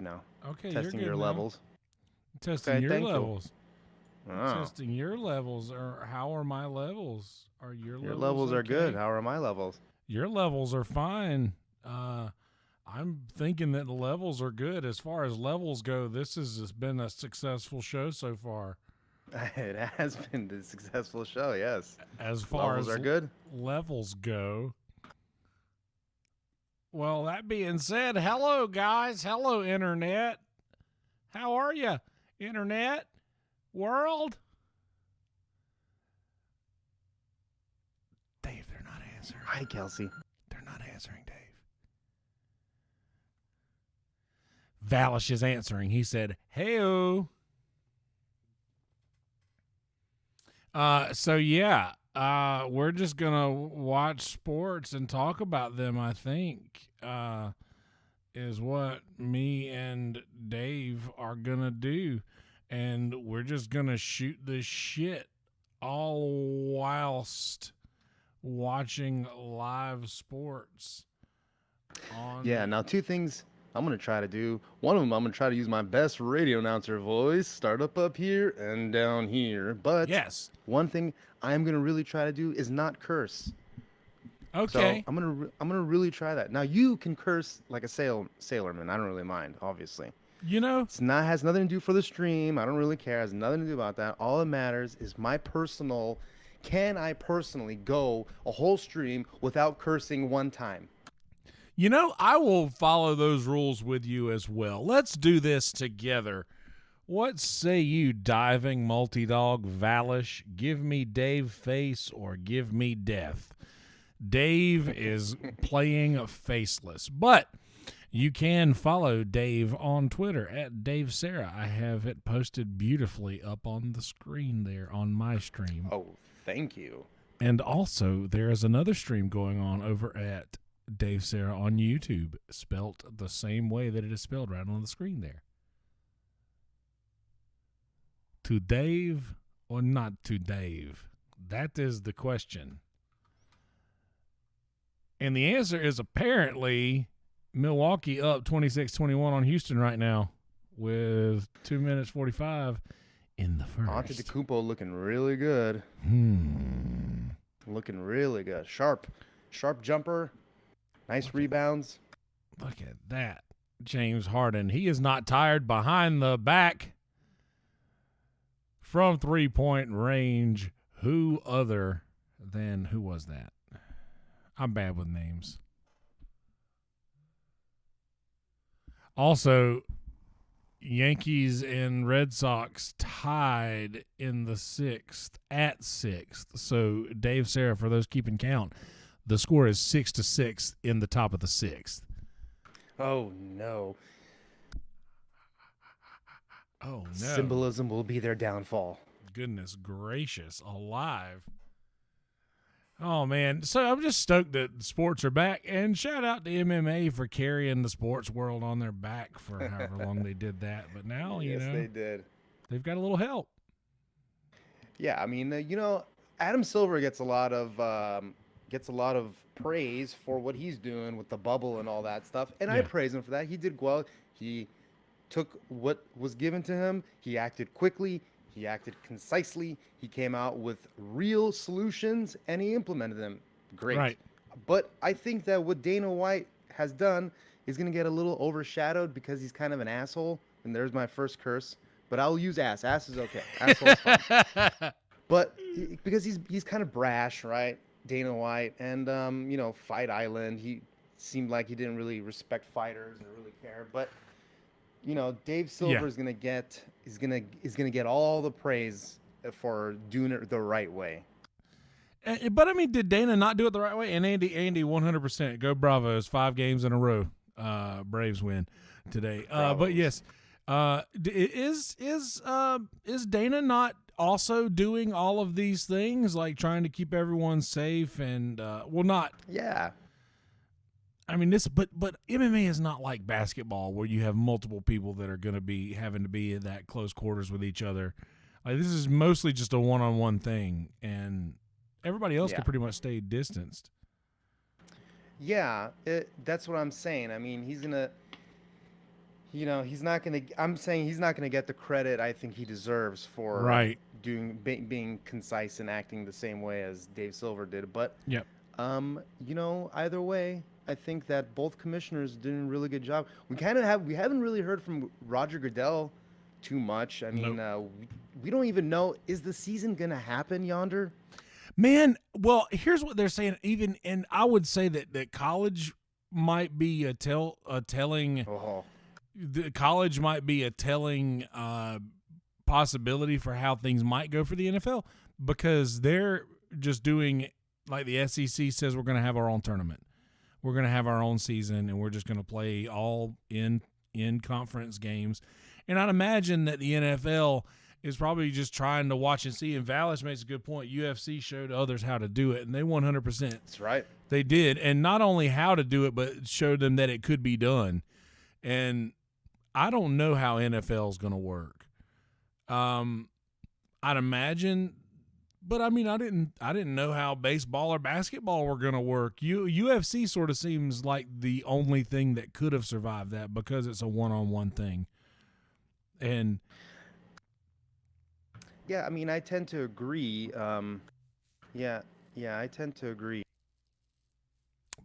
good now. Okay, Testing you're your good now. levels. Testing Okay, your thank you. levels. Oh, Testing your levels. Or how are my levels? Are your your levels levels are good. okay? How are my levels? Your levels are fine. I'm thinking that the levels are good. As far as levels go, this has been a successful show so far. It has been a successful show, yes. As far Levels as are good. levels go, well, that being said, hello, guys. Hello, Internet. How are you, Internet world? Dave, they're not answering. Hi, Kelsey. They're not answering, Dave. Valish is answering. He said, "Hey-o." So yeah, we're just gonna watch sports and talk about them. I think is what me and Dave are gonna do, and we're just gonna shoot the shit all whilst watching live sports. Yeah, now two things I'm going to try to do. One of them, I'm going to try to use my best radio announcer voice, start up here and down here. But Yes. one thing I'm going to really try to do is not curse. So Okay. I'm gonna really try that. Now you can curse like a sailorman. I don't really mind, obviously. You know, It's not has nothing to do for the stream. I don't really care. It has nothing to do about that. All that matters is my personal. Can I personally go a whole stream without cursing one time? I will follow those rules with you as well. Let's do this together. What say you, diving multi-dog Valish? Give me Dave face or give me death. Dave is playing faceless, but you can follow Dave on Twitter at Dave Sarah. I have it posted beautifully up on the screen there on my stream. Oh, thank you. And also, there is another stream going on over at Dave Sarah on YouTube, spelt the same way that it is spelled right on the screen there. To Dave or not to Dave? That is the question. And the answer is apparently Milwaukee up 26-21 on Houston right now with 2 minutes 45 in the first. Antetokounmpo looking really good. Looking really good. Sharp jumper. Nice rebounds. Look at that. James Harden. He is not tired behind the back from 3-point range. Who other than, who was that? I'm bad with names. Also, Yankees and Red Sox tied in the sixth at sixth. So, Dave Sarah, for those keeping count, the score is 6-6 in the top of the sixth. Oh, no. Oh, no. Symbolism will be their downfall. Goodness gracious, alive. Oh, man. So I'm just stoked that sports are back. And shout out to MMA for carrying the sports world on their back for however long they did that. But now, yes, they did. They've got a little help. Yeah, I mean, Adam Silver gets a lot of praise for what he's doing with the bubble and all that stuff. And I praise him for that. He did well. He took what was given to him. He acted quickly. He acted concisely. He came out with real solutions, and he implemented them. Great. Right. But I think that what Dana White has done is going to get a little overshadowed because he's kind of an asshole. And there's my first curse. But I'll use ass. Ass is okay. Asshole's fine. But because he's kind of brash, right? Dana White. And, Fight Island, he seemed like he didn't really respect fighters or really care. But Dave Silver is gonna get all the praise for doing it the right way. But I mean, did Dana not do it the right way? And Andy, 100%. Go Bravos! 5 games in a row. Braves win today. But yes, is Dana not also doing all of these things, like trying to keep everyone safe and not? Yeah. I mean, but MMA is not like basketball where you have multiple people that are going to be having to be in that close quarters with each other. Like, this is mostly just a one-on-one thing, and everybody else can pretty much stay distanced. Yeah, that's what I'm saying. I mean, he's not gonna. I'm saying he's not gonna get the credit I think he deserves for Right. being concise and acting the same way as Dave Silver did. But Yep. either way, I think that both commissioners did a really good job. We haven't really heard from Roger Goodell too much. I mean, Nope. we don't even know, is the season gonna happen yonder? Man, well, here's what they're saying. Even and I would say that college might be a telling. Oh, The college might be a telling possibility for how things might go for the NFL because they're just doing like the SEC says we're going to have our own tournament. We're going to have our own season and we're just going to play all in conference games. And I'd imagine that the NFL is probably just trying to watch and see. And Vallis makes a good point. UFC showed others how to do it, and they 100%. that's right. They did, and not only how to do it, but showed them that it could be done. And I don't know how NFL is going to work. I'd imagine, but I mean, I didn't know how baseball or basketball were going to work. UFC sort of seems like the only thing that could have survived that because it's a one-on-one thing. And Yeah, I mean, I tend to agree. Yeah, I tend to agree.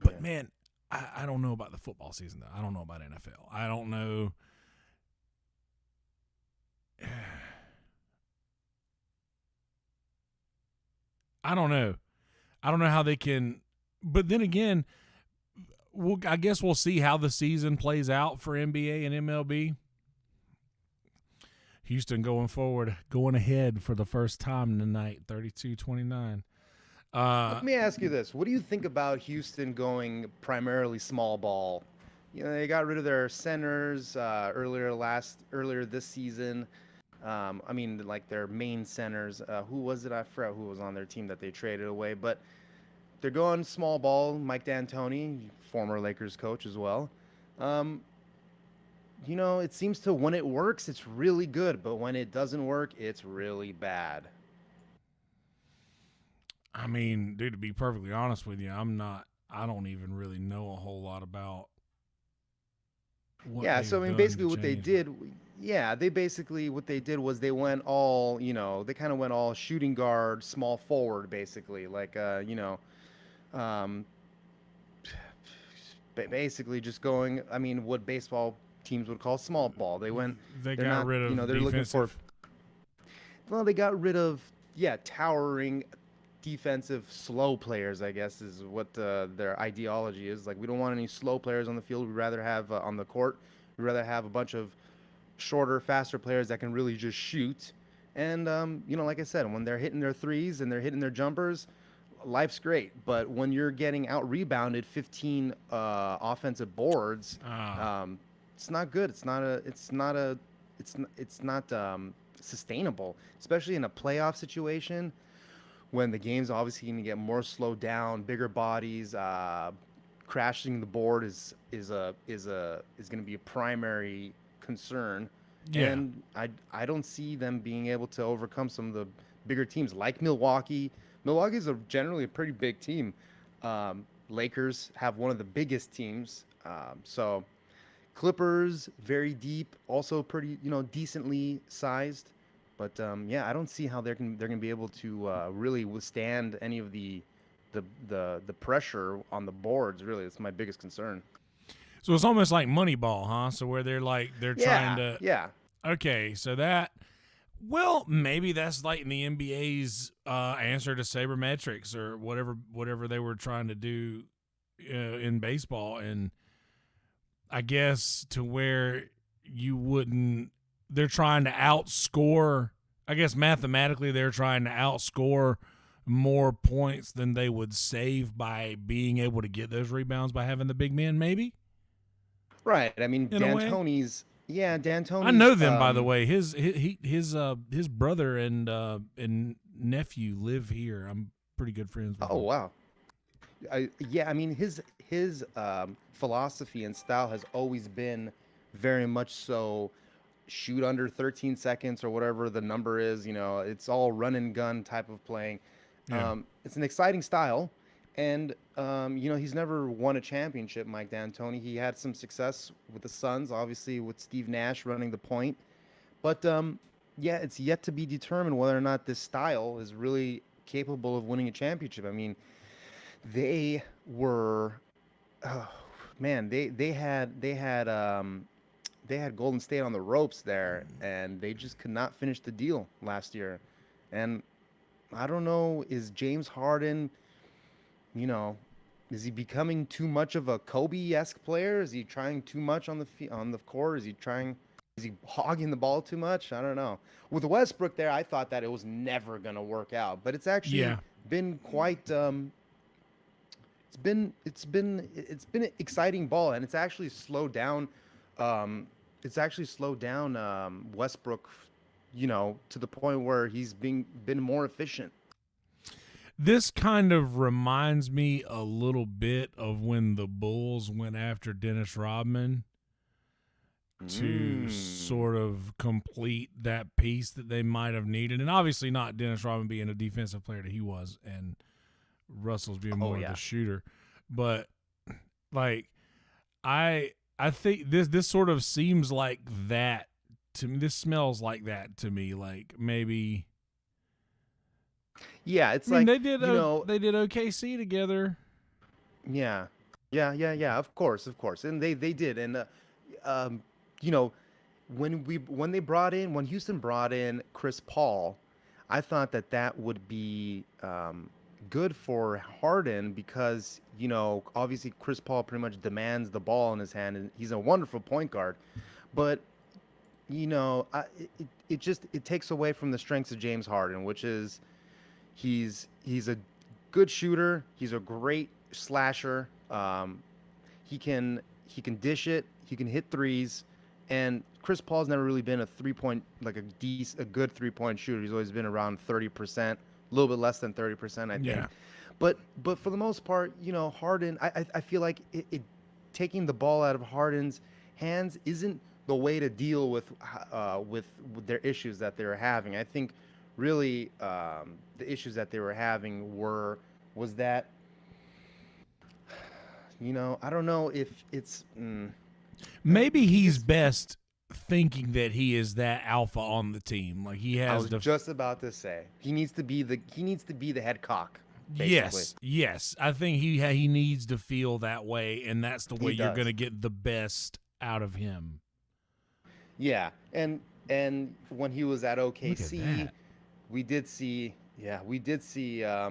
but Yeah. man, I don't know about the football season though. I don't know about NFL. I don't know. I don't know. I don't know how they can. But then again, I guess we'll see how the season plays out for NBA and MLB. Houston going ahead for the first time tonight, 32-29. Let me ask you this: what do you think about Houston going primarily small ball? They got rid of their centers earlier this season. I mean, like their main centers. Who was it? I forgot who was on their team that they traded away. But they're going small ball. Mike D'Antoni, former Lakers coach as well. It seems to when it works, it's really good, but when it doesn't work, it's really bad. I mean, dude, to be perfectly honest with you, I don't even really know a whole lot about what Yeah, they've so I mean, done basically to what they change it. did, yeah, they basically what they did was they went all, they kind of went all shooting guard, small forward, basically, like, um, basically just going. I mean, what baseball teams would call small ball. They went. They They're got not, rid of they're looking for. defensive. Well, they got rid of, yeah, towering defensive slow players, I guess, is what their ideology is. Like, we don't want any slow players on the field. We'd rather have on the court. We'd rather have a bunch of shorter, faster players that can really just shoot. And like I said, when they're hitting their threes and they're hitting their jumpers, life's great. But when you're getting out rebounded 15 offensive boards, Ah, it's not good. It's not sustainable, especially in a playoff situation when the game's obviously going to get more slowed down, bigger bodies. Crashing the board is going to be a primary concern, yeah, and I don't see them being able to overcome some of the bigger teams like Milwaukee. Milwaukee is generally a pretty big team. Lakers have one of the biggest teams, so Clippers very deep, also pretty decently sized. But yeah, I don't see how they're gonna be able to really withstand any of the pressure on the boards. Really, that's my biggest concern. so it's almost like Moneyball, huh? So where they're trying Yeah, to. yeah. Okay, so that. Well, maybe that's like in the NBA's answer to sabermetrics or whatever they were trying to do in baseball, and I guess to where you wouldn't. They're trying to outscore. I guess mathematically, they're trying to outscore more points than they would save by being able to get those rebounds by having the big men. Maybe Right. I mean, in a way. I D'Antoni's. know them, by the way. His brother and nephew live here. I'm pretty good friends with Oh them. wow. Yeah, I mean his philosophy and style has always been very much so shoot under 13 seconds or whatever the number is. It's all run and gun type of playing. Yeah, It's an exciting style, And he's never won a championship, Mike D'Antoni. He had some success with the Suns, obviously with Steve Nash running the point. But yeah, it's yet to be determined whether or not this style is really capable of winning a championship. I mean, they were, oh, man, they had Golden State on the ropes there, and they just could not finish the deal last year. And I don't know, is James Harden, you know, is he becoming too much of a Kobe-esque player? Is he trying too much on the court? Is he hogging the ball too much? I don't know. With Westbrook there, I thought that it was never gonna work out, but it's actually Yeah. been quite it's been an exciting ball, and it's actually slowed down Westbrook, to the point where he's been more efficient. This kind of reminds me a little bit of when the Bulls went after Dennis Rodman to Mm. sort of complete that piece that they might have needed. And obviously not Dennis Rodman being a defensive player that he was, and Russell's being Oh more of yeah. the shooter. But like I think this sort of seems like that to me. This smells like that to me. Like maybe Yeah, it's I mean like, they did OKC together. yeah. Yeah, of course, of course. And they did. And um you know, when Houston brought in Chris Paul, I thought that that would be good for Harden because, obviously Chris Paul pretty much demands the ball in his hand, and he's a wonderful point guard. But, it takes away from the strengths of James Harden, which is he's a good shooter. He's a great slasher. He can dish it. He can hit threes, and Chris Paul's never really been a 3 point, like a good 3 point shooter. He's always been around 30%, a little bit less than 30%, I think. Yeah. But for the most part, Harden, I feel like taking the ball out of Harden's hands isn't the way to deal with their issues that they were having. I think really the issues that they were having was that, I don't know if it's Maybe he he's just best thinking that he is that alpha on the team. Like he I has was the just about to say he needs to be the head cock, basically. yes. I think he needs to feel that way, and that's the way He you're going does. to get the best out of him. Yeah, and when he was at Look at OKC, that. we did see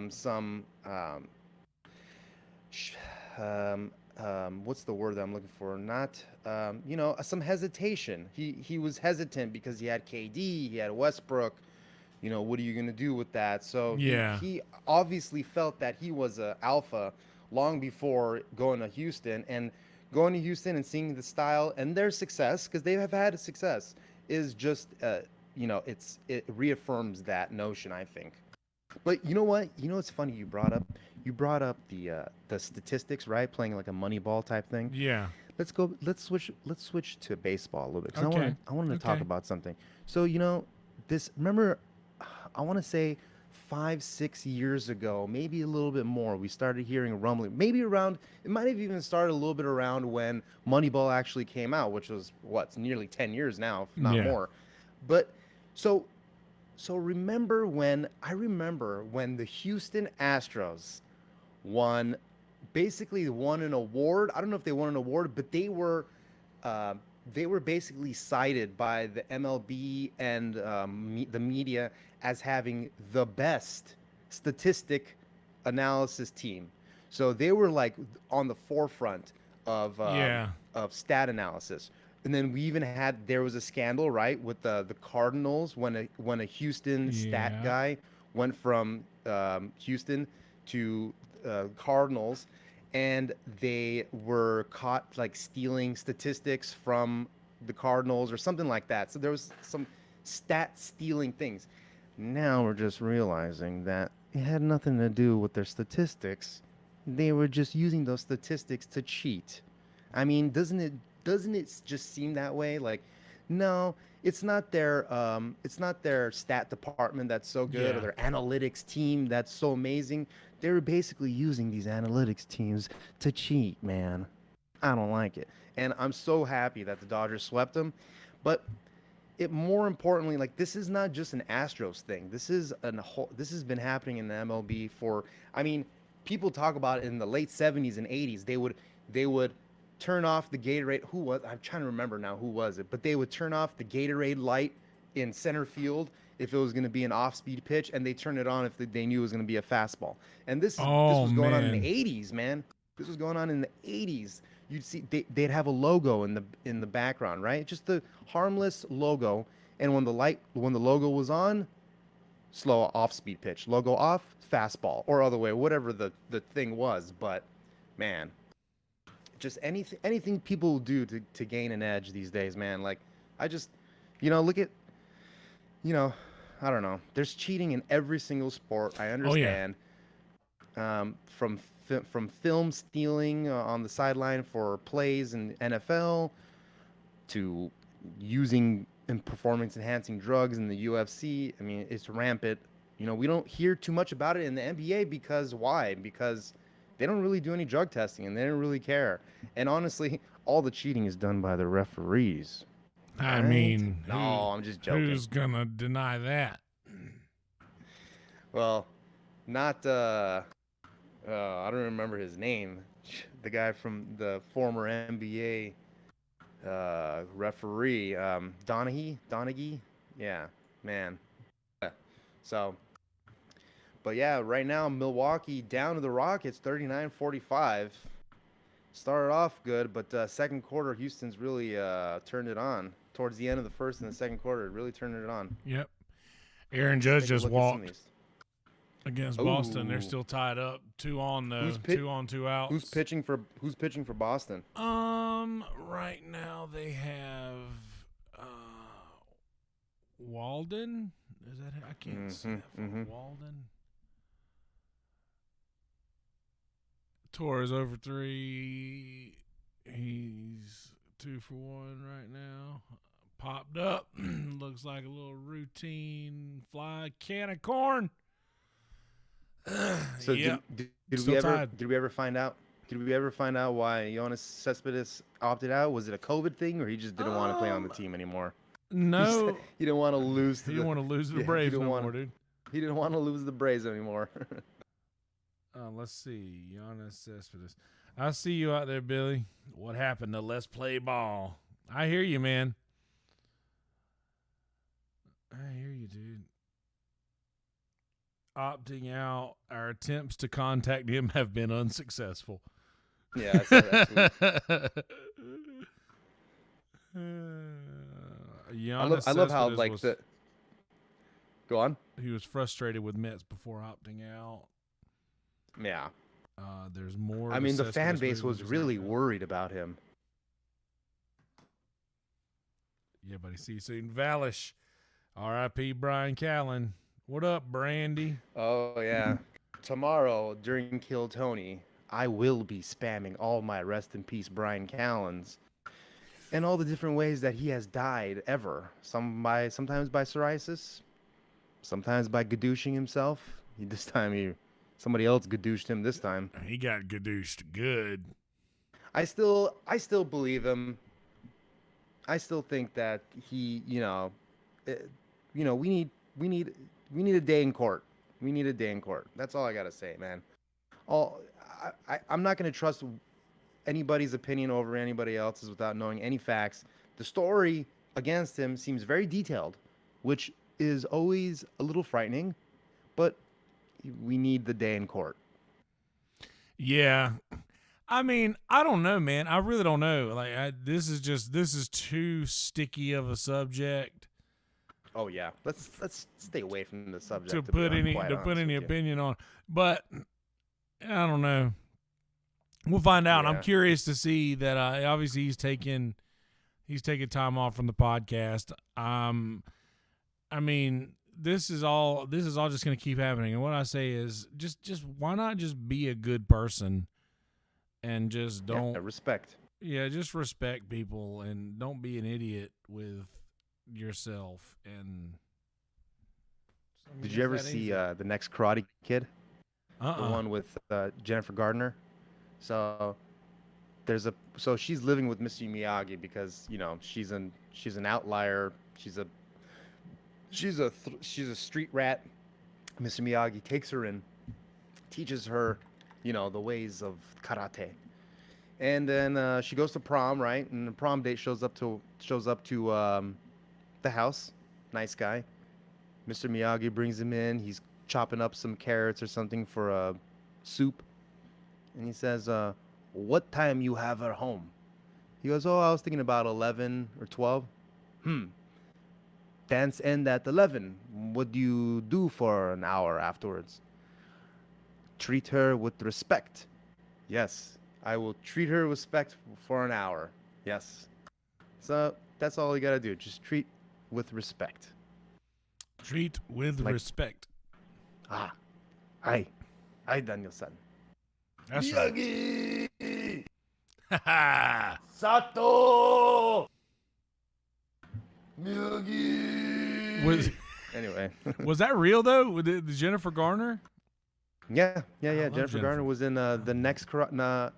some sh- what's the word that I'm looking for? Not some hesitation. He was hesitant because he had KD, he had Westbrook. What are you gonna do with that? So he Yeah. he obviously felt that he was a alpha long before going to Houston and seeing the style and their success, because they have had success, is just it reaffirms that notion, I think. But you know what? It's funny you brought up the statistics, right? Playing like a money ball type thing. Yeah. Let's switch to baseball a little bit, because Okay. I wanted to talk Okay. about something. So, remember, I want to say 5, 6 years ago, maybe a little bit more, we started hearing rumbling. Maybe around, it might have even started a little bit around when Moneyball actually came out, which was it's nearly 10 years now, if not Yeah. more. But so I remember when the Houston Astros won basically won an award. I don't know if they won an award, but uh, they were basically cited by the MLB and the media as having the best statistic analysis team. So they were like on the forefront of um, Yeah. of stat analysis. And then there was a scandal, right, with the Cardinals when a Houston stat Yeah. guy went from Houston to Cardinals, and they were caught like stealing statistics from the Cardinals or something like that. So there was some stat stealing things. Now we're just realizing that it had nothing to do with their statistics. They were just using those statistics to cheat. I mean, doesn't it just seem that way? Like, no, it's not their stat department that's so good, or Yeah. their analytics team that's so amazing. They were basically using these analytics teams to cheat, man. I don't like it. And I'm so happy that the Dodgers swept them. But it more importantly, like this is not just an Astros thing. This has been happening in the MLB for I mean, people talk about it in the late 70s and 80s. They would turn off the Gatorade. I'm trying to remember now who was it, but they would turn off the Gatorade light in center field if it was going to be an off-speed pitch, and they turn it on if they knew it was going to be a fastball. And this was going on in the 80s, man. This was going on in the 80s. You'd see they'd have a logo in the background, right? Just the harmless logo. And when the logo was on, slow off-speed pitch. Logo off, fastball, or other way, whatever the thing was. But man, just anything people do to gain an edge these days, man. Like I just, look at, I don't know. There's cheating in every single sport. I understand. From film stealing on the sideline for plays in NFL to using and performance enhancing drugs in the UFC. I mean, it's rampant. We don't hear too much about it in the NBA because why? Because they don't really do any drug testing and they don't really care. And honestly, all the cheating is done by the referees. I mean, no, I'm just joking. Who's gonna deny that? Well, not I don't remember his name. The guy from the former NBA referee, Donaghy. Yeah, man. So, but yeah, right now Milwaukee down to the Rockets, 39-45. Started off good, but second quarter Houston's really turned it on. Towards the end of the first and the second quarter, it really turned it on. Yep. Aaron Judge just walked against Boston. They're still tied up. 2 on, 2 outs. Who's pitching for Boston? Right now they have Walden. Is that I can't see that Walden. Torres over 3. He's 2 for 1 right now. Popped up. Looks like a little routine fly can of corn. So yep. did we ever find out? Did we ever find out why Yoenis Cespedes opted out? Was it a COVID thing, or he just didn't want to play on the team anymore? No, he didn't want to lose. He didn't want to lose to the Braves no more, dude. He didn't want to lose the Braves anymore. Let's see, Yoenis Cespedes. I see you out there, Billy. What happened to Let's Play Ball? I hear you, man. I hear you, dude. Opting out. Our attempts to contact him have been unsuccessful. Yeah, I love how Go on. He was frustrated with Mets before opting out. Yeah. There's more. I mean, the fan base was really worried about him. Yeah, buddy. See you soon. Valish. R.I.P. Brian Callen. What up, Brandy? Oh, yeah. Tomorrow, during Kill Tony, I will be spamming all my rest in peace Brian Callens and all the different ways that he has died ever. Sometimes by psoriasis, sometimes by gadooshing himself. Somebody else gadooshed him this time. He got gadooshed good. I still believe him. I still think that he, we need a day in court. We need a day in court. That's all I gotta say, man. I'm not gonna trust anybody's opinion over anybody else's without knowing any facts. The story against him seems very detailed, which is always a little frightening, but we need the day in court. Yeah. I mean, I don't know, man. I really don't know. Like, this is too sticky of a subject. Oh yeah, let's stay away from the subject to put any opinion on. But I don't know. We'll find out. Yeah. I'm curious to see that. Obviously, he's taking time off from the podcast. I mean, this is all just going to keep happening. And what I say is, just why not just be a good person, and just don't respect. Yeah, just respect people and don't be an idiot with yourself. And did you ever see the next Karate Kid? the one with Jennifer Gardner. So so she's living with Mr. Miyagi because she's an outlier. She's a street rat. Mr. Miyagi takes her in, teaches her, the ways of karate, and then she goes to prom, right? And the prom date shows up to the house. Nice guy. Mr. Miyagi brings him in. He's chopping up some carrots or something for a soup, and he says, "What time you have her home?" He goes, "Oh, I was thinking about 11 or 12." Dance end at 11. What do you do for an hour afterwards? Treat her with respect. Yes, I will treat her with respect for an hour. Yes. So that's all you gotta do. Just treat with respect. Treat with respect. Hi, Daniel-san. That's Miyagi! right. Sato! Miyagi! Anyway. Was that real, though? With the Jennifer Garner? Yeah. Jennifer Garner was in the next the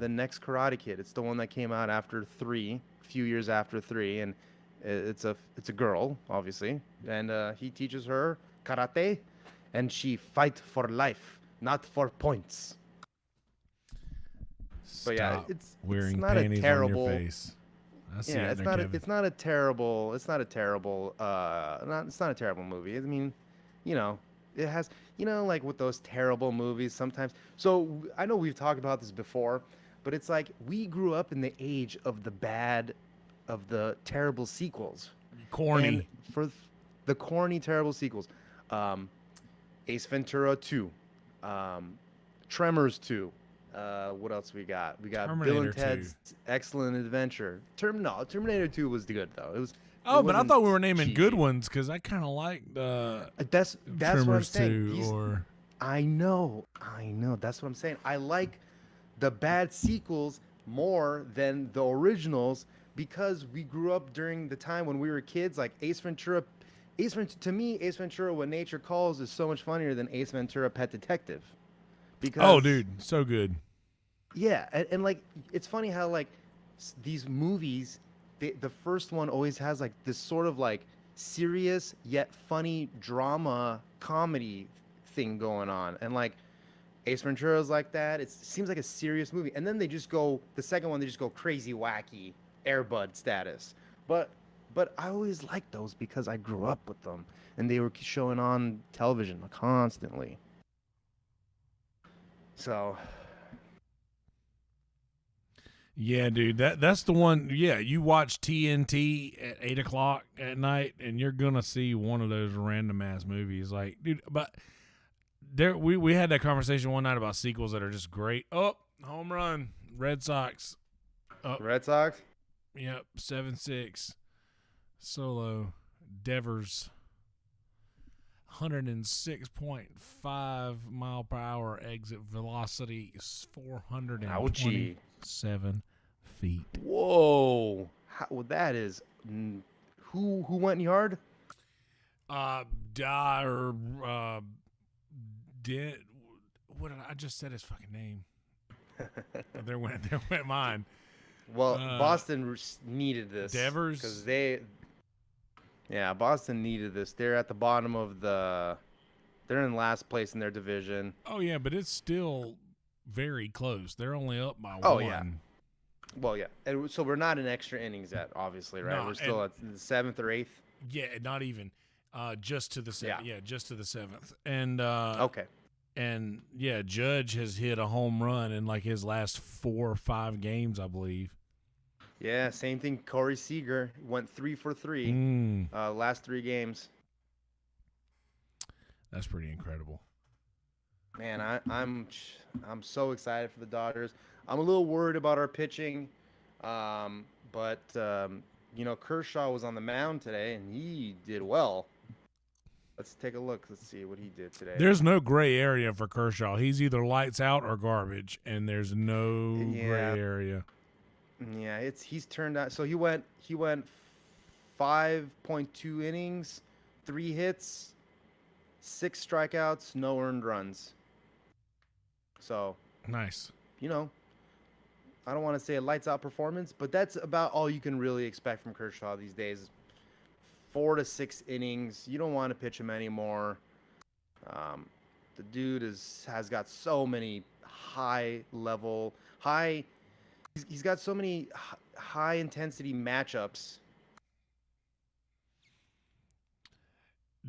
next Karate Kid. It's the one that came out after 3, a few years after 3, and it's a girl, obviously, and he teaches her karate, and she fight for life, not for points. But yeah, it's not a terrible. On your face. Yeah, it's not a terrible movie. I mean, it has, like with those terrible movies sometimes. So I know we've talked about this before, but it's like we grew up in the age of the terrible sequels. Corny. And for the corny, terrible sequels. Ace Ventura 2. Tremors 2. What else we got? We got Terminator Bill and Ted's 2. Excellent Adventure. Terminator 2 was good though. It was. But I thought we were naming good ones because I kind of liked that's Tremors what I'm saying. 2 I know. That's what I'm saying. I like the bad sequels more than the originals because we grew up during the time when we were kids. Like Ace Ventura. To me, Ace Ventura: When Nature Calls is so much funnier than Ace Ventura: Pet Detective. Because, dude, so good. Yeah, and like it's funny how like these movies, the first one always has like this sort of like serious yet funny drama comedy thing going on, and like Ace Ventura is like that. It seems like a serious movie, and then the second one they just go crazy wacky Air Bud status. But I always liked those because I grew up with them, and they were showing on television constantly. So, yeah, dude, that's the one. Yeah, you watch TNT at 8:00 at night, and you're gonna see one of those random ass movies. Like, dude, but we had that conversation one night about sequels that are just great. Oh, home run, Red Sox. Red Sox. Yep, 7-6. Solo, Devers. 106.5 mile per hour exit velocity is 427 feet. Whoa! That is who went yard? What did I just said his fucking name? there went mine. Well, Boston needed this. Devers, because Boston needed this. They're at the bottom of they're in last place in their division. Oh, yeah, but it's still very close. They're only up by 1. Oh, yeah. Well, yeah. And so we're not in extra innings yet, obviously, right? No, we're still at the 7th or 8th. Yeah, not even. Just to the 7th. Yeah, just to the 7th. And okay. And, yeah, Judge has hit a home run in, like, his last 4 or 5 games, I believe. Yeah, same thing. Corey Seager went 3 for 3 last 3 games. That's pretty incredible. Man, I'm so excited for the Dodgers. I'm a little worried about our pitching, but Kershaw was on the mound today and he did well. Let's take a look. Let's see what he did today. There's no gray area for Kershaw. He's either lights out or garbage, and there's no gray area. Yeah, he's turned out. So he went 5.2 innings, 3 hits, 6 strikeouts, no earned runs. So, Nice. you know, I don't want to say a lights out performance, but that's about all you can really expect from Kershaw these days. 4 to 6 innings. You don't want to pitch him anymore. Um, the dude has got so many high level, high. He's got so many high intensity matchups.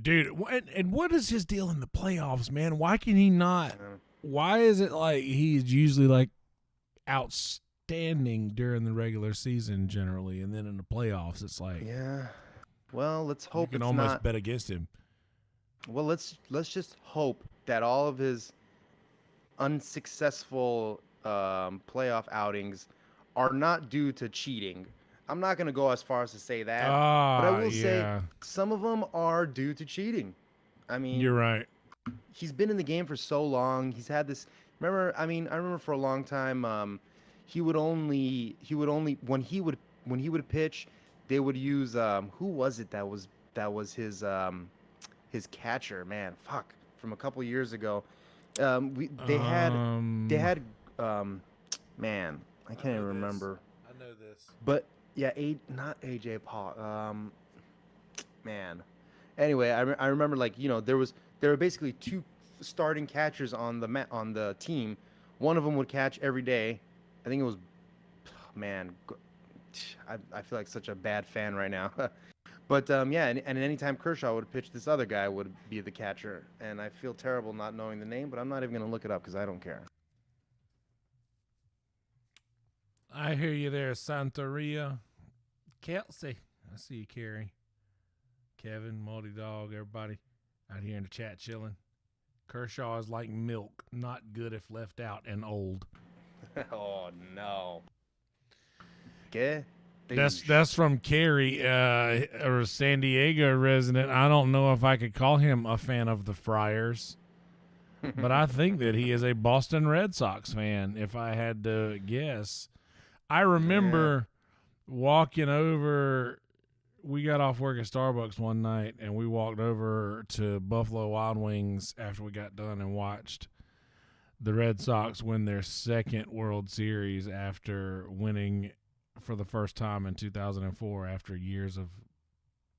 Dude, and what is his deal in the playoffs, man? Why can he not? Why is it like he's usually like outstanding during the regular season generally, and then in the playoffs it's like, Yeah. Well, let's hope you can it's almost not. bet against him. Well, let's just hope that all of his unsuccessful playoff outings are not due to cheating. I'm not gonna go as far as to say that, but I will say Yeah, some of them are due to cheating. I mean, you're right. he's been in the game for so long. He's had this. Remember, I remember for a long time, he would only when he would pitch, they would use who was it that was his catcher, man, fuck, from a couple years ago. They had man, I can't even remember. I know this. But yeah, not AJ Paul. Man. Anyway, I remember, like, there were basically two starting catchers on the team. One of them would catch every day. I think it was, man, I feel like such a bad fan right now. But yeah, and anytime Kershaw would pitch, this other guy would be the catcher, and I feel terrible not knowing the name, but I'm not even gonna look it up because I don't care. I hear you there, Santeria. Kelsey. I see you, Carrie. Kevin, Multi Dog, everybody out here in the chat chilling. Kershaw is like milk, not good if left out and old. Oh no. Okay. That's from Carrie, a San Diego resident. I don't know if I could call him a fan of the Friars, but I think that he is a Boston Red Sox fan, if I had to guess. I remember walking over. We got off work at Starbucks one night, and we walked over to Buffalo Wild Wings after we got done and watched the Red Sox win their second World Series after winning for the first time in 2004 after years of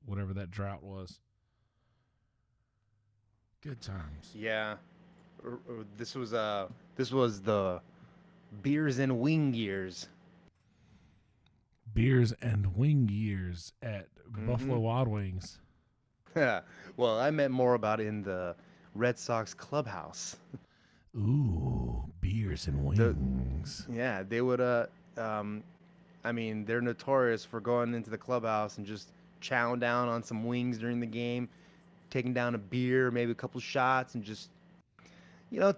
whatever that drought was. Good times. Yeah. This was the beers and wing years. Beers and wing years at Buffalo Wild Wings. Well, I meant more about in the Red Sox clubhouse. Ooh, beers and wings. Yeah, they would they're notorious for going into the clubhouse and just chowing down on some wings during the game, taking down a beer, maybe a couple shots, and just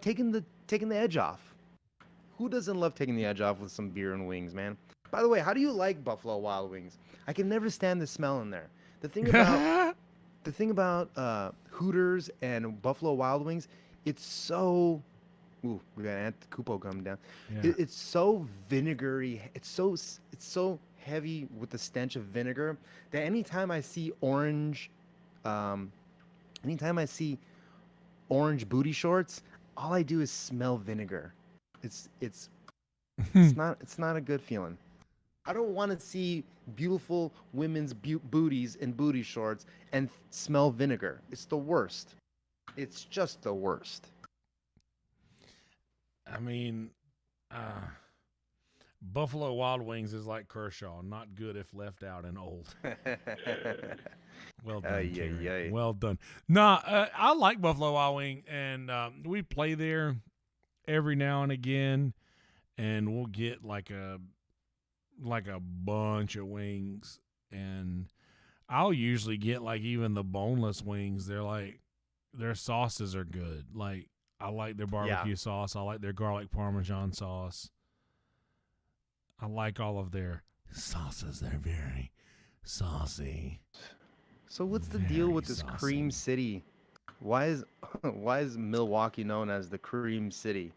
taking the edge off. Who doesn't love taking the edge off with some beer and wings, man? By the way, how do you like Buffalo Wild Wings? I can never stand the smell in there. The thing about Hooters and Buffalo Wild Wings, it's so. Ooh, we got Aunt Cupo coming down. Yeah. It's so vinegary. It's so heavy with the stench of vinegar that anytime I see orange booty shorts, all I do is smell vinegar. It's not a good feeling. I don't want to see beautiful women's booties in booty shorts and smell vinegar. It's the worst. It's just the worst. I mean, Buffalo Wild Wings is like Kershaw, not good if left out and old. Well done, Terry. Well done. Nah, I like Buffalo Wild Wing, and we play there every now and again, and we'll get like a bunch of wings, and I'll usually get like even the boneless wings. They're like, their sauces are good. Like, I like their barbecue sauce. I like their garlic parmesan sauce. I like all of their sauces. They're very saucy. So what's the deal with this saucy. Cream City? Why is Milwaukee known as the Cream City?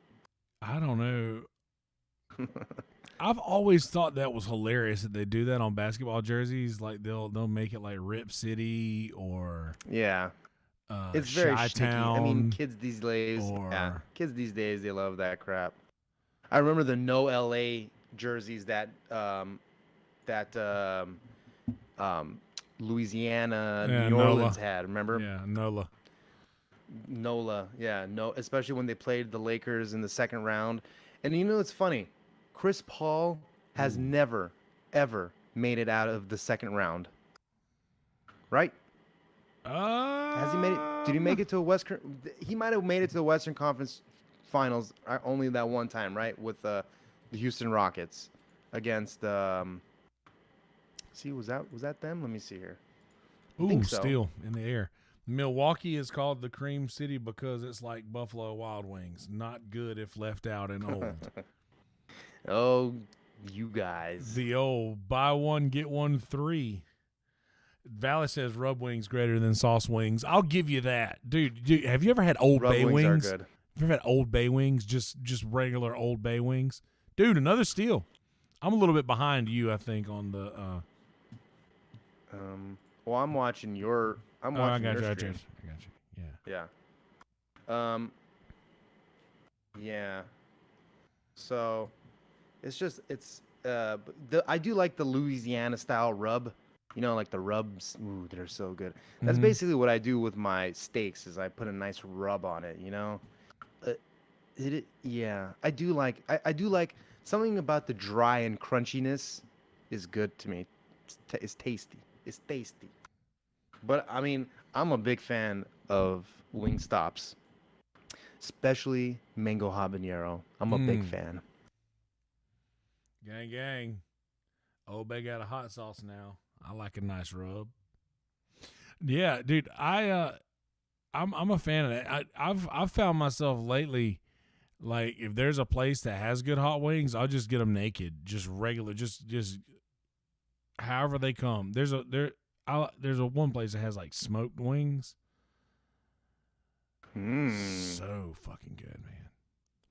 I don't know. I've always thought that was hilarious that they do that on basketball jerseys. Like they'll make it like Rip City or It's very sticky. I mean, Chi-Town, kids these days, yeah, or kids these days, they love that crap. I remember the no LA jerseys that Louisiana, yeah, New Orleans NOLA. had. Remember? Yeah, NOLA. NOLA, yeah, no, especially when they played the Lakers in the second round. And you know, it's funny. Chris Paul has never, ever made it out of the second round. Right? Has he made it? Did he make it to a Western? He might have made it to the Western Conference Finals only that one time, right? With the Houston Rockets against. See, was that them? Let me see here. I think so. Steal in the air. Milwaukee is called the Cream City because it's like Buffalo Wild Wings. Not good if left out and old. Oh, you guys. The old buy one, get one free. Valley says rub wings greater than sauce wings. I'll give you that. Dude, have you ever had Old Rub Bay wings wings? are good. Have you ever had Old Bay wings? Just regular Old Bay wings? Dude, another steal. I'm a little bit behind you, I think, on the Well, I'm watching your. I'm watching your stream. I got you. Yeah. Yeah. Yeah. So, I do like the Louisiana style rub. You know, like the rubs. Ooh, they're so good. That's basically what I do with my steaks. Is I put a nice rub on it. You know. Yeah. I do like something about the dry and crunchiness is good to me. It's tasty. It's tasty. But I mean, I'm a big fan of Wingstop's, especially mango habanero. I'm a big fan. Gang, gang. Old Bay got a hot sauce now. I like a nice rub. Yeah, dude. I'm a fan of that. I've found myself lately, like if there's a place that has good hot wings, I'll just get them naked, just regular, just however they come. There's a one place that has like smoked wings. So fucking good, man.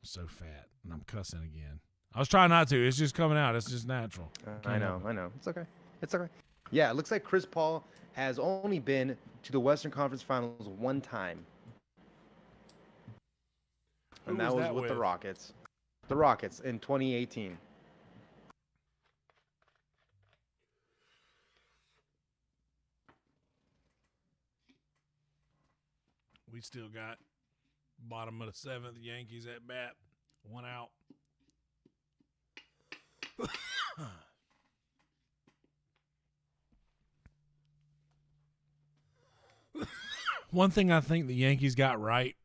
So fat, and I'm cussing again. I was trying not to. It's just coming out. It's just natural. I know. It's okay. Yeah, it looks like Chris Paul has only been to the Western Conference Finals one time. And that was with the Rockets. The Rockets in 2018. We still got bottom of the seventh, Yankees at bat, one out. One thing I think the Yankees got right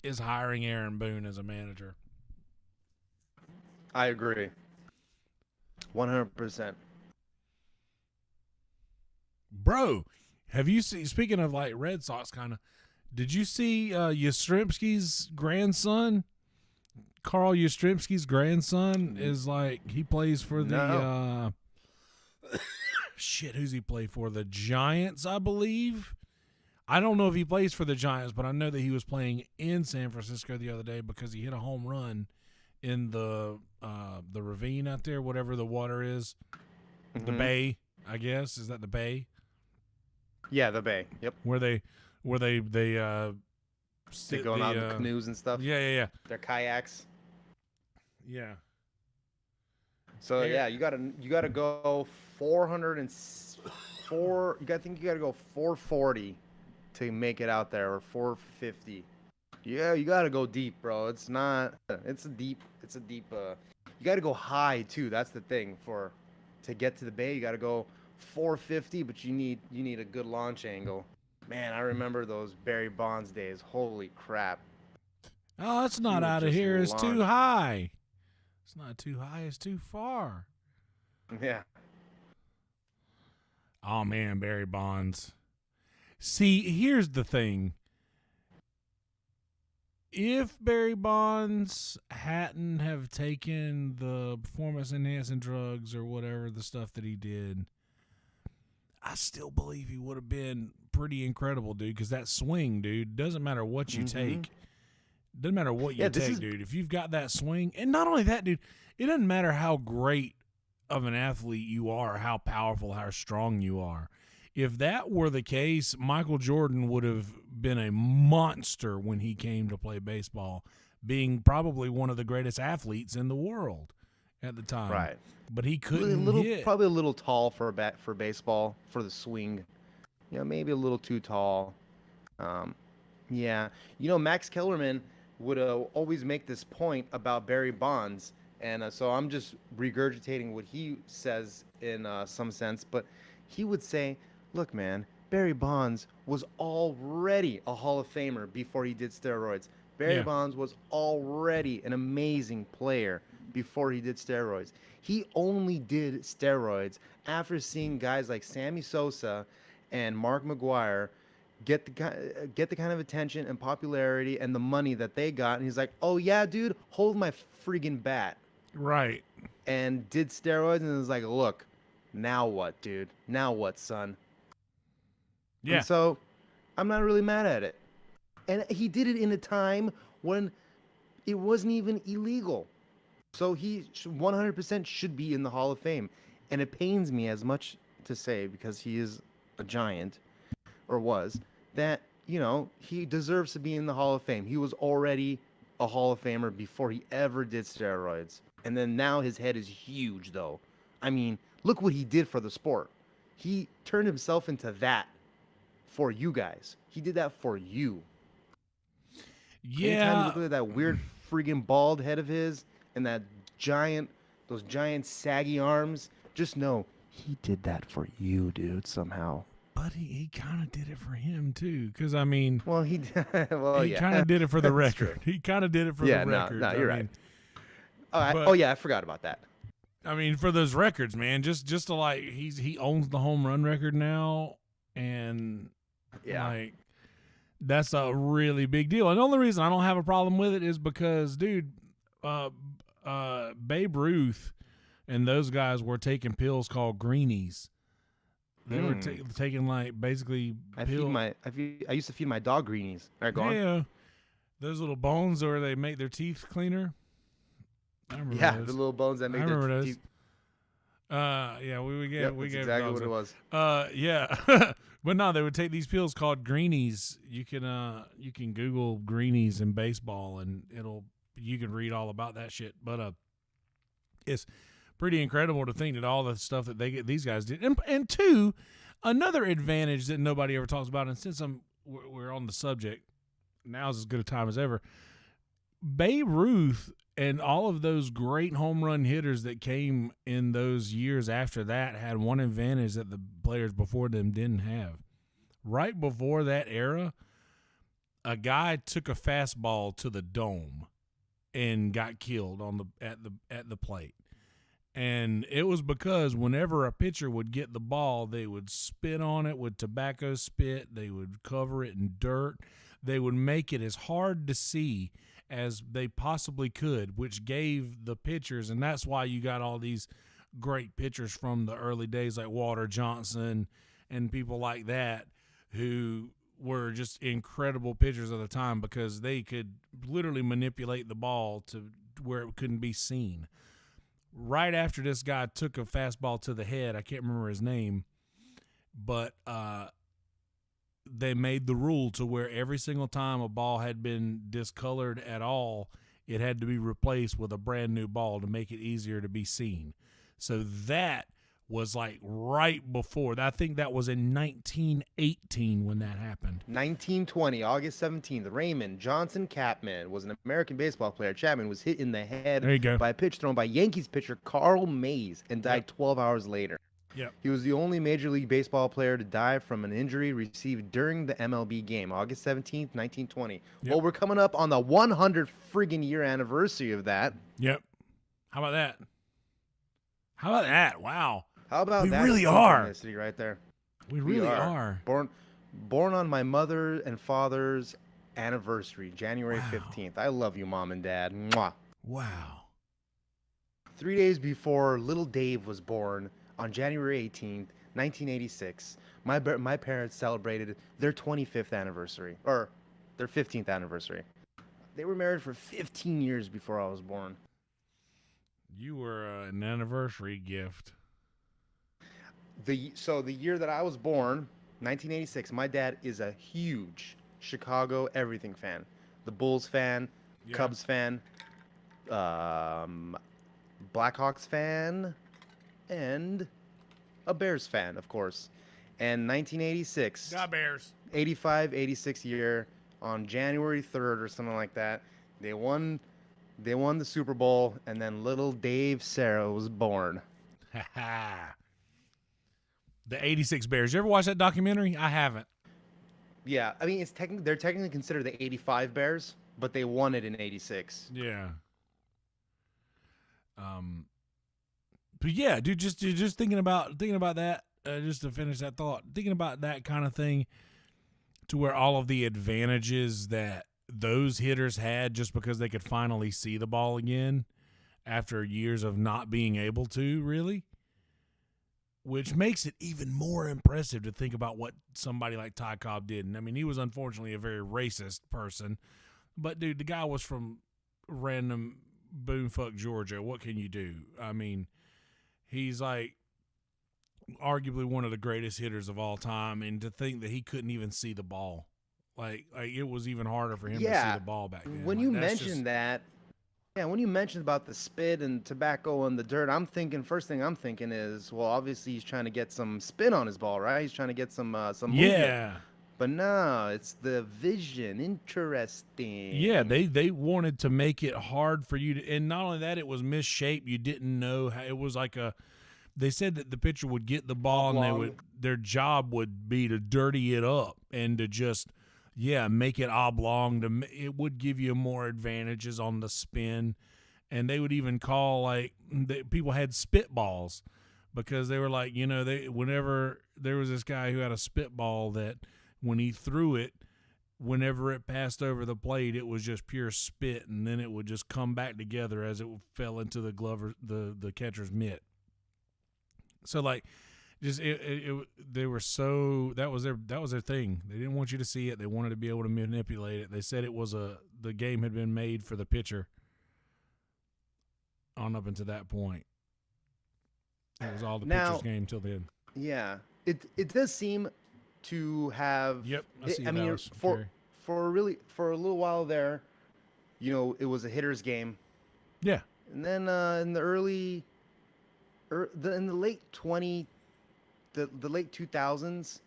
is hiring Aaron Boone as a manager. I agree. 100%. Bro, have you seen, speaking of like Red Sox kind of, did you see Yastrzemski's grandson? Carl Yastrzemski's grandson is like, he plays for the shit, who's he play for? The Giants, I believe. I don't know if he plays for the Giants, but I know that he was playing in San Francisco the other day because he hit a home run in the ravine out there, whatever the water is. The bay, I guess. Is that the bay? Yeah, the bay. Yep. Where they sit going out in the canoes and stuff. Yeah. Their kayaks. Yeah. So yeah, you gotta go 404. You gotta go 440 to make it out there, or 450. Yeah, you gotta go deep, bro. It's a deep. You gotta go high too. That's the thing. To get to the bay, you gotta go 450, but you need a good launch angle. Man, I remember those Barry Bonds days. Holy crap. Oh, it's not out of here. It's too high. It's not too high. It's too far. Yeah. Oh, man, Barry Bonds. See, here's the thing. If Barry Bonds hadn't have taken the performance-enhancing drugs or whatever, the stuff that he did, I still believe he would have been pretty incredible, dude, because that swing, dude, doesn't matter what you take. Doesn't matter what you take, dude. If you've got that swing, and not only that, dude, it doesn't matter how great of an athlete you are, how powerful, how strong you are. if that were the case, Michael Jordan would have been a monster when he came to play baseball, being probably one of the greatest athletes in the world at the time. Right. But he couldn't hit. Probably a little tall for baseball, for the swing. Maybe a little too tall. Yeah. Max Kellerman would always make this point about Barry Bonds. And so I'm just regurgitating what he says in some sense. But he would say, look, man, Barry Bonds was already a Hall of Famer before he did steroids. Barry Bonds was already an amazing player before he did steroids. He only did steroids after seeing guys like Sammy Sosa and Mark McGwire get the kind of attention and popularity and the money that they got. And he's like, oh, yeah, dude, hold my friggin' bat. Right. And did steroids, and it was like, look, now what, dude? Now what, son? Yeah. And so I'm not really mad at it. And he did it in a time when it wasn't even illegal. So he 100% should be in the Hall of Fame. And it pains me as much to say, because he is a giant, or was, that, he deserves to be in the Hall of Fame. He was already a Hall of Famer before he ever did steroids. And then now his head is huge, though. I mean, look what he did for the sport. He turned himself into that for you guys. He did that for you. Yeah. Anytime you look at that weird friggin' bald head of his and those giant saggy arms, just know he did that for you, dude, somehow. But he kind of did it for him, too. Because, I mean... Well, he kind of did it for the record. He kind of did it for the record. No, you're right. I forgot about that. I mean, for those records, man, just to he owns the home run record now, and that's a really big deal. And the only reason I don't have a problem with it is because, dude, Babe Ruth and those guys were taking pills called greenies. They were taking basically pills. I used to feed my dog greenies. All right, go on. Yeah, those little bones where they make their teeth cleaner. I remember those. The little bones that make their teeth. We gave exactly what it was. But no, they would take these pills called greenies. You can Google greenies in baseball, and you can read all about that shit. But it's pretty incredible to think that all the stuff that these guys did, and two, another advantage that nobody ever talks about. And since we're on the subject, now's as good a time as ever. Babe Ruth and all of those great home run hitters that came in those years after that had one advantage that the players before them didn't have. Right before that era, a guy took a fastball to the dome and got killed at the plate. And it was because whenever a pitcher would get the ball, they would spit on it with tobacco spit. They would cover it in dirt. They would make it as hard to see as they possibly could, which gave the pitchers, and that's why you got all these great pitchers from the early days like Walter Johnson and people like that who were just incredible pitchers of the time, because they could literally manipulate the ball to where it couldn't be seen. Right after this guy took a fastball to the head, I can't remember his name, but they made the rule to where every single time a ball had been discolored at all, it had to be replaced with a brand new ball to make it easier to be seen. So that was right before. I think that was in 1918 when that happened. 1920, August 17th, Raymond Johnson Catman was an American baseball player. Chapman was hit in the head by a pitch thrown by Yankees pitcher Carl Mays and died 12 hours later. Yep. He was the only Major League Baseball player to die from an injury received during the MLB game, August 17th, 1920. Yep. Well, we're coming up on the 100 friggin' year anniversary of that. Yep. How about that? Wow. How about that? We really are. Right there. We really are. Born on my mother and father's anniversary, January 15th. I love you, Mom and Dad. Mwah. Wow. 3 days before little Dave was born, on January 18th, 1986, my parents celebrated their 25th anniversary, or their 15th anniversary. They were married for 15 years before I was born. You were an anniversary gift. the year that I was born, 1986, my dad is a huge Chicago everything fan. The Bulls fan, Yeah. Cubs fan, um, Blackhawks fan, and a Bears fan, of course. And 1986, Got Bears. 85, 86 year on January 3rd or something like that, they won the Super Bowl, and then little Dave Sarah was born. The 86 Bears. You ever watch that documentary? I haven't. Yeah, I mean they're technically considered the 85 Bears, but they won it in 86. Yeah. But yeah, dude, just thinking about that, just to finish that thought, thinking about that kind of thing, to where all of the advantages that those hitters had just because they could finally see the ball again after years of not being able to, really, which makes it even more impressive to think about what somebody like Ty Cobb did. And I mean, he was unfortunately a very racist person, but dude, the guy was from random boomfuck Georgia. What can you do? I mean, he's like arguably one of the greatest hitters of all time, and to think that he couldn't even see the ball, like it was even harder for him to see the ball back then. When like, you mentioned that, yeah, when you mentioned about the spit and tobacco and the dirt, first thing I'm thinking is, well, obviously he's trying to get some spin on his ball, right? He's trying to get some movement. yeah. But no, it's the vision. Interesting. Yeah, they wanted to make it hard for you to, and not only that, it was misshaped. You didn't know how it was like a. They said that the pitcher would get the ball and their job would be to dirty it up and to just, make it oblong. It would give you more advantages on the spin, and they would even call people had spitballs because they were like, whenever there was this guy who had a spitball that when he threw it, whenever it passed over the plate, it was just pure spit, and then it would just come back together as it fell into the catcher's mitt. So they were so that was their thing. They didn't want you to see it. They wanted to be able to manipulate it. They said it was the game had been made for the pitcher. On up until that point, it was all the pitcher's game till then. Yeah, it does seem to have. Yep, I mean, for a little while there, it was a hitter's game. Yeah, and then in the late the late 2000s,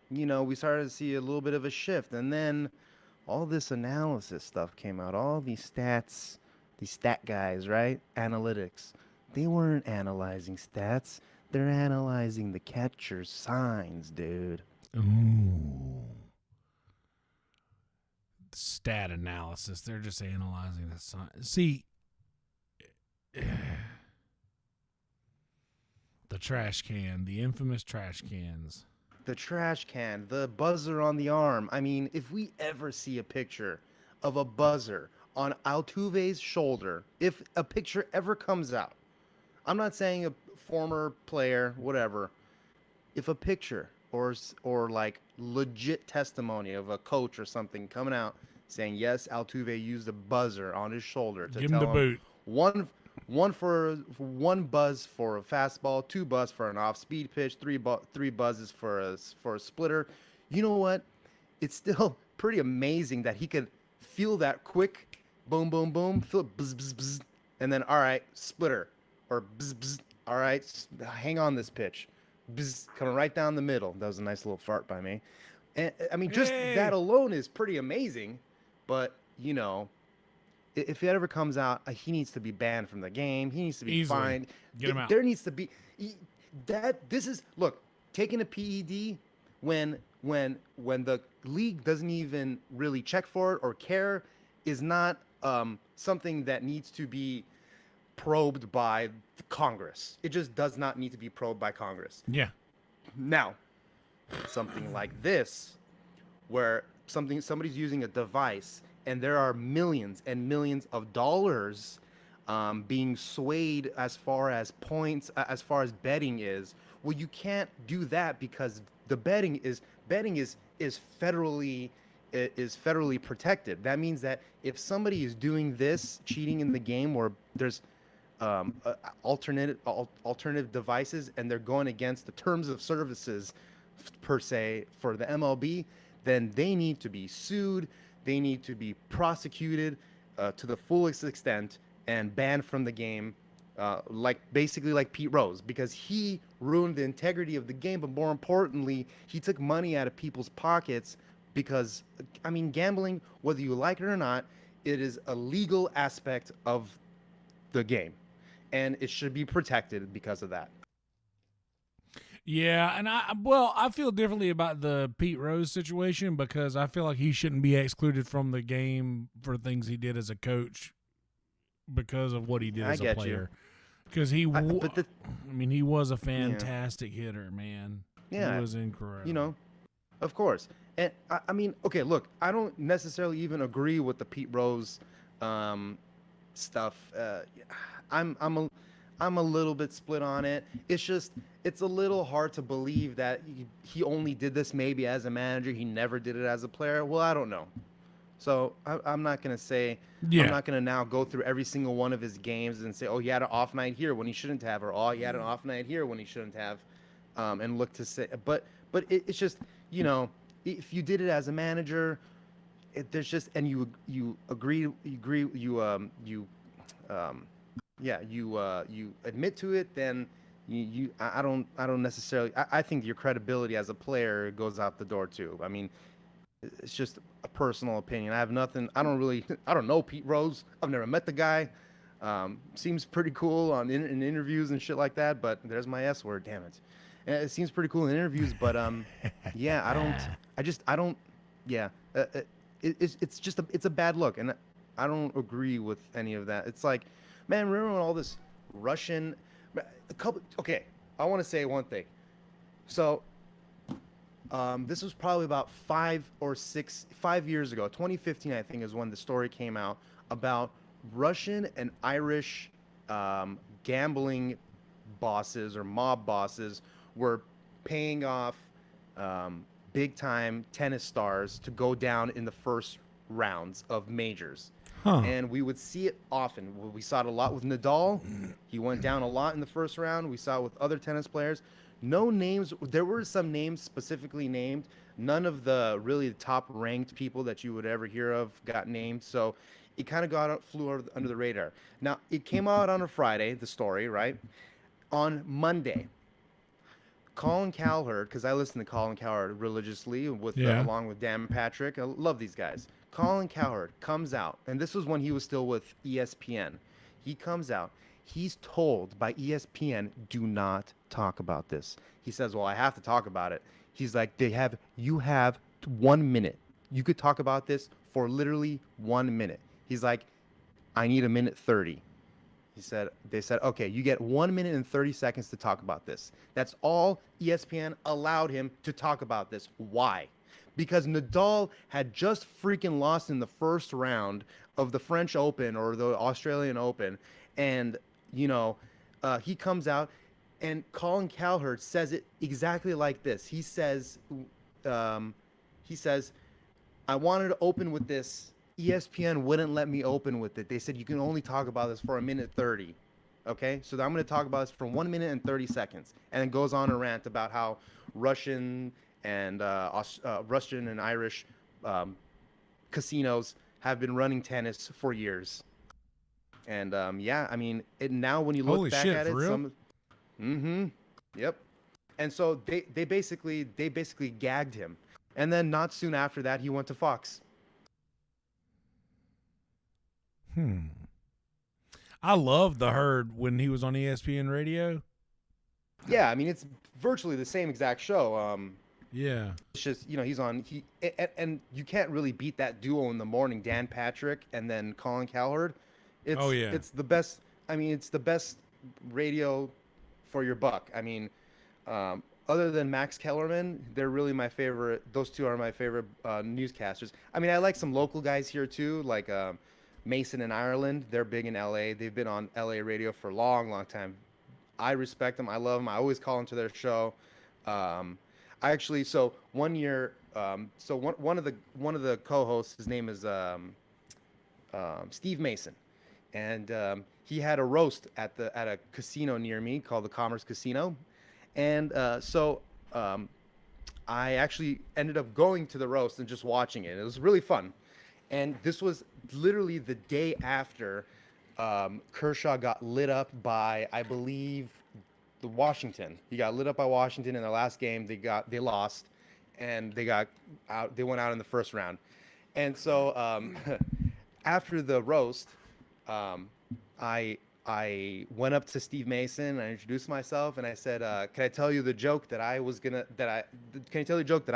we started to see a little bit of a shift, and then all this analysis stuff came out. All these stats, these stat guys, right? Analytics. They weren't analyzing stats. They're analyzing the catcher's signs, dude. Ooh. Stat analysis. They're just analyzing the signs. See, the trash can, the infamous trash cans. The trash can, the buzzer on the arm. I mean, if we ever see a picture of a buzzer on Altuve's shoulder, if a picture ever comes out, I'm not saying a former player, whatever. If a picture or like legit testimony of a coach or something coming out saying, yes, Altuve used a buzzer on his shoulder to give him the boot. One buzz for a fastball, 2 buzz for an off-speed pitch, 3 buzzes for a splitter. You know what? It's still pretty amazing that he could feel that quick, boom, boom, boom, feel it, bzz, bzz, bzz, and then all right, splitter, or bzz, bzz, all right, hang on this pitch, bzz, coming right down the middle. That was a nice little fart by me. And I mean, just that alone is pretty amazing. But if it ever comes out, he needs to be banned from the game. He needs to be fined. Get him out. There needs to be look, taking a PED when the league doesn't even really check for it or care is not something that needs to be probed by Congress. It just does not need to be probed by Congress. Yeah. Now, something like this, where somebody's using a device and there are millions and millions of dollars being swayed as far as points, as far as betting is. Well, you can't do that because the betting is federally protected. That means that if somebody is doing this, cheating in the game, or there's alternative devices, and they're going against the terms of services per se for the MLB, then they need to be sued. They need to be prosecuted to the fullest extent and banned from the game, like basically like Pete Rose, because he ruined the integrity of the game. But more importantly, he took money out of people's pockets because, I mean, gambling, whether you like it or not, it is a legal aspect of the game, and it should be protected because of that. Yeah, and I feel differently about the Pete Rose situation because I feel like he shouldn't be excluded from the game for things he did as a coach because of what he did I as a get player. you. Because I mean, he was a Yeah, fantastic hitter, man. He yeah, was incredible. you know, of course. And I mean, okay, look, I don't necessarily even agree with the Pete Rose um, stuff. I'm I'm a I'm a little bit split on it. It's just it's a little hard to believe that he only did this maybe as a manager. He never did it as a player. Well, I don't know. So I'm not gonna say I'm Yeah, not gonna now go through every single one of his games and say, oh, he had an off night here when he shouldn't have, or oh, he had an off night here when he shouldn't have, and look to say, it's just if you did it as a manager, there's just and you um, yeah you admit to it, then I don't necessarily I think your credibility as a player goes out the door too. I mean, it's just a personal opinion. I have nothing. I don't really. I don't know Pete Rose. I've never met the guy. Seems pretty cool in interviews and shit like that. But there's my S word. Damn it. And it seems pretty cool in interviews. But yeah. I don't. I just. I don't. Yeah. It's just it's a bad look, and I don't agree with any of that. It's like, man, remember when all this Russian, a couple. Okay, I want to say one thing. So this was probably about 5 years ago. 2015, I think, is when the story came out about Russian and Irish gambling bosses or mob bosses were paying off big time tennis stars to go down in the first rounds of majors. huh? And we would see it often. We saw it a lot with Nadal. He went down a lot in the first round. We saw it with other tennis players. No names. There were some names specifically named. None of the really top ranked people that you would ever hear of got named. So it kind of flew under the radar. Now it came out on a Friday, the story, right? On Monday, Colin Cowherd, because I listen to Colin Cowherd religiously with Yeah. along with Dan Patrick. I love these guys. Colin Cowherd comes out, and this was when he was still with ESPN. He comes out. He's told by ESPN, "Do not talk about this." He says, "Well, I have to talk about it." He's like, You have 1 minute. You could talk about this for literally 1 minute." He's like, "I need a minute 30." They said, okay, you get 1 minute and 30 seconds to talk about this. That's all ESPN allowed him to talk about this. Why? Because Nadal had just freaking lost in the first round of the French Open or the Australian Open. And, you know, he comes out and Colin Cowherd says it exactly like this. Um, he says, "I wanted to open with this. ESPN wouldn't let me open with it. They said you can only talk about this for a minute 30." Okay, so I'm going to talk about this for 1 minute and 30 seconds, and it goes on a rant about how Russian and Russian and Irish um, casinos have been running tennis for years. And yeah, I mean, now when you look Holy back shit, at for it, real? mm-hmm, yep. And so they basically gagged him, and then not soon after that, he went to Fox. Hmm. I loved the Herd when he was on ESPN radio. Yeah, I mean it's virtually the same exact show. Yeah. It's just he's on and you can't really beat that duo in the morning, Dan Patrick and then Colin Cowherd. Oh It's yeah. it's the best. I mean, it's the best radio for your buck. I mean, other than Max Kellerman, they're really my favorite. Those two are my favorite newscasters. I mean, I like some local guys here too, like Mason in Ireland. They're big in LA. They've been on LA radio for a long, long time. I respect them. I love them. I always call into their show. Um, I actually so one year, so one of the co-hosts, his name is Steve Mason, and he had a roast at a casino near me called the Commerce Casino, and I actually ended up going to the roast and just watching it. It was really fun, and this was literally the day after Kershaw got lit up by, I believe, the Washington. He got lit up by Washington in the last game. They lost, and they went out in the first round. And so after the roast, I went up to Steve Mason. I introduced myself, and I said, "Can I tell you the joke that I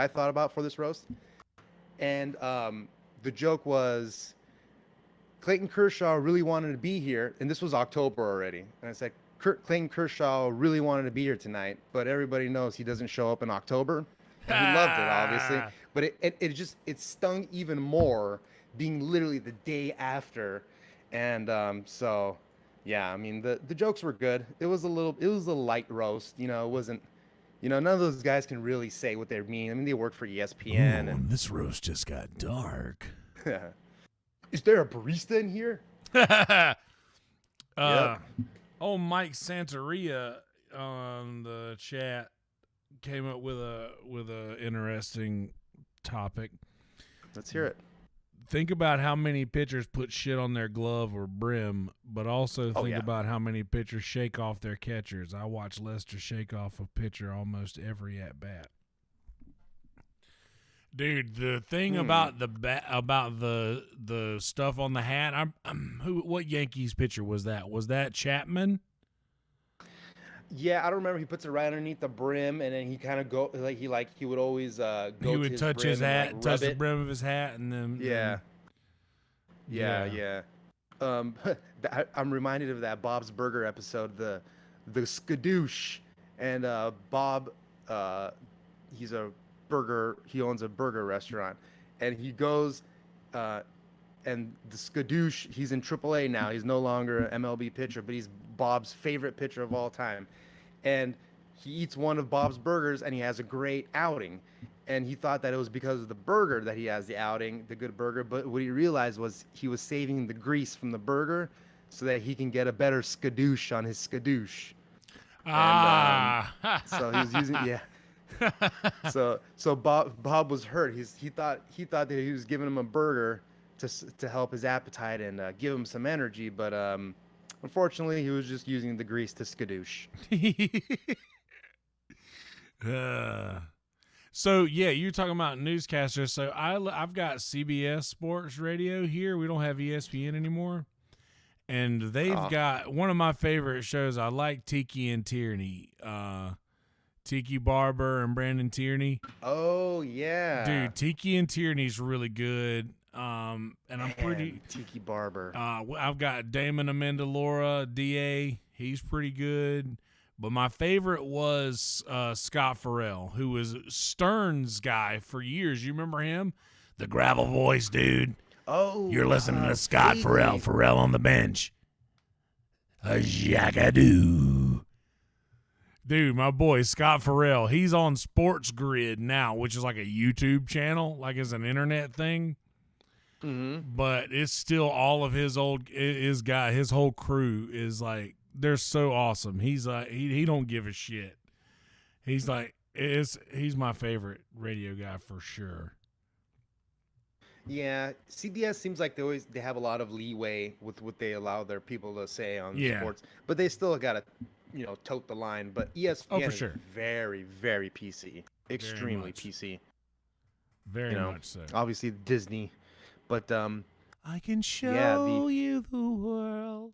thought about for this roast?" And the joke was, Clayton Kershaw really wanted to be here, and this was October already. And I said, Clayton Kershaw really wanted to be here tonight, but everybody knows he doesn't show up in October. And he loved it, obviously, but it stung even more being literally the day after. And so yeah, I mean, the jokes were good. It was a light roast, it wasn't, none of those guys can really say what they mean. I mean, they work for ESPN. Ooh, and this roast just got dark. Is there a barista in here? Yep. Oh, Mike Santeria on the chat came up with a interesting topic. Let's hear it. Think about how many pitchers put shit on their glove or brim, but also think about how many pitchers shake off their catchers. I watch Lester shake off a pitcher almost every at bat. Dude, the thing about the stuff on the hat, what Yankees pitcher was that? Was that Chapman? Yeah, I don't remember. He puts it right underneath the brim, and then he kind of he would always go. He would touch his hat, and, touch the brim of his hat, and then yeah. I'm reminded of that Bob's Burger episode, the skadoosh, and Bob, he owns a burger restaurant, and he goes, and the skadoosh, he's in AAA now. He's no longer an MLB pitcher, but he's Bob's favorite pitcher of all time. And he eats one of Bob's burgers, and he has a great outing. And he thought that it was because of the burger that he has the outing, the good burger. But what he realized was he was saving the grease from the burger so that he can get a better skadoosh on his skadoosh. And, so he was using, So Bob was hurt. He thought that he was giving him a burger to help his appetite and give him some energy, but unfortunately, he was just using the grease to skadoosh. So yeah, you're talking about newscasters. So I've got CBS Sports Radio here. We don't have ESPN anymore, and they've got one of my favorite shows. I like Tiki and Tierney. Tiki Barber and Brandon Tierney. Oh yeah, dude, Tiki and Tierney's really good. And I'm pretty Tiki Barber. I've got Damon Amendola, DA. He's pretty good. But my favorite was Scott Farrell, who was Stern's guy for years. You remember him? The gravel voice, dude. Oh, you're listening to Scott Farrell. Farrell on the bench. A jackadoo. Dude, my boy, Scott Farrell, he's on Sports Grid now, which is like a YouTube channel, like it's an internet thing. Mm-hmm. But it's still all of his whole crew is like, they're so awesome. He's like, he don't give a shit. He's like, he's my favorite radio guy for sure. Yeah, CBS seems like they have a lot of leeway with what they allow their people to say on sports, but they still got to, tote the line. But ESPN is very, very PC, extremely PC. Very much so. Obviously Disney, but I can show you the world.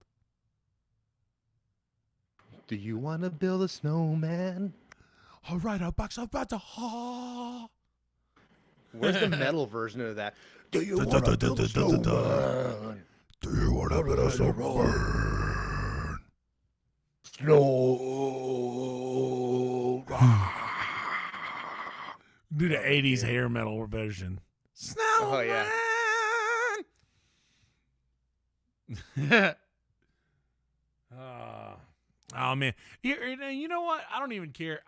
Do you want to build a snowman? All right, our box about to ha. Where's the metal version of that? Do you want to build a snowman? Do you want to build a snowman? Snow. Do the 80s hair metal version. Snowman. Oh yeah. Oh man, you know what? I don't even care.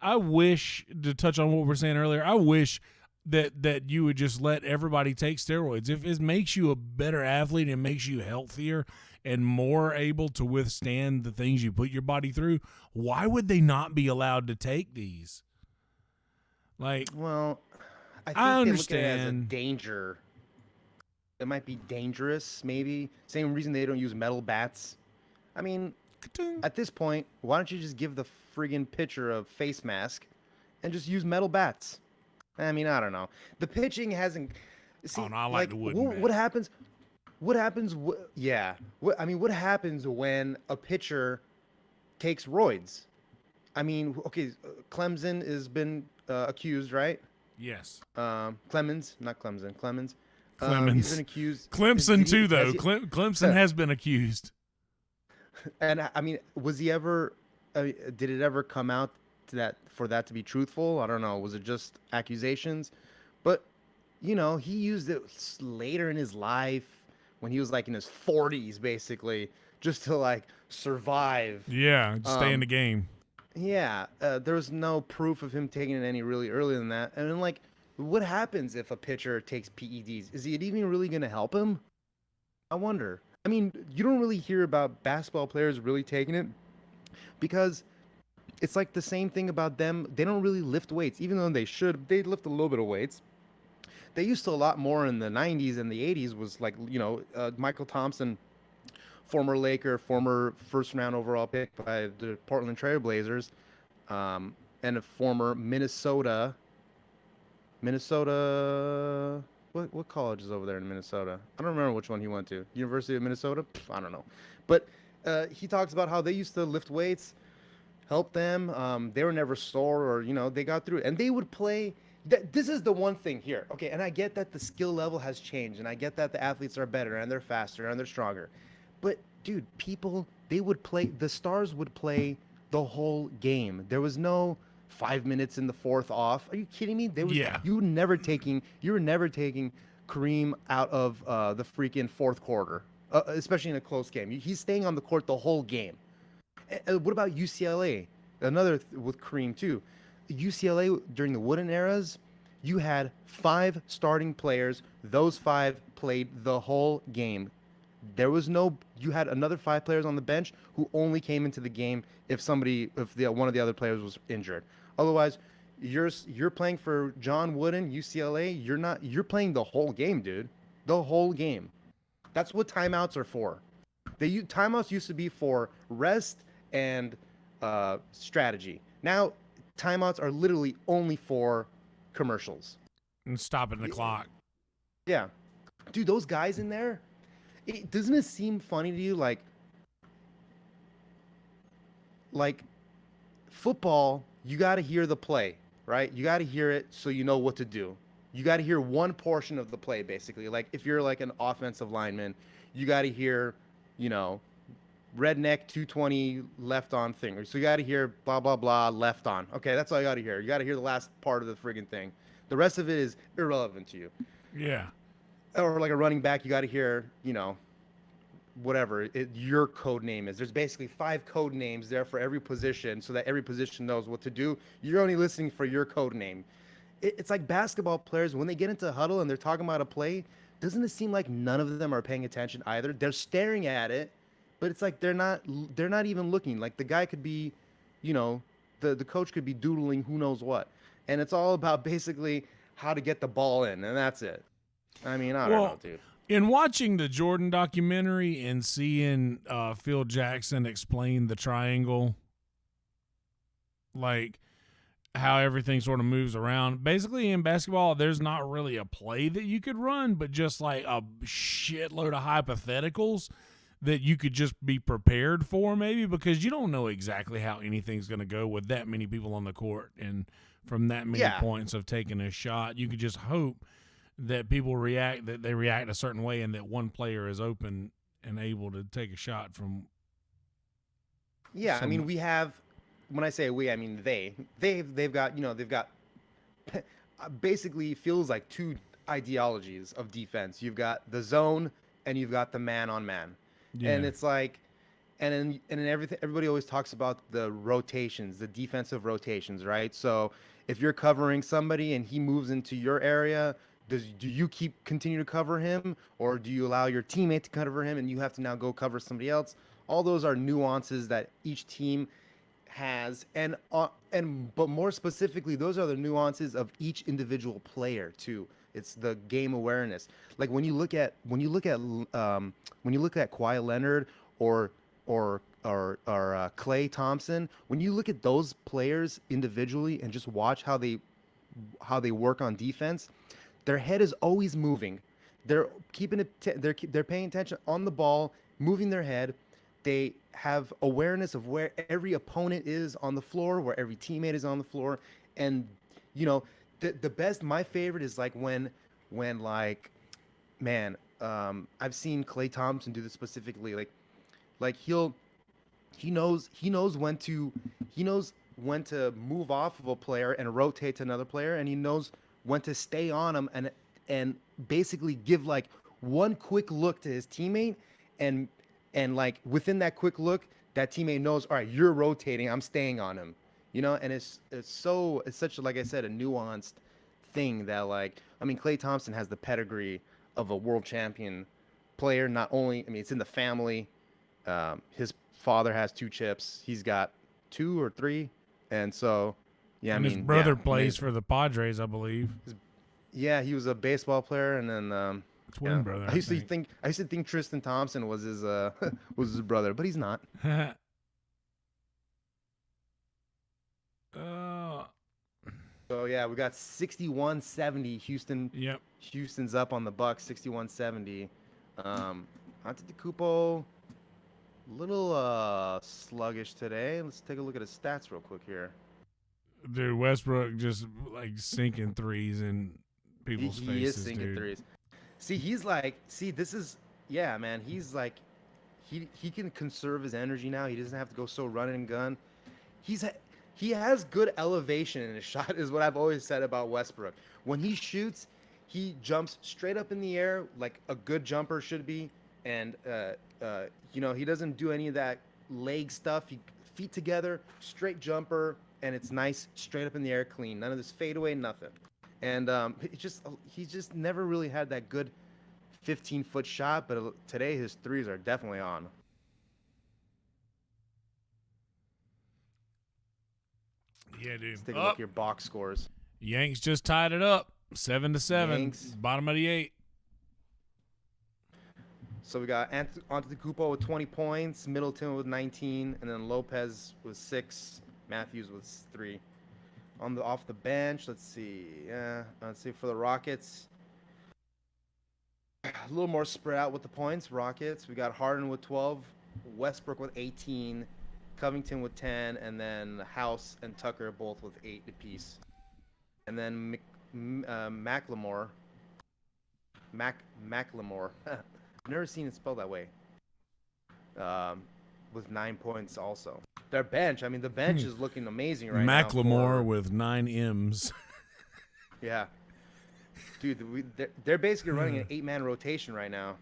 I wish, to touch on what we were saying earlier, I wish that you would just let everybody take steroids. If it makes you a better athlete and makes you healthier, and more able to withstand the things you put your body through, why would they not be allowed to take these? Like, Well, I think I they look at it as a understand. danger. It might be dangerous, maybe. Same reason they don't use metal bats. I mean, at this point, why don't you just give the friggin' pitcher a face mask and just use metal bats? I mean, I don't know. The pitching hasn't. See, Oh, no, I like the wooden what bat. happens? What happens? Yeah. What happens when a pitcher takes roids? I mean, okay, Clemson has been accused, right? Yes. Clemens, not Clemson, Clemens. He's Clemens. been accused. Clemson, too, though. has he- Clemson has been accused. And I mean, was he ever? Did it ever come out to that for that to be truthful? I don't know. Was it just accusations? But you know, he used it later in his life when he was like in his 40s, basically, just to like survive. Yeah, just stay in the game. Yeah, there was no proof of him taking it any really earlier than that. And then, like, what happens if a pitcher takes PEDs? Is it even really going to help him? I wonder. I mean, you don't really hear about basketball players really taking it because it's like the same thing about them. They don't really lift weights, even though they should. They lift a little bit of weights. They used to a lot more in the 90s and the 80s was like, you know, Michael Thompson, former Laker, former first-round overall pick by the Portland Trail Blazers, and a former Minnesota. What college is over there in Minnesota? I don't remember which one he went to. University of Minnesota? I don't know. But he talks about how they used to lift weights, help them. They were never sore or, you know, they got through it. And they would play. This is the one thing here. Okay, and I get that the skill level has changed, and I get that the athletes are better, and they're faster, and they're stronger. But, dude, the stars would play the whole game. There was no 5 minutes in the fourth off. Are you kidding me? Yeah. You were never taking Kareem out of the freaking fourth quarter, especially in a close game. He's staying on the court the whole game. What about UCLA? With Kareem too. UCLA during the Wooden eras, you had 5 starting players. Those 5 played the whole game. You had another 5 players on the bench who only came into the game if one of the other players was injured. Otherwise, you're playing for John Wooden, UCLA. You're playing the whole game, dude. The whole game. That's what timeouts are for. Timeouts used to be for rest and strategy. Now, timeouts are literally only for commercials. And stopping the clock. Yeah. Dude, those guys in there, doesn't it seem funny to you? Like football, you got to hear the play, right? You got to hear it so you know what to do. You got to hear one portion of the play, basically. Like if you're like an offensive lineman, you got to hear, you know, redneck 220 left on thing. So you got to hear blah, blah, blah, left on. Okay, that's all you got to hear. You got to hear the last part of the friggin' thing. The rest of it is irrelevant to you. Yeah. Or like a running back, you got to hear, you know, whatever your code name is. There's basically 5 code names there for every position so that every position knows what to do. You're only listening for your code name. It's like basketball players, when they get into huddle and they're talking about a play, doesn't it seem like none of them are paying attention either? They're staring at it, but it's like they're not even looking. Like the guy could be, you know, the coach could be doodling who knows what. And it's all about basically how to get the ball in, and that's it. I mean, I don't know, dude. In watching the Jordan documentary and seeing Phil Jackson explain the triangle, like how everything sort of moves around. Basically, in basketball, there's not really a play that you could run, but just like a shitload of hypotheticals that you could just be prepared for, maybe, because you don't know exactly how anything's going to go with that many people on the court and from that many points of taking a shot. You could just hope that people react a certain way and that one player is open and able to take a shot from. Yeah, I mean, we have, when I say we, I mean they've got, you know, they've got basically feels like 2 ideologies of defense. You've got the zone and you've got the man on man. Yeah. And it's like, and in everything, everybody always talks about the rotations, the defensive rotations, right? So if you're covering somebody and he moves into your area, do you continue to cover him, or do you allow your teammate to cover him and you have to now go cover somebody else? All those are nuances that each team has, but more specifically, those are the nuances of each individual player too. It's the game awareness. Like when you look at Kawhi Leonard or Klay Thompson, when you look at those players individually and just watch how they work on defense, their head is always moving. They're keeping it. They're paying attention on the ball, moving their head. They have awareness of where every opponent is on the floor, where every teammate is on the floor, and the best. My favorite is like when like, man, I've seen Klay Thompson do this specifically. Like he knows when to move off of a player and rotate to another player, and he knows when to stay on him and basically give like one quick look to his teammate, and like within that quick look, that teammate knows, all right, you're rotating, I'm staying on him, and it's such, like I said, a nuanced thing that, like, I mean, Klay Thompson has the pedigree of a world champion player. Not only, I mean, it's in the family. His father has 2 chips. He's got 2 or 3, and so yeah. And his brother plays for the Padres, I believe. Yeah, he was a baseball player, and then twin brother. I used to think Tristan Thompson was his was his brother, but he's not. So yeah, we got 61-70. Houston. Yep. Houston's up on the Bucks, 61-70. Antetokounmpo, little sluggish today. Let's take a look at his stats real quick here. Dude, Westbrook just like sinking threes in people's faces. He is sinking threes. See, this is, yeah, man. He's like, he can conserve his energy now. He doesn't have to go so run and gun. He has good elevation in his shot, is what I've always said about Westbrook. When he shoots, he jumps straight up in the air like a good jumper should be, and he doesn't do any of that leg stuff. Feet together, straight jumper, and it's nice, straight up in the air, clean. None of this fadeaway, nothing. And he just never really had that good 15-foot shot, but today his threes are definitely on. Yeah, dude. Let's take a look at your box scores. Yanks just tied it up, 7-7. Yanks. Bottom of the 8. So we got Antetokounmpo with 20 points, Middleton with 19, and then Lopez with 6, Matthews with 3. Off the bench, let's see for the Rockets, a little more spread out with the points. Rockets, we got Harden with 12, Westbrook with 18, Covington with 10, and then House and Tucker both with 8 apiece. And then Macklemore. I've never seen it spelled that way. With 9 points also. Their bench, I mean, the bench is looking amazing right now. Macklemore with 9 M's. Yeah. Dude, they're basically running an 8-man rotation right now.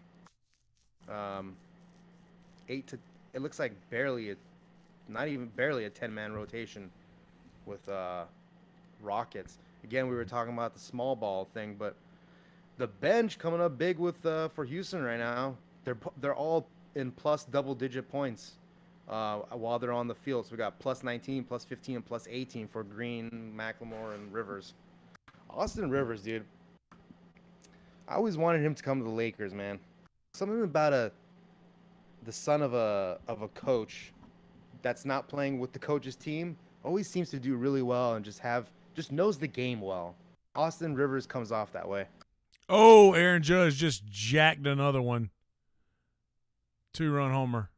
It looks like not even barely a 10-man rotation with Rockets. Again, we were talking about the small ball thing, but the bench coming up big with for Houston right now. They're all in plus double-digit points while they're on the field. So we got plus 19, plus 15, and plus 18 for Green, McLemore, and Rivers. Austin Rivers, dude. I always wanted him to come to the Lakers, man. Something about the son of a coach that's not playing with the coach's team always seems to do really well and just knows the game well. Austin Rivers comes off that way. Oh, Aaron Judge just jacked another one. 2-run homer.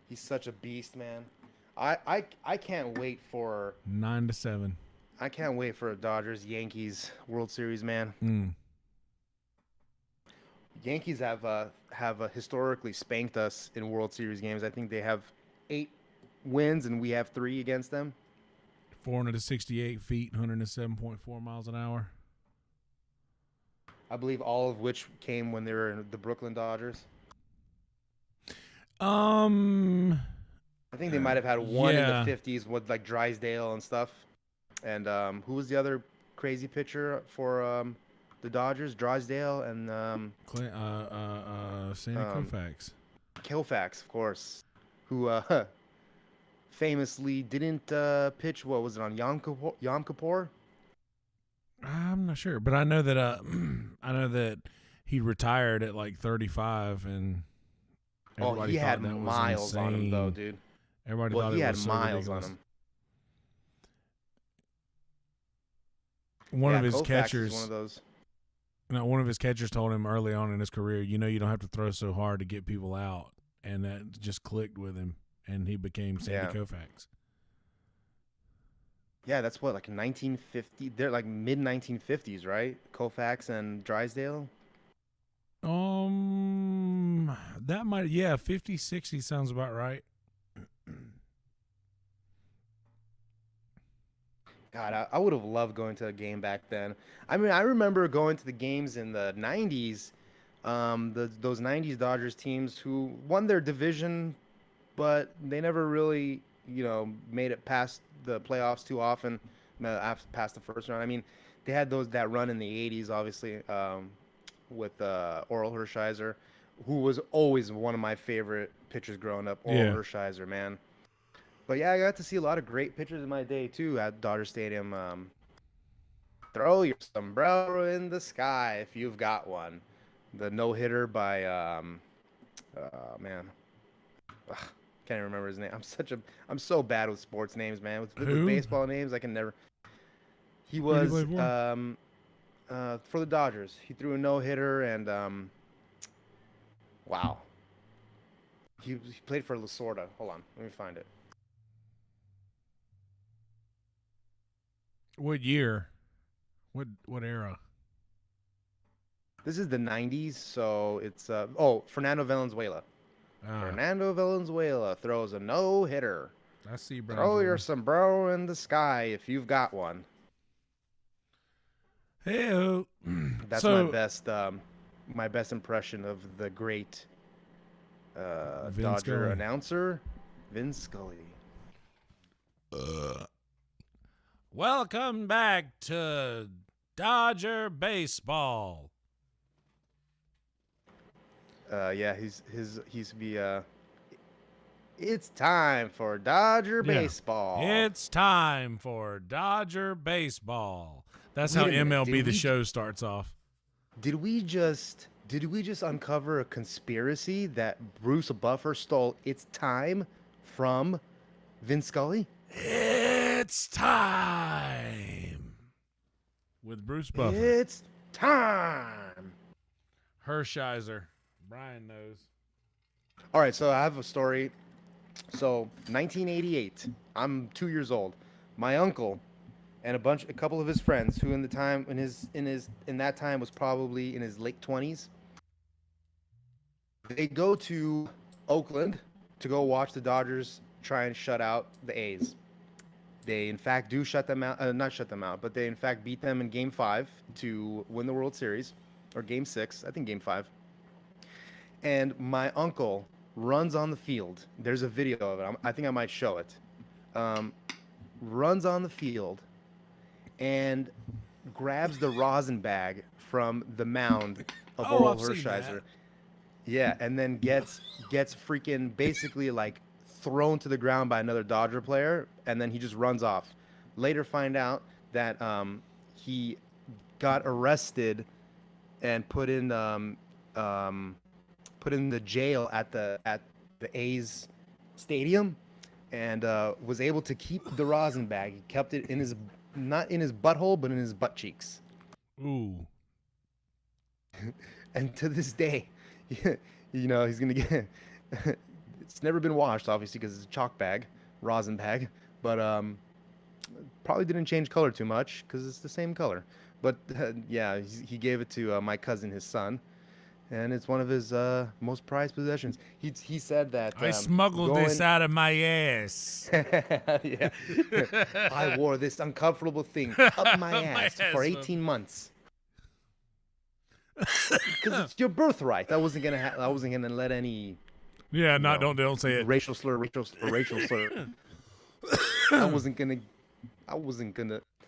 He's such a beast, man. I can't wait for 9-7. I can't wait for a Dodgers-Yankees World Series, man. Yankees have historically spanked us in World Series games. I think they have 8 wins and we have 3 against them. 468 feet, 107.4 miles an hour. I believe all of which came when they were in the Brooklyn Dodgers. I think they might have had one in the 50s with like Drysdale and stuff. And who was the other crazy pitcher for the Dodgers, Drysdale, and Sandy Koufax. Koufax, of course, who famously didn't pitch. What was it on Yom Kippur? I'm not sure, but I know that I know that he retired at like 35, and everybody he thought had that was miles on him, though, insane. dude. Everybody Well, thought he it had was so miles ridiculous. on him. One of his Koufax catchers, is one of those. no, one of his catchers told him early on in his career, you don't have to throw so hard to get people out, and that just clicked with him, and he became Sandy Koufax. Yeah, that's what, like 1950. They're like mid 1950s, right? Koufax and Drysdale. That might, 50, 60 sounds about right. God, I would have loved going to a game back then. I mean, I remember going to the games in the 90s. Those 90s Dodgers teams who won their division, but they never really, made it past the playoffs too often, past the first round. I mean, they had that run in the 80s, obviously, with Oral Hershiser, who was always one of my favorite pitchers growing up. Oral Hershiser, man. But yeah, I got to see a lot of great pitchers in my day too at Dodger Stadium. Throw your sombrero in the sky if you've got one. The no hitter by man, ugh, can't even remember his name. I'm so bad with sports names, man. With baseball names, I can never. He was for the Dodgers. He threw a no hitter and wow. He played for Lasorda. Hold on, let me find it. What year? What era? This is the 90s, so it's Fernando Valenzuela. Fernando Valenzuela throws a no-hitter. I see, bro. Throw your sombrero in the sky if you've got one. Hey, that's my best impression of the great Dodger Scully. Announcer, Vin Scully. Welcome back to Dodger baseball. He's be it's time for Dodger baseball. It's time for Dodger baseball. That's how MLB The Show starts off. Did we just uncover a conspiracy that Bruce Buffer stole "It's Time" from Vin Scully? It's time with Bruce Buffer. It's time. Hershiser. Brian knows. All right, so I have a story. So 1988, I'm 2 years old. My uncle and a couple of his friends, who in that time was probably in his late 20s, they go to Oakland to go watch the Dodgers try and shut out the A's. They in fact do shut them out, not shut them out, but they in fact beat them in Game 5 to win the World Series, or Game 6, I think Game 5. And my uncle runs on the field. There's a video of it. I think I might show it. Runs on the field and grabs the rosin bag from the mound of Oral Hershiser. Yeah, and then gets freaking basically like thrown to the ground by another Dodger player, and then he just runs off. Later find out that he got arrested and put in the jail at the A's stadium, and was able to keep the rosin bag. He kept it in not in his butthole, but in his butt cheeks. Ooh. And to this day, he's gonna get. It's never been washed, obviously, because it's a chalk bag, rosin bag. But probably didn't change color too much because it's the same color. But yeah, he gave it to my cousin, his son. And it's one of his most prized possessions. He said that I smuggled this out of my ass. Yeah. I wore this uncomfortable thing up my ass for 18 months. Because it's your birthright. I wasn't gonna let any. Yeah, don't say it. Racial slur. I wasn't gonna.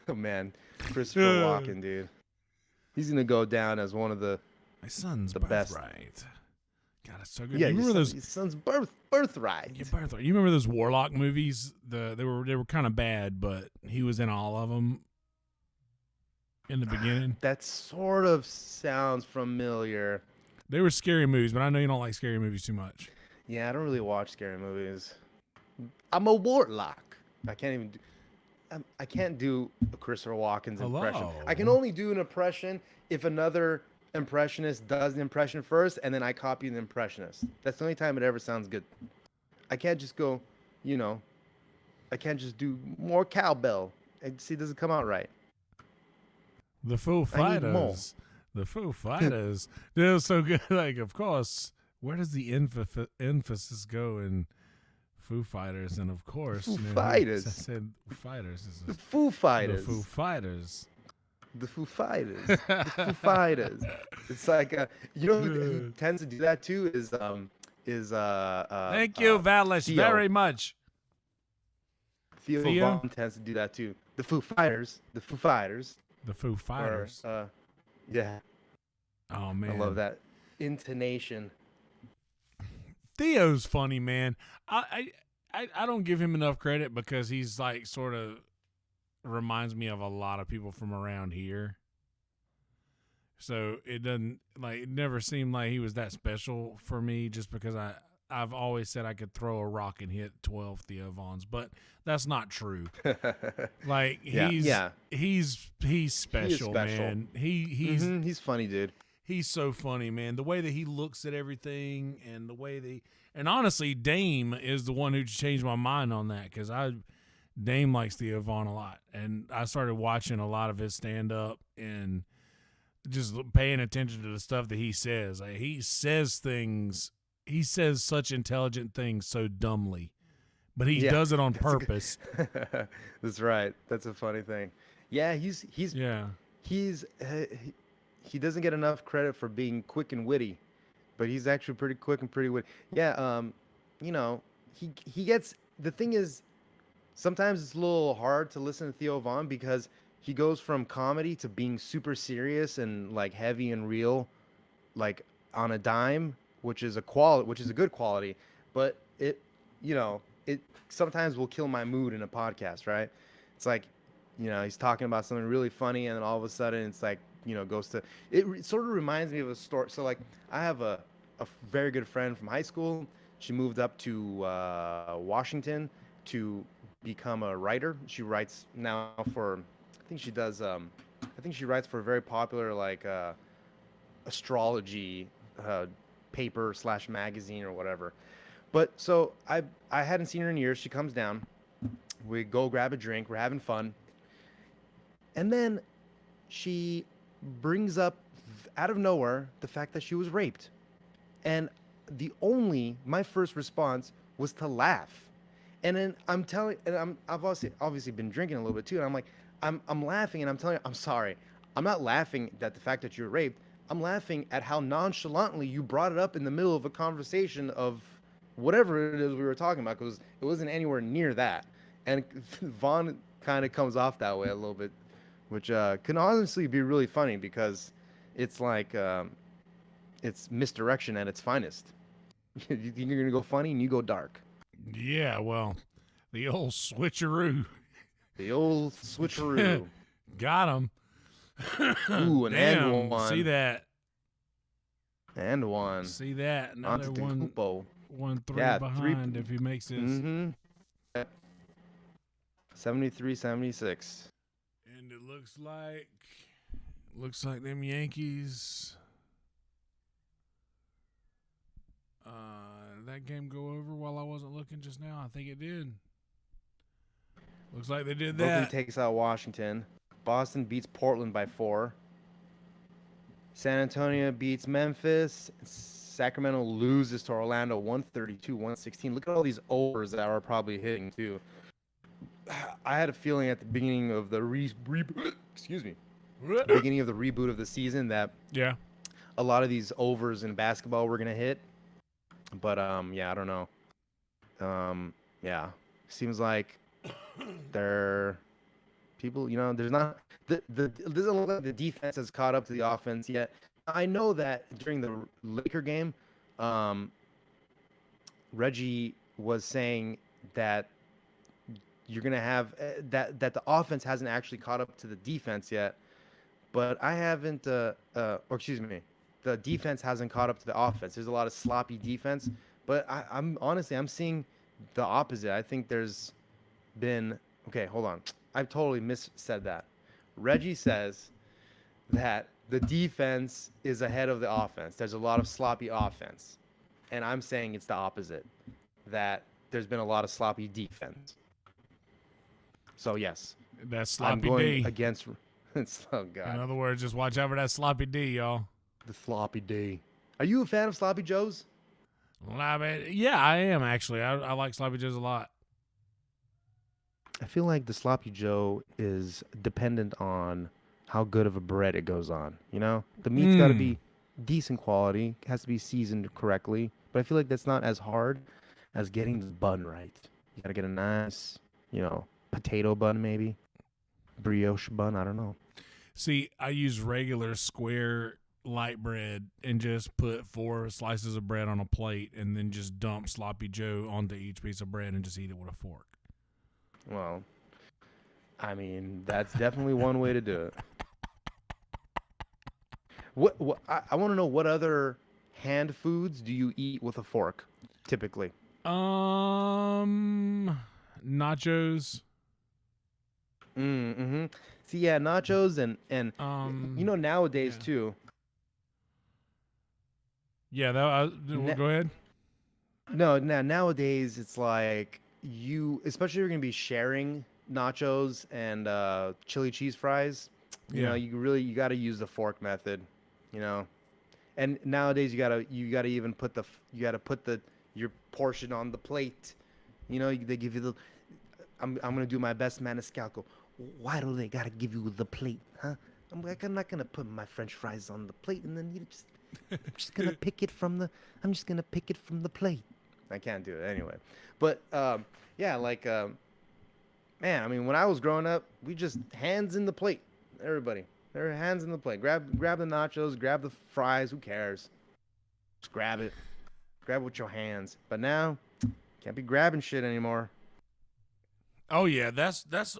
Oh man, Christopher Walken, dude. He's gonna go down as one of the My son's best. birthright. God, it's so good. Yeah, you remember those? his son's birthright. Your birthright. You remember those Warlock movies? They were kind of bad, but he was in all of them in the beginning. That sort of sounds familiar. They were scary movies, but I know you don't like scary movies too much. Yeah, I don't really watch scary movies. I'm a warlock. I can't do a Christopher Walken's impression. Hello. I can only do an impression if another impressionist does the impression first, and then I copy the impressionist. That's the only time it ever sounds good. I can't just go, I can't just do more cowbell. It doesn't come out right. The Foo I need more. Fighters. The Foo Fighters. They're so good. Like, of course, where does the emphasis go in Foo Fighters? And of course, Foo Fighters. I said Fighters. The Foo Fighters. The Foo Fighters. The Foo Fighters. The Foo Fighters. It's like who tends to do that too is Thank you, Valish, Theo. very much. Theo Vaughn tends to do that too. The Foo Fighters. The Foo Fighters. The Foo Fighters. Yeah. Oh man, I love that intonation. Theo's funny, man. I don't give him enough credit because he's like sort of reminds me of a lot of people from around here. So it never seemed like he was that special for me just because I've always said I could throw a rock and hit 12 Theo Vaughns, but that's not true. Like he's special, man. He's funny, dude. He's so funny, man. The way that he looks at everything and the way and honestly, Dame is the one who changed my mind on that because Dame likes Theo Vaughn a lot. And I started watching a lot of his stand up and just paying attention to the stuff that he says. Like, he says such intelligent things so dumbly, but he does it on purpose. That's right. That's a funny thing. Yeah, he doesn't get enough credit for being quick and witty, but he's actually pretty quick and pretty witty. Yeah, he gets, the thing is, sometimes it's a little hard to listen to Theo Vaughn because he goes from comedy to being super serious and like heavy and real, like on a dime, which is a good quality, but it sometimes will kill my mood in a podcast, right? It's like, he's talking about something really funny and then all of a sudden it's like, goes to, it sort of reminds me of a story. So like I have a very good friend from high school. She moved up to Washington to become a writer. She writes now for, I think she writes for a very popular like astrology paper / magazine or whatever. But so I hadn't seen her in years. She comes down, we go grab a drink, we're having fun, and then she brings up out of nowhere the fact that she was raped, and my first response was to laugh. And then I've obviously been drinking a little bit too, and I'm like, I'm laughing, and I'm telling her, I'm sorry. I'm not laughing at the fact that you're raped. I'm laughing at how nonchalantly you brought it up in the middle of a conversation of whatever it is we were talking about, because it wasn't anywhere near that. And Vaughn kind of comes off that way a little bit, which can honestly be really funny because it's like it's misdirection at its finest. You're gonna go funny and you go dark. Yeah, well, the old switcheroo. The old switcheroo. Got him. Ooh, and one. See that? And one. See that? Another one. 1-3 behind if he makes this. 73-76. And it looks like them Yankees. Did that game go over while I wasn't looking just now? I think it did. Looks like they did that. Brooklyn takes out Washington. Boston beats Portland by 4. San Antonio beats Memphis. Sacramento loses to Orlando 132-116. Look at all these overs that are probably hitting too. I had a feeling at the beginning of the beginning of the reboot of the season that a lot of these overs in basketball were gonna hit. But I don't know. Seems like they're People, there's not it doesn't look like the defense has caught up to the offense yet. I know that during the Laker game, Reggie was saying that you're gonna have that the offense hasn't actually caught up to the defense yet, but I haven't. Or excuse me, the defense hasn't caught up to the offense. There's a lot of sloppy defense, but I'm honestly seeing the opposite. I think there's been okay. Hold on, I've totally said that. Reggie says that the defense is ahead of the offense. There's a lot of sloppy offense, and I'm saying it's the opposite. That there's been a lot of sloppy defense. So yes, That's sloppy I'm going D. against. Oh God. In other words, just watch out for that sloppy D, y'all. The sloppy D. Are you a fan of sloppy joes? Well, I mean, yeah, I am actually. I like sloppy joes a lot. I feel like the sloppy joe is dependent on how good of a bread it goes on. The meat's got to be decent quality, has to be seasoned correctly. But I feel like that's not as hard as getting the bun right. You got to get a nice, potato bun maybe, brioche bun. I don't know. See, I use regular square light bread and just put 4 slices of bread on a plate and then just dump sloppy joe onto each piece of bread and just eat it with a fork. Well, I mean, that's definitely one way to do it. What I want to know, what other hand foods do you eat with a fork typically? Nachos. Mm-hmm. See, yeah, nachos and nowadays yeah. too. Yeah, go ahead. No, nowadays it's like especially if you're gonna be sharing nachos and chili cheese fries. You gotta use the fork method. And nowadays you gotta even put your portion on the plate. They give you the. I'm gonna do my best maniscalco. Why do they gotta give you the plate, huh? I'm not gonna put my French fries on the plate and then I'm just gonna pick it from the plate. I can't do it anyway. But yeah, like man, I mean, when I was growing up, we just hands in the plate. Everybody, their hands in the plate. Grab the nachos, grab the fries. Who cares? Just grab it. Grab it with your hands. But now, can't be grabbing shit anymore. Oh yeah, that's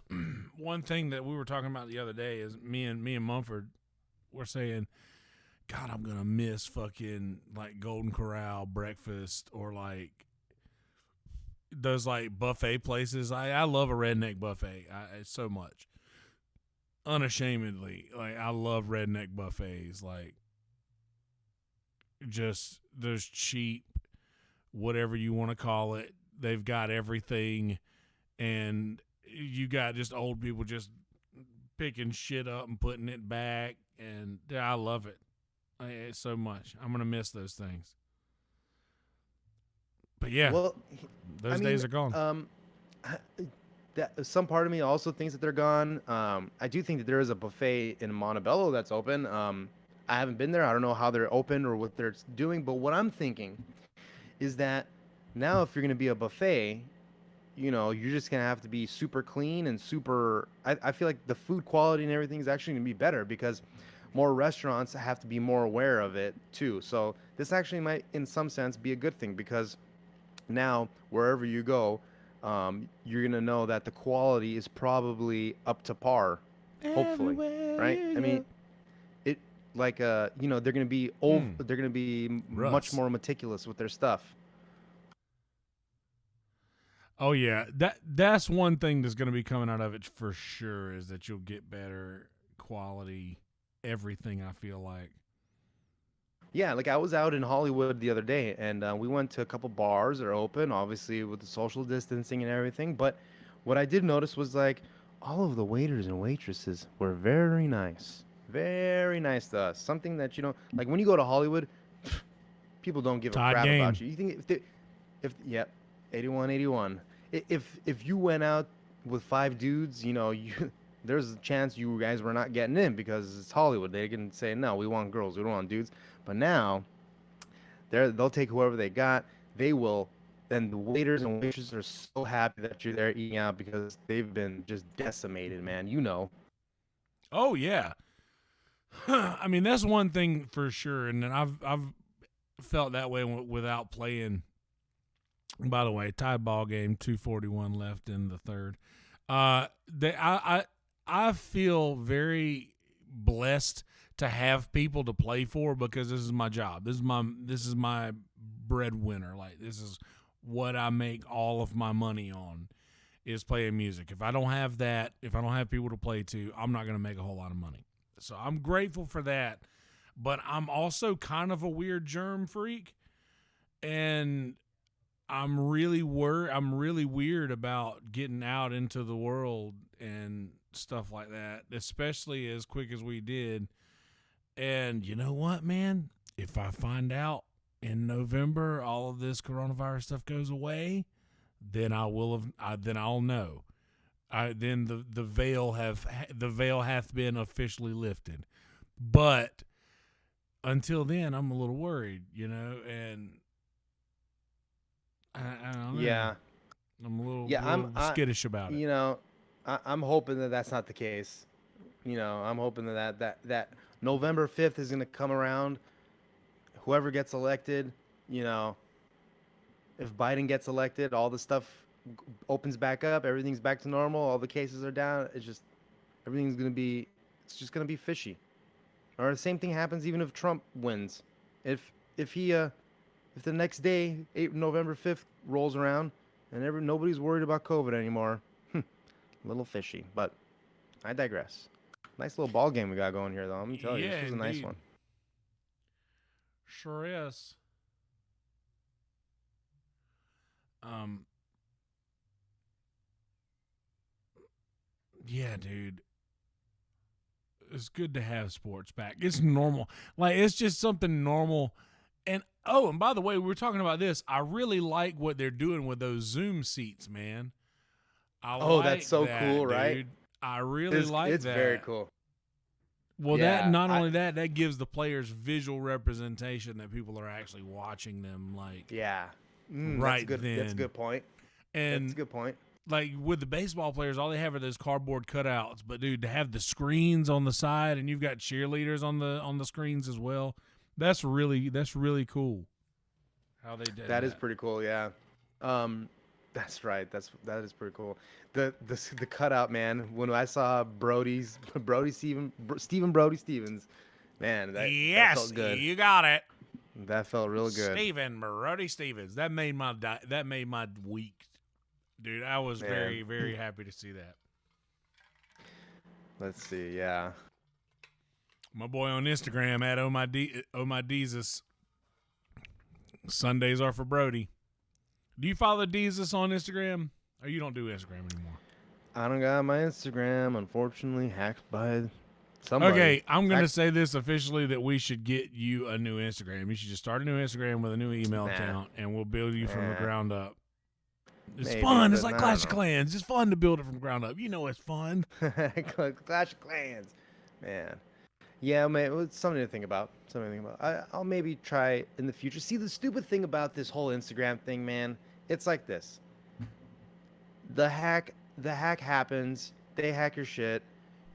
one thing that we were talking about the other day. Is me and Mumford were saying, God, I'm gonna miss fucking like Golden Corral breakfast or like those like buffet places. I love a redneck buffet so much. Unashamedly, like I love redneck buffets. Like just those cheap, whatever you want to call it. They've got everything, and you got just old people just picking shit up and putting it back, and I love it. It's so much. I'm gonna miss those things. But yeah, Well, those days are gone. Some part of me also thinks that they're gone. I do think that there is a buffet in Montebello that's open. I haven't been there. I don't know how they're open or what they're doing. But what I'm thinking is that now, if you're going to be a buffet, you're just going to have to be super clean and super. I feel like the food quality and everything is actually going to be better because more restaurants have to be more aware of it too. So this actually might, in some sense, be a good thing because now wherever you go, you're gonna know that the quality is probably up to par, hopefully, right? I mean, it like they're gonna be they're gonna be much more meticulous with their stuff. Oh yeah, that's one thing that's gonna be coming out of it for sure is that you'll get better quality everything. I feel like. Yeah, like I was out in Hollywood the other day, and we went to a couple bars that are open, obviously with the social distancing and everything. But what I did notice was like all of the waiters and waitresses were very nice to us. Something that like when you go to Hollywood, people don't give a crap about you. You think if 81. If you went out with 5 dudes, there's a chance you guys were not getting in because it's Hollywood. They can say no, we want girls, we don't want dudes. But now, they'll take whoever they got. They will and the waiters and waitresses are so happy that you're there eating out because they've been just decimated, man. You know. Oh yeah. I mean, that's one thing for sure, and then I've felt that way without playing. By the way, tied ball game, 2:41 left in the third. I feel very blessed to have people to play for because this is my job. This is my breadwinner. Like, this is what I make all of my money on, is playing music. If I don't have that, if I don't have people to play to, I'm not going to make a whole lot of money. So I'm grateful for that. But I'm also kind of a weird germ freak, and I'm really weird about getting out into the world and stuff like that, especially as quick as we did. And you know what, man? If I find out in November all of this coronavirus stuff goes away, then I'll know. Then the veil hath been officially lifted. But until then, I'm a little worried, and I don't know. Yeah. I'm a little, I'm skittish about it. I'm hoping that that's not the case. I'm hoping that November 5th is going to come around. Whoever gets elected, if Biden gets elected, all the stuff opens back up. Everything's back to normal. All the cases are down. It's just everything's going to be fishy. Or the same thing happens even if Trump wins. If the next day, November 5th rolls around and nobody's worried about COVID anymore, a little fishy. But I digress. Nice little ball game we got going here, though. I'm gonna tell you, this was a nice one. Sure is. Yeah, dude. It's good to have sports back. It's normal. Like, it's just something normal. And by the way, we were talking about this. I really like what they're doing with those Zoom seats, man. That's so cool, right? Dude. I really like it's that. It's very cool. Well, that gives the players visual representation that people are actually watching them. Like, yeah, right then. That's a good point. And that's a good point. Like with the baseball players, all they have are those cardboard cutouts. But dude, to have the screens on the side and you've got cheerleaders on the screens as well, that's really cool. How they did that. Is pretty cool. Yeah. That's right. That is pretty cool. The cutout, man. When I saw Stephen Brody Stevens, man, that felt good. You got it. That felt real good. Stephen Brody Stevens. That made my week, dude. I was very, very happy to see that. Let's see. Yeah. My boy on Instagram at Oh My Jesus. Sundays are for Brody. Do you follow Jesus on Instagram? Or you don't do Instagram anymore? I don't got my Instagram, unfortunately, hacked by somebody. Okay, I'm going to say this officially that we should get you a new Instagram. You should just start a new Instagram with a new email account, and we'll build you from the ground up. It's fun. It's like Clash of Clans. It's fun to build it from the ground up. You know it's fun. Clash of Clans. Man. Yeah, man, it's something to think about. I'll maybe try in the future. See, the stupid thing about this whole Instagram thing, man, it's like this. The hack happens. They hack your shit.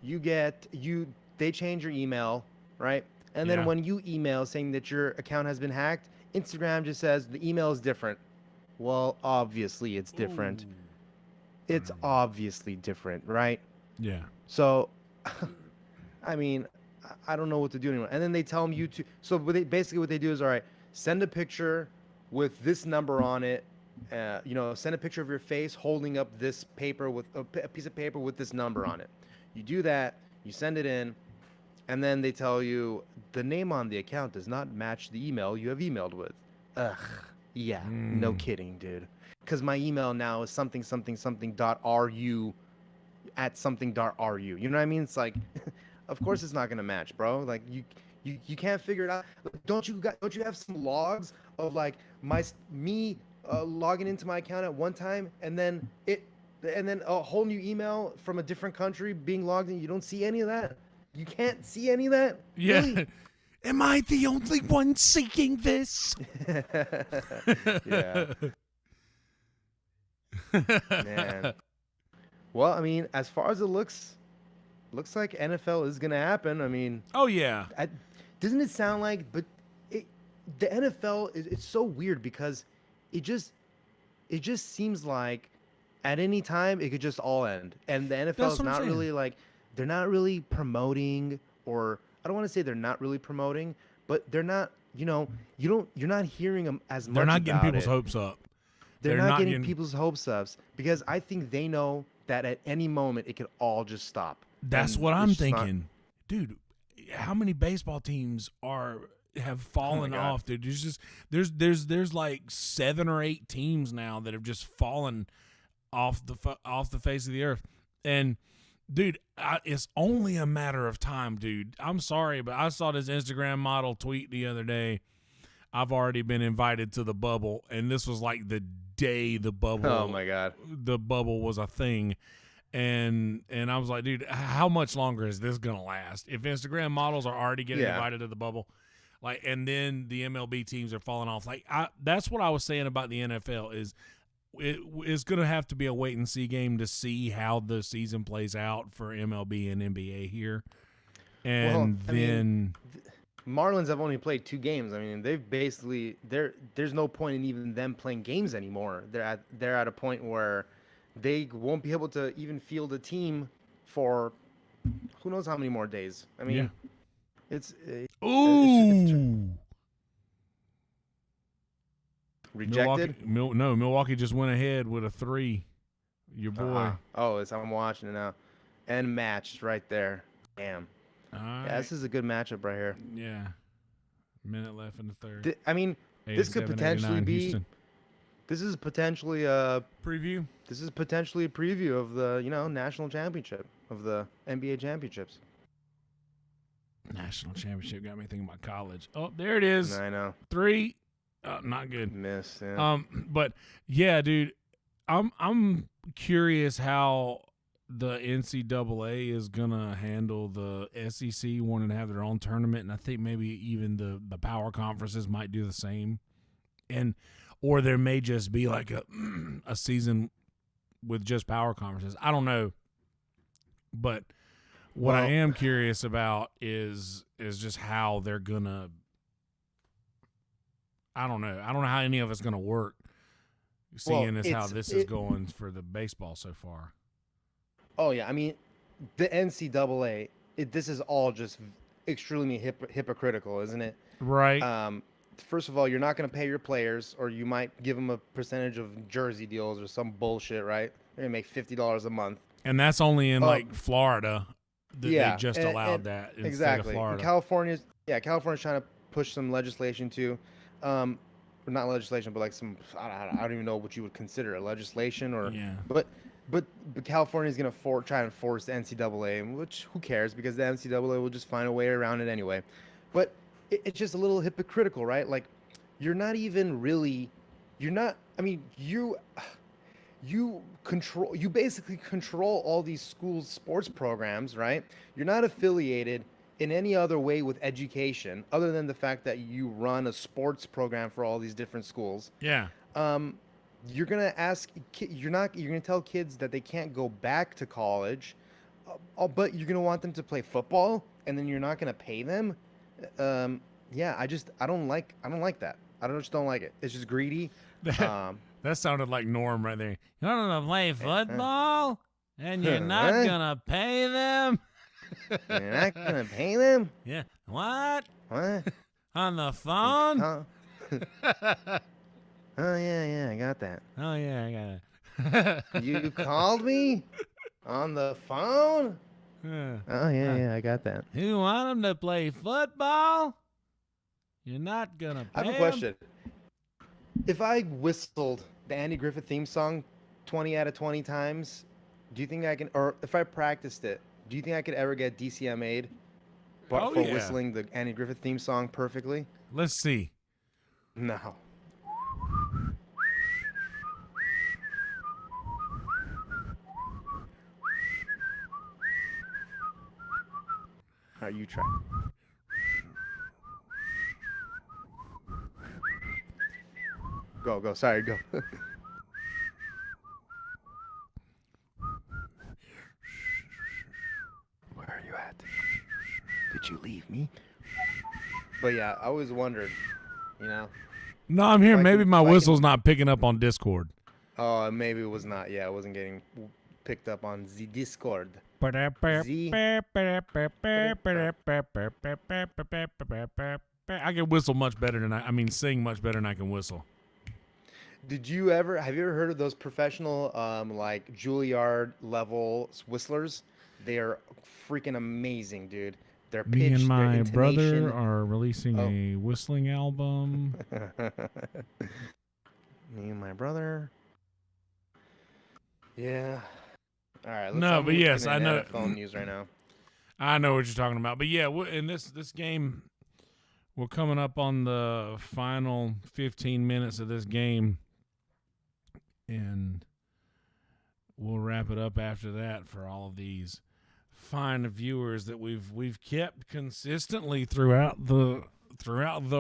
They change your email, right? And then when you email saying that your account has been hacked, Instagram just says the email is different. Well, obviously it's different. Ooh. It's obviously different, right? Yeah. So, I mean, I don't know what to do anymore. And then they tell them so basically what they do is, all right, send a picture with this number on it. Send a picture of your face holding up this paper with a piece of paper with this number on it. You do that, you send it in, and then they tell you the name on the account does not match the email you have emailed with. Ugh. Yeah. No kidding, dude. Because my email now is something .ru at something.ru. You know what I mean? It's like, of course it's not gonna match, bro. Like you can't figure it out. Don't you have some logs of like me logging into my account at one time and then a whole new email from a different country being logged in? You don't see any of that. You can't see any of that. Yeah. Really? Am I the only one seeking this? Yeah. Man. Well, I mean, as far as it looks like NFL is gonna happen. I mean, Oh yeah. doesn't it sound like? But the NFL it's so weird because it just seems like at any time it could just all end, and the NFL That's is what I'm not saying. really like they're not really promoting, or I don't want to say they're not really promoting, but they're not. You're not hearing them as much. They're not getting about people's it. hopes up. They're not getting people's hopes up because I think they know that at any moment it could all just stop. That's And what it's I'm just not- thinking, dude. How many baseball teams have fallen God. off, dude? There's like 7 or 8 teams now that have just fallen off the face of the earth, and dude, it's only a matter of time, dude. I'm sorry, but I saw this Instagram model tweet the other day. I've already been invited to the bubble, and this was like the day the bubble. Oh my God. The bubble was a thing. And I was like, dude, how much longer is this gonna last? If Instagram models are already getting invited to the bubble, like, and then the MLB teams are falling off, like, that's what I was saying about the NFL is it's gonna have to be a wait and see game to see how the season plays out for MLB and NBA here, and Marlins have only played 2 games. I mean, they've basically there's no point in even them playing games anymore. They're at a point where they won't be able to even field a team for who knows how many more days. I mean, it's rejected. Milwaukee just went ahead with a 3. Your boy. Oh, I'm watching it now, and matched right there. Damn. Right. Yeah, this is a good matchup right here. Yeah. Minute left in the third. I mean, this could potentially be. Houston. This is potentially a preview. This is potentially a preview of the national championship of the NBA championships. National championship got me thinking about college. Oh, there it is. I know. 3. Not good. Miss. Yeah. But yeah, dude, I'm curious how the NCAA is gonna handle the SEC wanting to have their own tournament, and I think maybe even the power conferences might do the same, or there may just be like a season with just power conferences. I don't know, but what I am curious about is just how they're gonna. I don't know how any of it's gonna work. Seeing as how this is going for the baseball so far. Oh yeah, I mean, the NCAA. This is all just extremely hypocritical, isn't it? Right. First of all, you're not going to pay your players, or you might give them a percentage of jersey deals or some bullshit, right? You're going to make $50 a month. And that's only in like Florida. They just allowed that instead exactly. of Florida. California's trying to push some legislation too. Or not legislation, but like some, I don't even know what you would consider a legislation or, but California's going to try and force the NCAA, which who cares, because the NCAA will just find a way around it anyway. But it's just a little hypocritical, right? Like, you basically control all these schools' sports programs, right? You're not affiliated in any other way with education other than the fact that you run a sports program for all these different schools. Yeah. You're going to tell kids that they can't go back to college, but you're going to want them to play football, and then you're not going to pay them. I don't like that. I just don't like it. It's just greedy. That sounded like Norm right there. You're gonna play football, and you're not gonna pay them. You're not gonna pay them? Yeah. What? What? On the phone? Oh yeah, I got that. Oh yeah, I got it. You called me on the phone? Oh yeah, I got that. You want them to play football? You're not gonna pay I have a question. If I whistled the Andy Griffith theme song 20 out of 20 times, do you think I can, or if I practiced it, do you think I could ever get DCMA'd for whistling the Andy Griffith theme song perfectly? Let's see. No. How you try? Go. Sorry, go. Don't you leave me. But yeah, I always wondered, you know. No, I'm here. If I Maybe can- my if I whistle's can- not picking up on Discord. Oh, maybe it was not. Yeah, it wasn't getting picked up on the Discord. I can whistle much better than sing much better than I can whistle. Have you ever heard of those professional, like Juilliard level whistlers? They are freaking amazing, dude. Their pitch, Me and their my brother intonation. are releasing Oh. a whistling album. Me and my brother. Yeah. All right. No, but yes, I know- NFL news right now. I know what you're talking about. But yeah, in this game, we're coming up on the final 15 minutes of this game. And we'll wrap it up after that for all of these fine viewers that we've kept consistently throughout the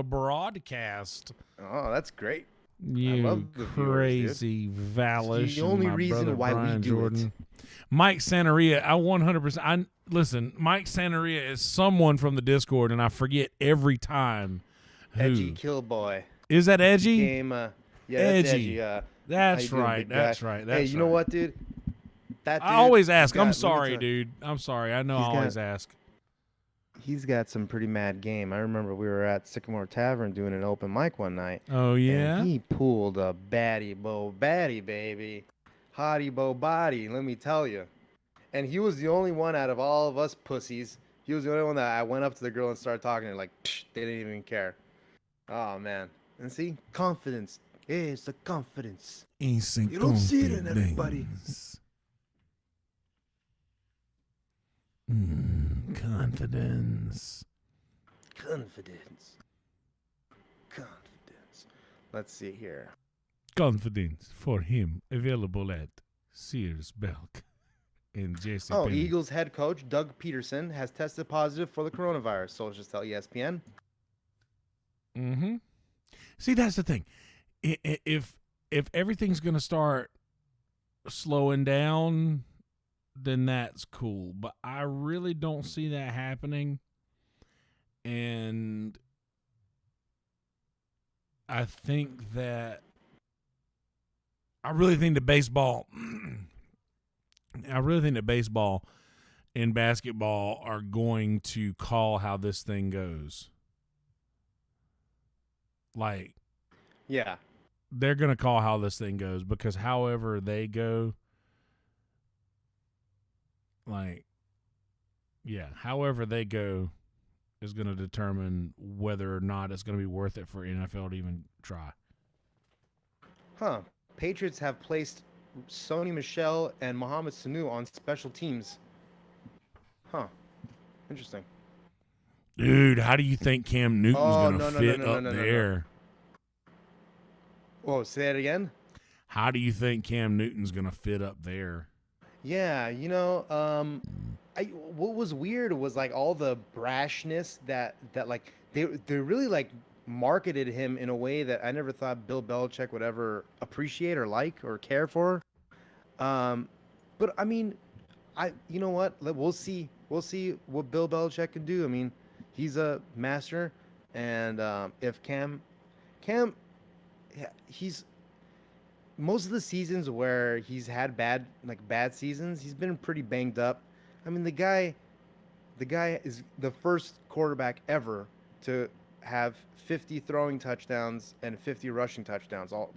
broadcast. Oh, that's great. You love the viewers, dude. crazy Valish. It's the only and my reason brother why we Brian do Jordan. it. Mike Santeria, I 100%. Listen, Mike Santeria is someone from the Discord, and I forget every time. Who. Edgy Killboy. Is that Edgy? Game, yeah, that's Edgy. Edgy. That's How you doing, right. big guy? That's right. That's Hey, you know right. what, dude? That I dude, always he's ask. got- I'm let me sorry, tell you, dude. I'm sorry. I know I He's got- always ask. He's got some pretty mad game. I remember we were at Sycamore Tavern doing an open mic one night. Oh, yeah? And he pulled a baddie, baby. Hottie, bo, body, let me tell you. And he was the only one out of all of us pussies. He was the only one that I went up to the girl and started talking to her, like, psh, they didn't even care. Oh, man. And see? Confidence. Yeah, it's the confidence. Instant You don't see it in everybody. Confidence. Confidence. Let's see here. Confidence for him available at Sears Belk and Jesse Oh, Penney. Eagles head coach Doug Peterson has tested positive for the coronavirus. Sources tell ESPN. Mm-hmm. See, that's the thing. If everything's gonna start slowing down, then that's cool. But I really don't see that happening. And I think that I really think that baseball and basketball are going to call how this thing goes. Like, Yeah. they're going to call how this thing goes because however they go, however they go is going to determine whether or not it's going to be worth it for NFL to even try. Huh. Patriots have placed Sony Michel and Mohamed Sanu on special teams. Huh. Interesting. Dude, how do you think Cam Newton's going to fit up there? Whoa, say that again? How do you think Cam Newton's going to fit up there? Yeah, what was weird was like all the brashness that like they really like marketed him in a way that I never thought Bill Belichick would ever appreciate or like or care for. But I mean, you know what? We'll see what Bill Belichick can do. I mean, he's a master, and if Cam, he's most of the seasons where he's had bad seasons, he's been pretty banged up. I mean, the guy is the first quarterback ever to have 50 throwing touchdowns and 50 rushing touchdowns all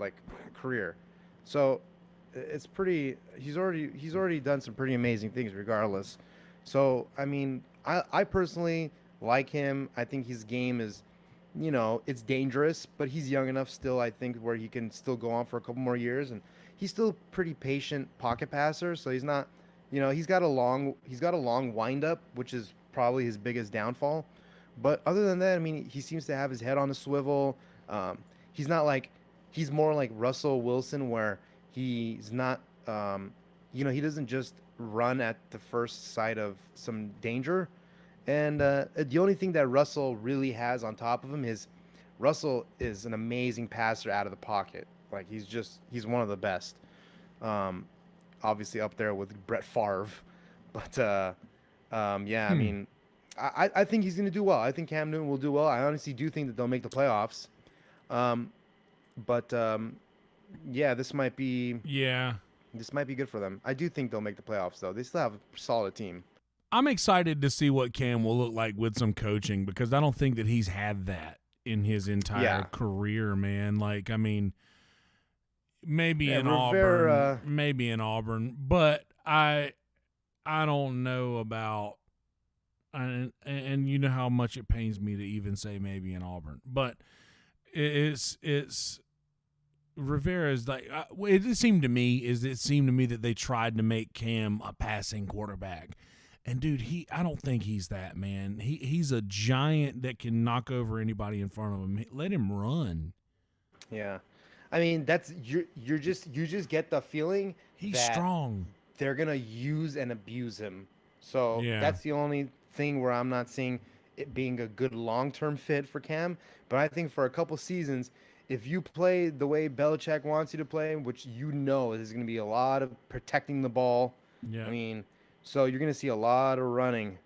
career. So it's pretty. He's already done some pretty amazing things regardless. So I mean, I personally like him. I think his game is, it's dangerous, but he's young enough still, I think, where he can still go on for a couple more years, and he's still pretty patient pocket passer. So he's not, he's got a long wind up, which is probably his biggest downfall. But other than that, I mean, he seems to have his head on a swivel. He's more like Russell Wilson, where he's not, he doesn't just run at the first sight of some danger. And the only thing that Russell really has on top of him is Russell is an amazing passer out of the pocket. Like he's one of the best. Obviously up there with Brett Favre. But I mean, I think he's going to do well. I think Cam Newton will do well. I honestly do think that they'll make the playoffs. But yeah, this might be good for them. I do think they'll make the playoffs, though. They still have a solid team. I'm excited to see what Cam will look like with some coaching because I don't think that he's had that in his entire career, man. Like, I mean, maybe in Auburn, but I don't know about, and you know how much it pains me to even say maybe in Auburn, but it's Rivera's like it seemed to me that they tried to make Cam a passing quarterback. And dude, I don't think he's that, man. He's a giant that can knock over anybody in front of him. Let him run. Yeah, I mean you just get the feeling he's strong. They're gonna use and abuse him. So that's the only thing where I'm not seeing it being a good long-term fit for Cam. But I think for a couple seasons, if you play the way Belichick wants you to play, which there's gonna be a lot of protecting the ball. Yeah, I mean. So you're going to see a lot of running,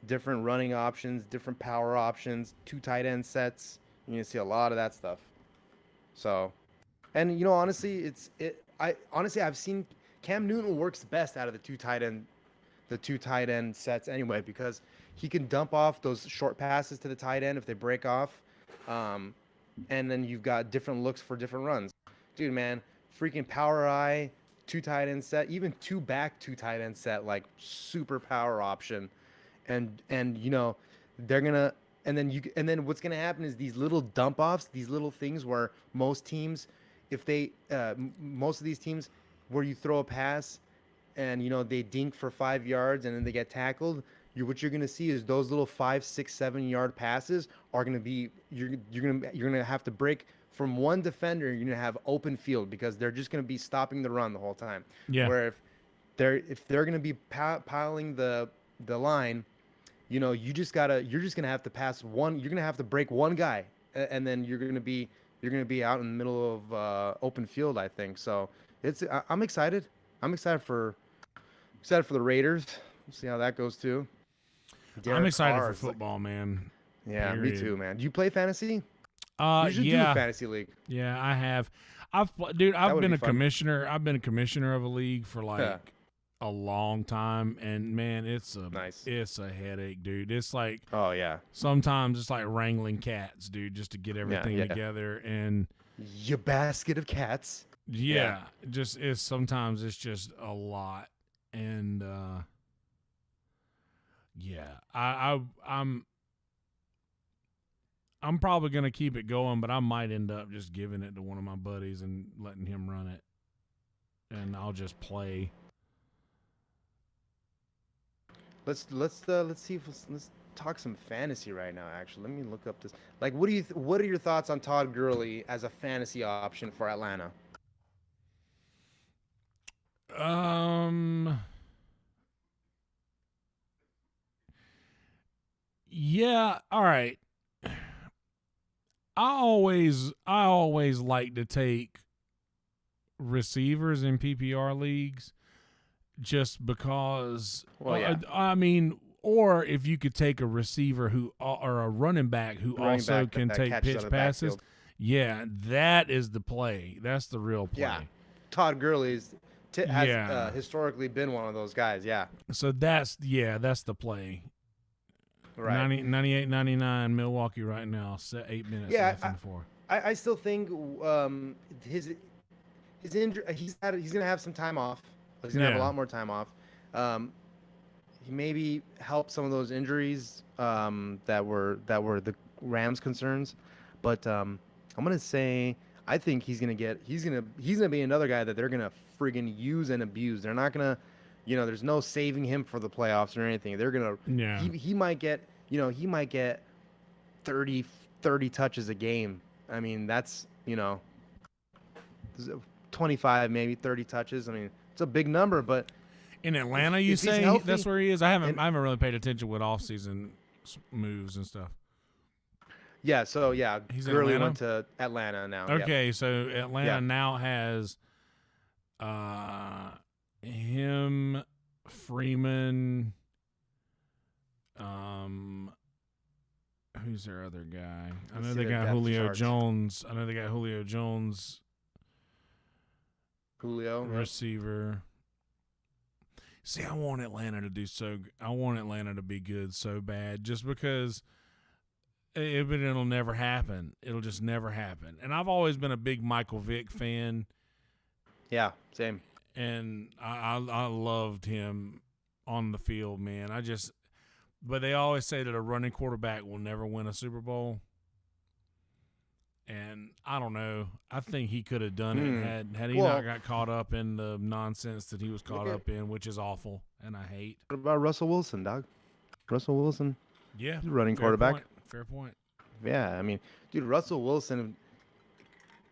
different running options, different power options, 2 tight end sets. You're going to see a lot of that stuff. So, and honestly, I've seen Cam Newton works best out of the two tight end sets anyway, because he can dump off those short passes to the tight end if they break off. And then you've got different looks for different runs. Dude, man, freaking power eye. 2 tight end set, even 2 tight end set, like super power option, and they're gonna, and then what's gonna happen is these little dump offs, these little things where most teams, most of these teams where you throw a pass and they dink for 5 yards and then they get tackled, what you're gonna see is those little 5, 6, 7 yard passes are gonna be you're gonna have to break from one defender. You're gonna have open field because they're just gonna be stopping the run the whole time. Yeah. Where if they're gonna be piling the line, you're just gonna have to pass one. You're gonna have to break one guy, and then you're gonna be out in the middle of open field. I think so. I'm excited. I'm excited for the Raiders. We'll see how that goes too. I'm excited for football, man. Yeah, Period. Me too, man. Do you play fantasy? You should do a fantasy league. Yeah, I have. I've been a commissioner. I've been a commissioner of a league for a long time, and man, it's a headache, dude. It's like sometimes it's like wrangling cats, dude, just to get everything together. And your basket of cats. Sometimes it's just a lot, and I'm probably going to keep it going, but I might end up just giving it to one of my buddies and letting him run it, and I'll just play. Let's talk some fantasy right now. Actually, let me look up this. Like, what are your thoughts on Todd Gurley as a fantasy option for Atlanta? Yeah. All right. I always like to take receivers in PPR leagues just because. I mean, or if you could take a receiver or a running back who also can take pitch passes. Yeah, that is the play. That's the real play. Yeah, Todd Gurley has historically been one of those guys. Yeah. So that's the play. Right. 98-99 Milwaukee right now. 8 minutes left in the fourth. I still think his injury. He's gonna have some time off. He's gonna have a lot more time off. He maybe helped some of those injuries that were the Rams' concerns, but I'm gonna say I think he's gonna be another guy that they're gonna friggin' use and abuse. They're not gonna. There's no saving him for the playoffs or anything. They're going to he might get, he might get 30 touches a game. I mean, that's, 25, maybe 30 touches. I mean, it's a big number, but in Atlanta, you say that's where he is? I haven't really paid attention with off-season moves and stuff. Yeah, so he's Gurley went to Atlanta now. Okay, so Atlanta now has him, Freeman, Who's their other guy? I Let's know see they their got depth Julio charts. Jones. I know they got Julio Jones, Julio. Yep. receiver. See, I want Atlanta to be good so bad, just because it'll never happen. It'll just never happen. And I've always been a big Michael Vick fan, Yeah, same. and I loved him on the field, man. But they always say that a running quarterback will never win a Super Bowl. And I don't know. I think he could have done it had he not got caught up in the nonsense that he was caught up in, which is awful and I hate. What about Russell Wilson, dog? Russell Wilson, Yeah, he's a running fair quarterback. point, fair point. Yeah, I mean, dude, Russell Wilson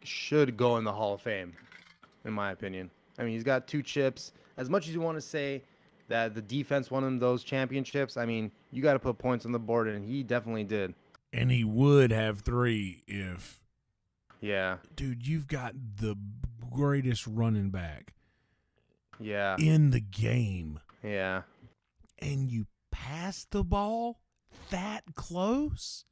should go in the Hall of Fame, in my opinion. I mean, he's got 2 chips. As much as you want to say that the defense won him those championships, I mean, you got to put points on the board, and he definitely did. And he would have 3 if. Yeah. Dude, you've got the greatest running back Yeah. in the game, Yeah. and you pass the ball that close?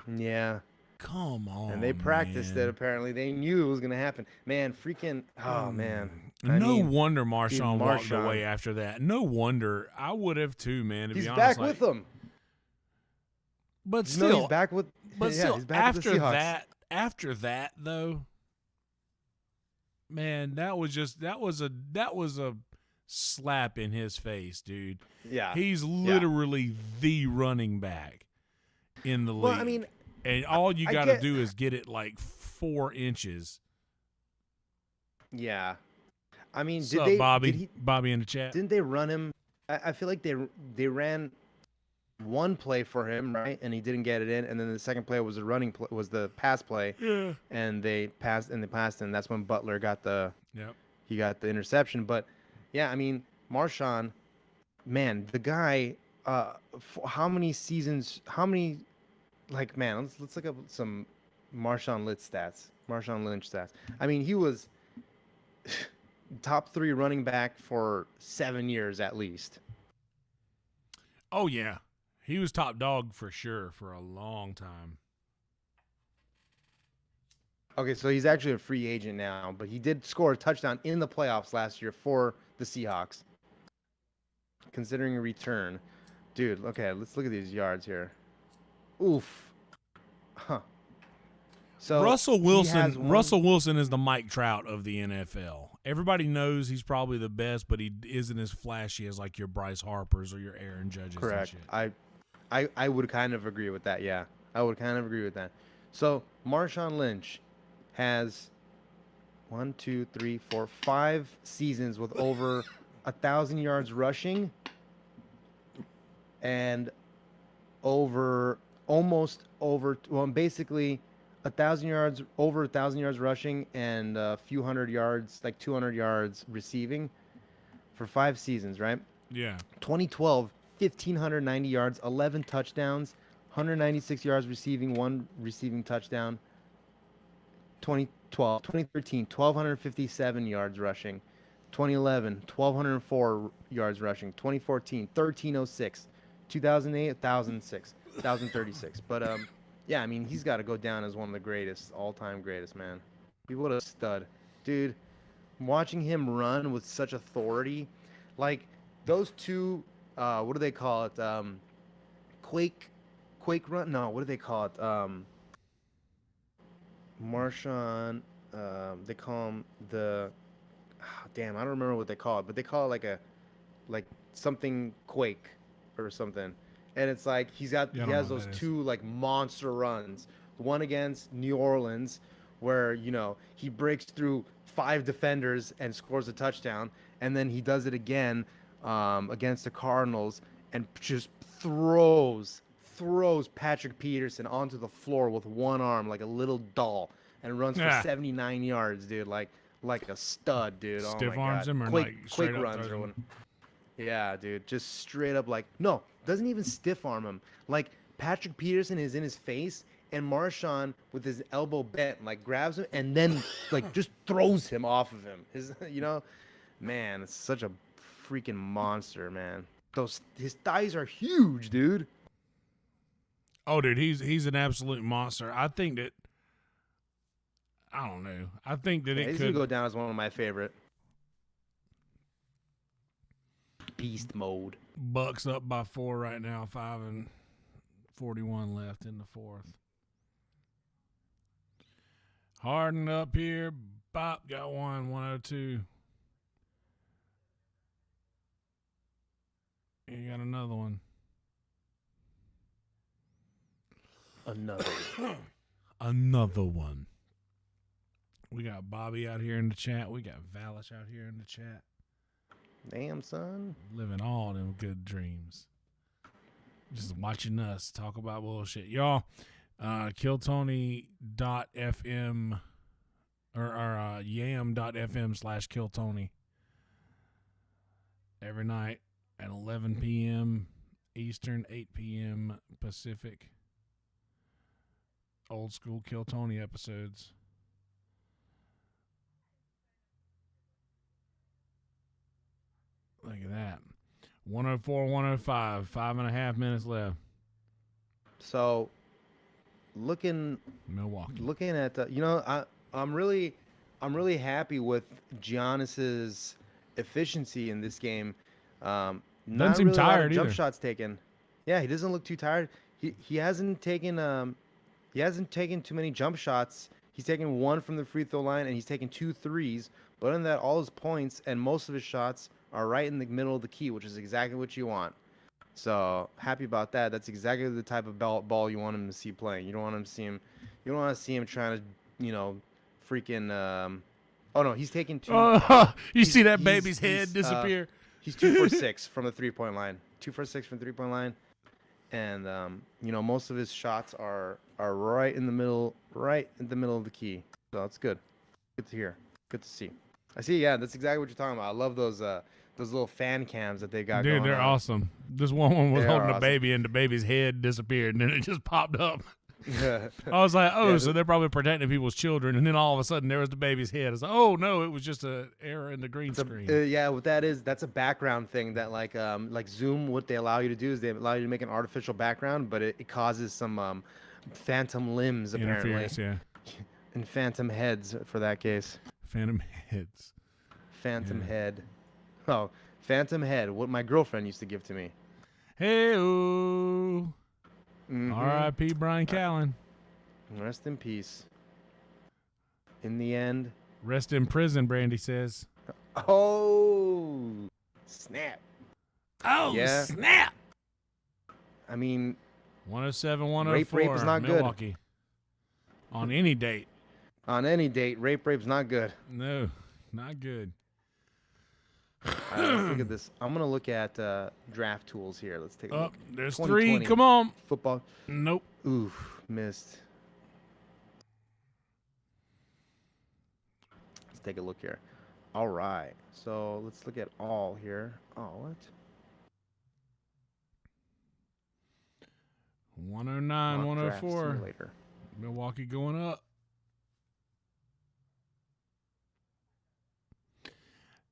Yeah. Come on, And they practiced man. it, apparently. They knew it was going to happen. Man, freaking, oh, man. No wonder Marshawn walked Marshawn. away after that. No wonder. I would have too, man, to He's be honest. back like, with them. But You know still, he's back with, but yeah, still, he's back with the Seahawks. after that though, man, that was a slap in his face, dude. Yeah. He's literally the running back in the league. Well, I mean, and all you I got to get- do is get it like 4 inches. yeah. I mean, What's did up, they, Bobby? did he, Bobby in the chat. didn't they run him? I feel like they ran one play for him, right? And he didn't get it in. And then the second play was the pass play. Yeah. And they passed, and that's when Butler got the interception. But yeah, I mean, Marshawn, man, the guy, how many seasons, man, let's look up some Marshawn Lynch stats. I mean, he was top 3 running back for 7 years at least. Oh yeah, he was top dog for sure for a long time. Okay, so he's actually a free agent now, but he did score a touchdown in the playoffs last year for the Seahawks. Considering a return. Dude, okay, let's look at these yards here. Oof. Huh. So Russell he has Wilson. Russell Wilson is the Mike Trout of the NFL. Everybody knows he's probably the best, but he isn't as flashy as like your Bryce Harpers or your Aaron Judges. Correct. And shit. I would kind of agree with that. Yeah, I would kind of agree with that. So Marshawn Lynch has 5 seasons with over 1,000 yards rushing and basically 1,000 yards, over 1,000 yards rushing and a few hundred yards, like 200 yards receiving for 5 seasons, right? Yeah. 2012, 1,590 yards, 11 touchdowns, 196 yards receiving, 1 receiving touchdown. 2013, 1,257 yards rushing. 2011, 1,204 yards rushing. 2014, 1,306. 2008, 1,006. 1,036. But yeah, I mean, he's got to go down as one of the greatest, all-time greatest, man. He was a stud. Dude, watching him run with such authority, like those 2, what do they call it? Quake run? No, what do they call it? Marshawn, they call him damn, I don't remember what they call it, but they call it like something Quake or something. And it's like he has those 2 like monster runs. One against New Orleans where, he breaks through 5 defenders and scores a touchdown, and then he does it again against the Cardinals and just throws Patrick Peterson onto the floor with one arm like a little doll and runs for 79 yards, dude, like a stud, dude. Stiff oh my arms God. him or Quake, like Quake straight up runs throws or him? one. Yeah, dude, just straight up no, doesn't even stiff arm him. Like Patrick Peterson is in his face and Marshawn with his elbow bent like grabs him and then like just throws him off of him. Man, it's such a freaking monster, man. his thighs are huge, dude. Oh, dude, he's an absolute monster. I think that I don't know. I think that Yeah, it he's could gonna go down as one of my favorite. Beast mode. Bucks up by 4 right now, 5:41 left in the fourth. Harden up here. Bop got one, 102. You got another one. Another one. We got Bobby out here in the chat. We got Valish out here in the chat. Damn, son. Living all them good dreams. Just watching us talk about bullshit. Y'all, killtony.fm or yam.fm/killtony every night at 11 p.m. Eastern, 8 p.m. Pacific. Old school Kill Tony episodes. Look at that. 104, 105, 5.5 minutes left. So, looking at I'm really happy with Giannis's efficiency in this game. Doesn't Not seem really a lot of tired jump either. shots taken. Yeah, he doesn't look too tired. He hasn't taken too many jump shots. He's taken one from the free throw line and he's taken 2 threes. But other than that, all his points and most of his shots are right in the middle of the key, which is exactly what you want. So happy about that. That's exactly the type of ball you want him to see playing. You don't want to see him trying to, freaking. Oh no, he's taking 2. You see that baby's head disappear? He's 2 for 6 from the 3-point line. 2 for 6 from the 3-point line, and most of his shots are right in the middle of the key. So that's good. Good to hear. Good to see. I see. Yeah, that's exactly what you're talking about. I love those little fan cams that they got. Dude, going they're on. awesome. This one was They holding are a awesome. baby, and the baby's head disappeared, and then it just popped up. Yeah. I was like, oh, Yeah, so they're probably protecting people's children, and then all of a sudden there was the baby's head. I was like, oh no, it was just an error in the green screen. Yeah, what that is, that's a background thing that like Zoom, what they allow you to do is they allow you to make an artificial background, but it causes some phantom limbs apparently, Interference, yeah. and phantom heads for that case. Phantom heads. Phantom Yeah. head. Oh, phantom head. What my girlfriend used to give to me. Hey-oh. Mhm. R.I.P. Brian Callen. Rest in peace. In the end. Rest in prison, Brandy says. Oh, snap. Oh, Yeah. snap. I mean, 107, 104. Rape is not good. Milwaukee. On any date. on any date, rape's not good. No, not good. Let's look at this. I'm going to look at draft tools here. Let's take a Oh, look. there's 2020 3. Come on. Football. Nope. Oof, missed. Let's take a look here. All right. So let's look at all here. Oh, what? 109, Mock draft 104. simulator. Milwaukee going up.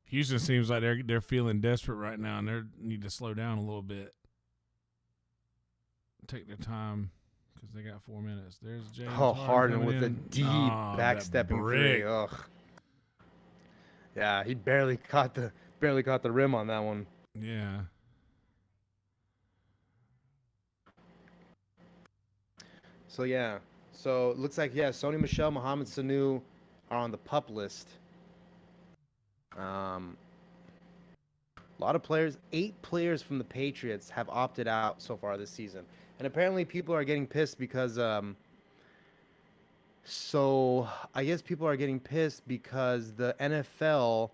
Houston seems like they're feeling desperate right now, and they need to slow down a little bit. Take their time because they got 4 minutes. There's James Oh, Harden coming with a in. deep Oh, that backstepping brick. three. Ugh. Yeah, he barely caught the rim on that one. Yeah. So yeah. So it looks like Sony Michel, Mohamed Sanu are on the pup list. A lot of players, 8 players from the Patriots have opted out so far this season. And apparently people are getting pissed because so I guess people are getting pissed because the NFL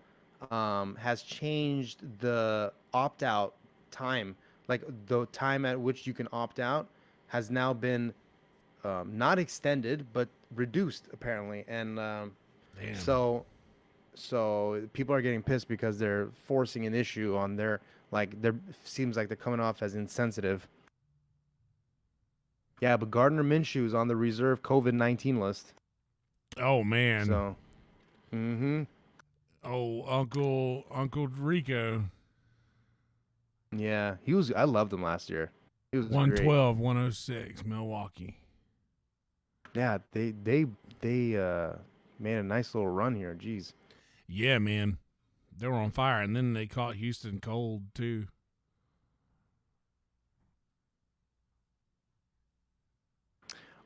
has changed the opt-out time. Like the time at which you can opt out has now been not extended but reduced apparently. And Damn. so people are getting pissed because they're forcing an issue on their seems like they're coming off as insensitive. Yeah, but Gardner Minshew is on the reserve COVID-19 list. Oh man. So, Oh, Uncle Rico. Yeah, he was. I loved him last year. He was great. 112, 106, Milwaukee. Yeah, they made a nice little run here. Jeez. Yeah, man. They were on fire, and then they caught Houston cold, too.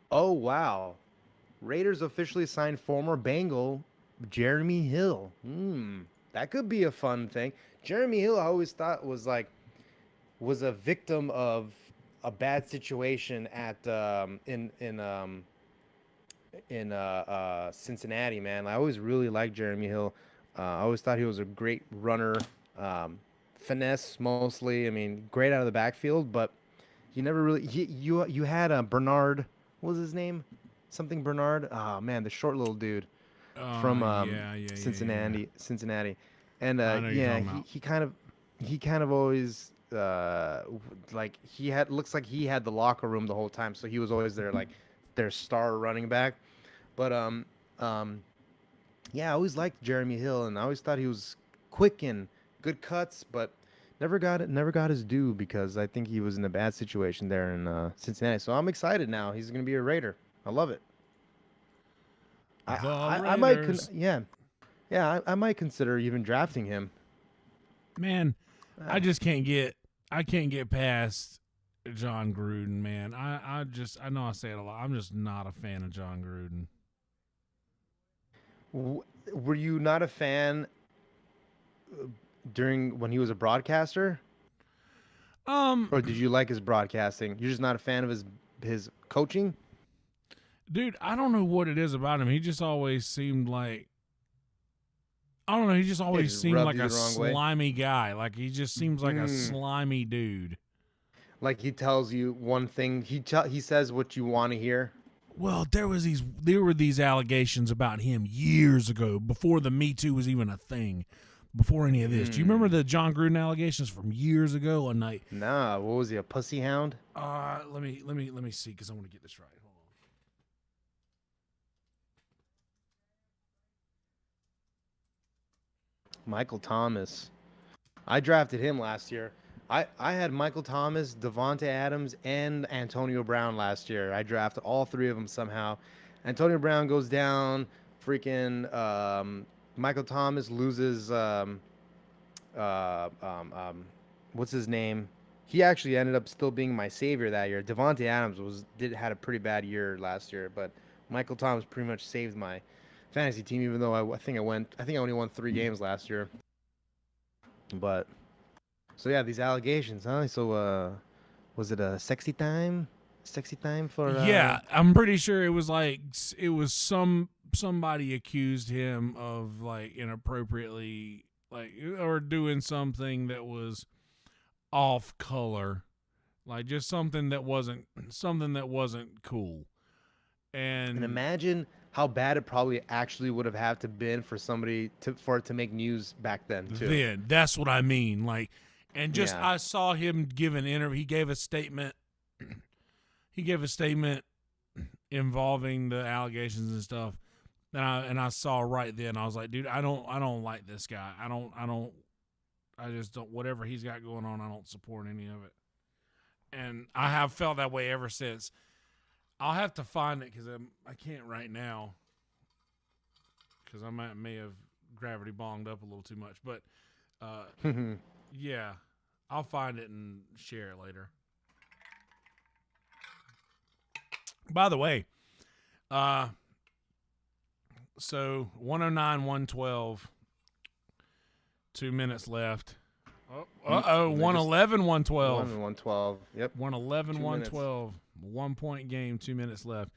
Oh, wow. Raiders officially signed former Bengal Jeremy Hill. That could be a fun thing. Jeremy Hill, I always thought was a victim of a bad situation at in Cincinnati, man. I always really liked Jeremy Hill. I always thought he was a great runner, finesse mostly. I mean, great out of the backfield, but he never really. You had Bernard. What was his name? Something Bernard. Oh man, the short little dude from Cincinnati. Yeah. Cincinnati, and I know you're yeah, talking about. he kind of always like looks like he had the locker room the whole time, so he was always there like their star running back. But yeah, I always liked Jeremy Hill, and I always thought he was quick and good cuts, but never got his due because I think he was in a bad situation there in Cincinnati. So I'm excited now. He's going to be a Raider. I love it. I might Raiders. I might consider even drafting him. Man, I just can't get past John Gruden, man. I know I say it a lot. I'm just not a fan of John Gruden. Were you not a fan during when he was a broadcaster? Or did you like his broadcasting? You're just not a fan of his coaching? Dude, I don't know what it is about him. He just always seemed like I don't know. He just always just seemed rubbed like you a the wrong way? slimy guy. Like he just seems like a slimy dude. Like he tells you one thing, he says what you want to hear. Well, there were these allegations about him years ago, before the Me Too was even a thing, before any of this. Do you remember the John Gruden allegations from years ago? One night. Nah, what was he, a pussy hound? Let me see, because I want to get this right. Hold on. Michael Thomas. I drafted him last year. I had Michael Thomas, Devontae Adams, and Antonio Brown last year. I drafted all three of them somehow. Antonio Brown goes down. Freaking Michael Thomas loses. What's his name? He actually ended up still being my savior that year. Devontae Adams had a pretty bad year last year, but Michael Thomas pretty much saved my fantasy team. Even though I think I only won 3 games last year. But. So yeah, these allegations, huh? So was it a sexy time? Sexy time for Yeah, I'm pretty sure it was like somebody accused him of like inappropriately like or doing something that was off color. Like just something that wasn't cool. And imagine how bad it probably actually would have had to been for for it to make news back then too. Then that's what I mean. Like and just Yeah. I saw him give an interview. He gave a statement. He gave a statement involving the allegations and stuff. And I saw right then. I was like, dude, I don't like this guy. I just don't. Whatever he's got going on, I don't support any of it. And I have felt that way ever since. I'll have to find it because I can't right now because I may have gravity bonged up a little too much. But yeah, I'll find it and share it later. By the way, so 109, 112, 2 minutes left. 111, 112. 112. Yep. 111, 2 minutes. 112. 1 point game, 2 minutes left.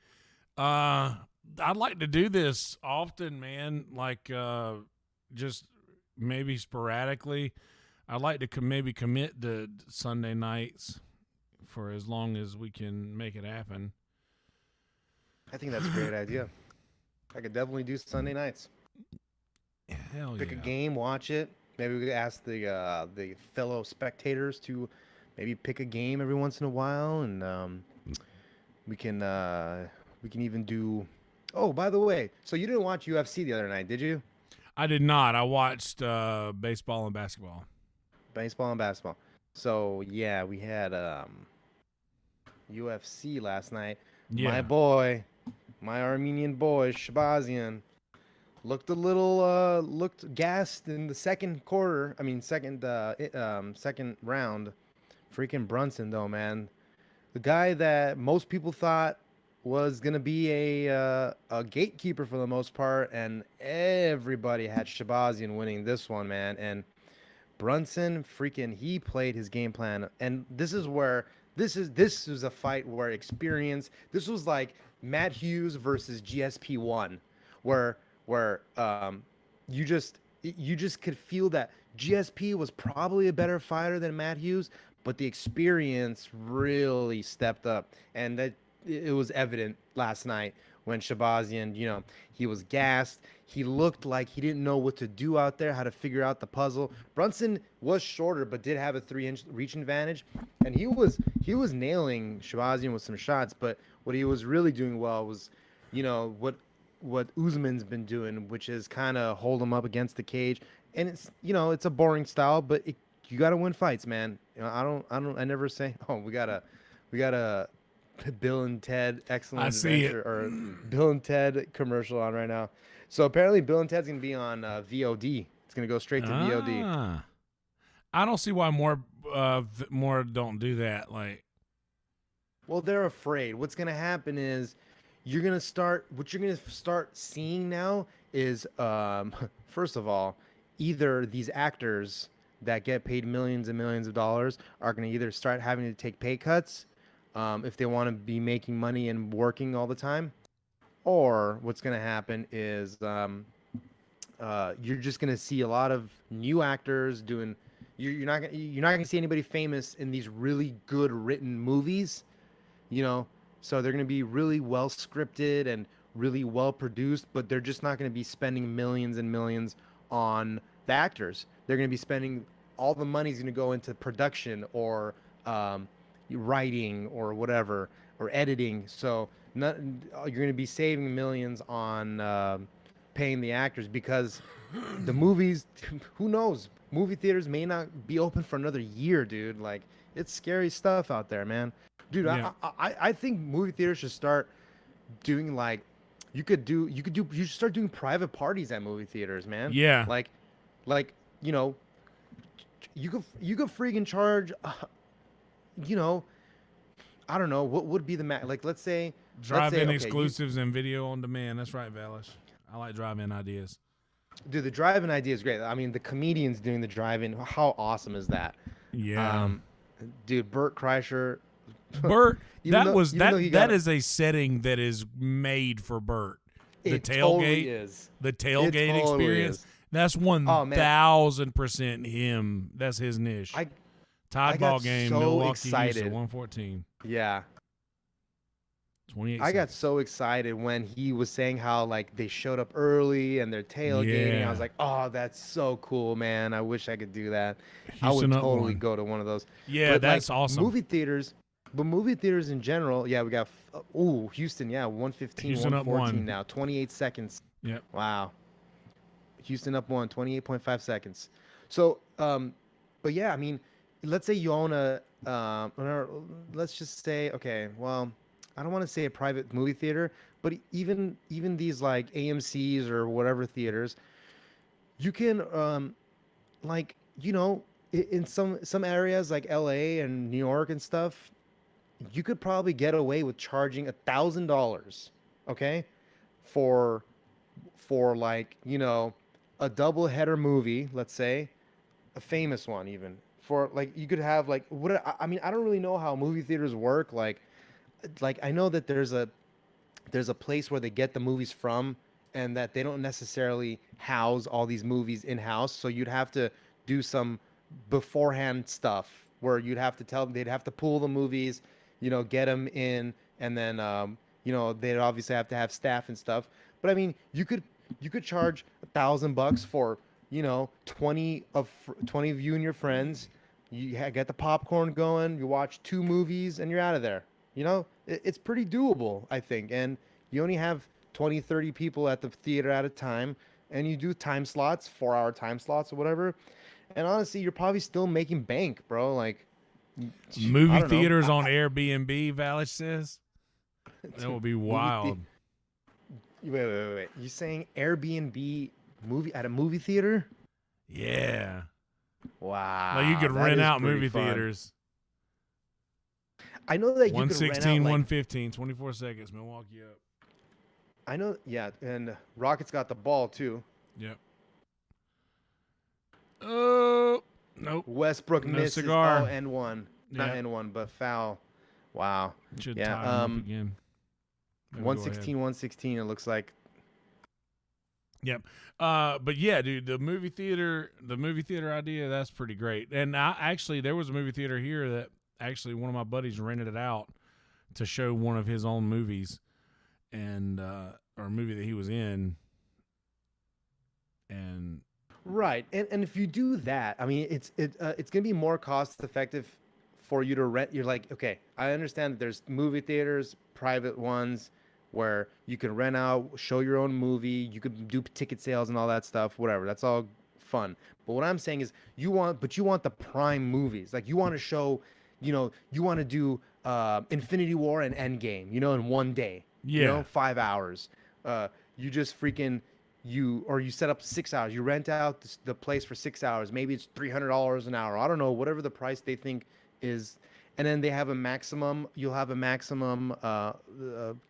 I'd like to do this often, man. Like just maybe sporadically. I'd like to maybe commit to Sunday nights for as long as we can make it happen. I think that's a great idea. I could definitely do Sunday nights. Hell Pick yeah. a game, watch it. Maybe we could ask the fellow spectators to maybe pick a game every once in a while, and we can even do. Oh, by the way, so you didn't watch UFC the other night, did you? I did not. I watched baseball and basketball. Baseball and basketball. So yeah, we had UFC last night. My Yeah. boy, my Armenian boy Shabazian looked a little looked gassed in the second quarter. I mean second round. Freaking Brunson though, man. The guy that most people thought was gonna be a gatekeeper for the most part, and everybody had Shabazian winning this one, man. And Brunson, freaking, he played his game plan, and this is a fight where experience. This was like Matt Hughes versus GSP1, where you just could feel that GSP was probably a better fighter than Matt Hughes, but the experience really stepped up, and that it was evident last night when Shabazian, he was gassed. He looked like he didn't know what to do out there, how to figure out the puzzle. Brunson was shorter, but did have a 3-inch reach advantage, and he was nailing Shabazian with some shots. But what he was really doing well was, what Usman's been doing, which is kind of hold him up against the cage. And it's a boring style, but you got to win fights, man. I never say, oh, we got a Bill and Ted Excellent I see Adventure or Bill and Ted commercial on right now. So apparently Bill and Ted's gonna be on VOD. It's gonna go straight to VOD. Ah. I don't see why more don't do that. Like, Well, they're afraid. What's gonna happen is what you're gonna start seeing now is first of all, either these actors that get paid millions and millions of dollars are gonna either start having to take pay cuts if they want to be making money and working all the time, or what's gonna happen is you're just gonna see a lot of new actors doing. You're not gonna see anybody famous in these really good written movies, you know. So they're gonna be really well scripted and really well produced, but they're just not gonna be spending millions and millions on the actors. They're gonna be spending all the money's gonna go into production or writing or whatever or editing. So you're gonna be saving millions on paying the actors because the movies, who knows? Movie theaters may not be open for another year, dude. Like, it's scary stuff out there, man. Dude, Yeah. I think movie theaters should start doing like, you should start doing private parties at movie theaters, man. yeah. Like, you could freaking charge, you know, I don't know what would be the like. Drive-in okay, exclusives and video on demand. That's right, Valish. I like drive-in ideas. dude, the drive-in idea is great. I mean, the comedians doing the drive-in, how awesome is that? Yeah. Dude, Bert Kreischer. Bert, Even that is a setting that is made for Bert. The It tailgate, totally is. the tailgate It totally experience. is. That's Oh, man. 1,000% him. That's his niche. I Todd I ball got game, so Milwaukee, excited. Houston, 114. Yeah, 28 I got seconds. so excited when he was saying how like they showed up early and they're tailgating. Yeah. I was like, oh, that's so cool, man. I wish I could do that. I Houston would up totally one. go to one of those. Yeah, But, that's like, awesome. Movie theaters in general, yeah, we got Houston, yeah, 115, Houston up 114 one. now, 28 seconds. Yep. Wow. Houston up 28.5 seconds. So, but yeah, I mean, let's say you own or let's just say, okay, well, I don't want to say a private movie theater, but even these like AMC's or whatever theaters, you can like, in some areas like LA and New York and stuff, you could probably get away with charging $1,000, okay, for like, a double header movie, let's say, a famous one even. For like, you could have like, I mean, I don't really know how movie theaters work. Like I know that there's a place where they get the movies from, and that they don't necessarily house all these movies in house. So you'd have to do some beforehand stuff where you'd have to tell them, they'd have to pull the movies, get them in, and then they'd obviously have to have staff and stuff. But I mean, you could charge $1,000 for 20 of you and your friends. You get the popcorn going. You watch 2 movies and you're out of there. It's pretty doable, I think. And you only have 20, 30 people at the theater at a time, and you do time slots, 4-hour time slots or whatever. And honestly, you're probably still making bank, bro. Like, I Movie don't know. theaters on Airbnb, Valish says. That would be wild. Wait. You saying Airbnb movie at a movie theater? Yeah. Wow. Like you could that rent is out pretty movie fun. theaters. I know that you could rent out 116, like, 115, 24 seconds. Milwaukee up. I know, yeah, and Rockets got the ball too. Yep. Oh, nope. Westbrook No misses. cigar. Oh, N1. Not Yep. N1, but foul. Wow. Should Yeah, tie them up again. Maybe go 116, 116, it looks like. Yep. But yeah, dude, the movie theater idea, that's pretty great. And there was a movie theater here that actually one of my buddies rented it out to show one of his own movies and or a movie that he was in. And Right. And if you do that, I mean, it's going to be more cost effective for you to rent. You're like, okay, I understand that there's movie theaters, private ones, where you can rent out, show your own movie, you could do ticket sales and all that stuff, whatever. That's all fun. But what I'm saying is you want the prime movies. Like you want to show, you want to do Infinity War and Endgame, in one day. Yeah. 5 hours. You just freaking you set up 6 hours. You rent out the place for 6 hours. Maybe it's $300 an hour. I don't know, whatever the price they think is. And then they have a maximum. You'll have a maximum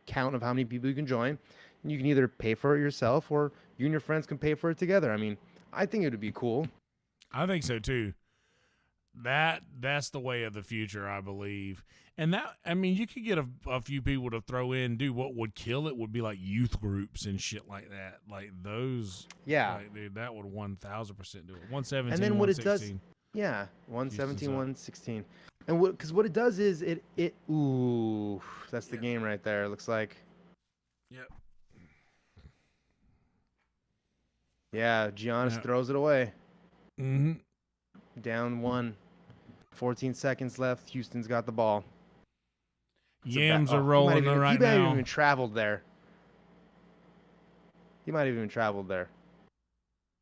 count of how many people you can join. And you can either pay for it yourself or you and your friends can pay for it together. I mean, I think it would be cool. I think so too. That's the way of the future, I believe. And you could get a few people to throw in. Dude, what would kill it would be like youth groups and shit like that. Like those. Yeah. Like, dude, that would 1,000% do it. 117. And then what it does. 116. Yeah, 117, 116. And because what it does is ooh, that's the game right there. It looks like. Yep. Yeah, Giannis throws it away. Mm-hmm. Down 1. 14 seconds left. Houston's got the ball. Yams are rolling right now. He might have even traveled there.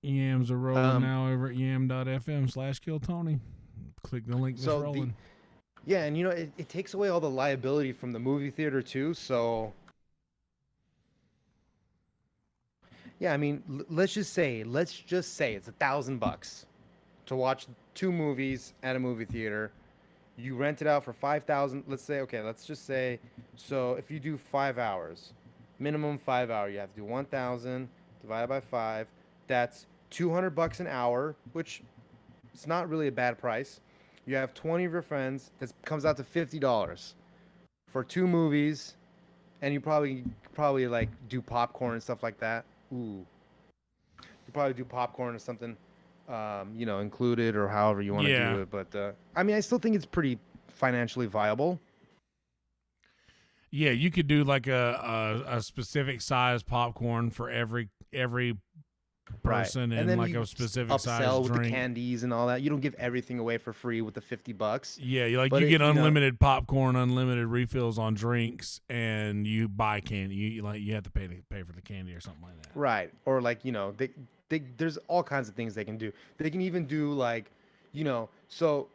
Yams are rolling now over at yam.fm/killtony. Click the link that's rolling. Yeah, and it takes away all the liability from the movie theater too. So, yeah, I mean, let's just say it's $1,000 to watch 2 movies at a movie theater. You rent it out for 5,000. Let's just say, so if you do 5 hours, minimum 5 hour, you have to do 1,000 divided by 5. That's $200 an hour, which it's not really a bad price. You have 20 of your friends. That comes out to $50 for 2 movies, and you probably like do popcorn and stuff like that. Ooh, you probably do popcorn or something, included or however you want to do it. But I mean, I still think it's pretty financially viable. Yeah, you could do like a specific size popcorn for every person, right. and then like a specific size upsell with drink. the candies and all that. You don't give everything away for free with the $50. Yeah, you get unlimited popcorn, unlimited refills on drinks, and you buy candy. You have to pay for the candy or something like that. Right, or like there's all kinds of things they can do. They can even do like, so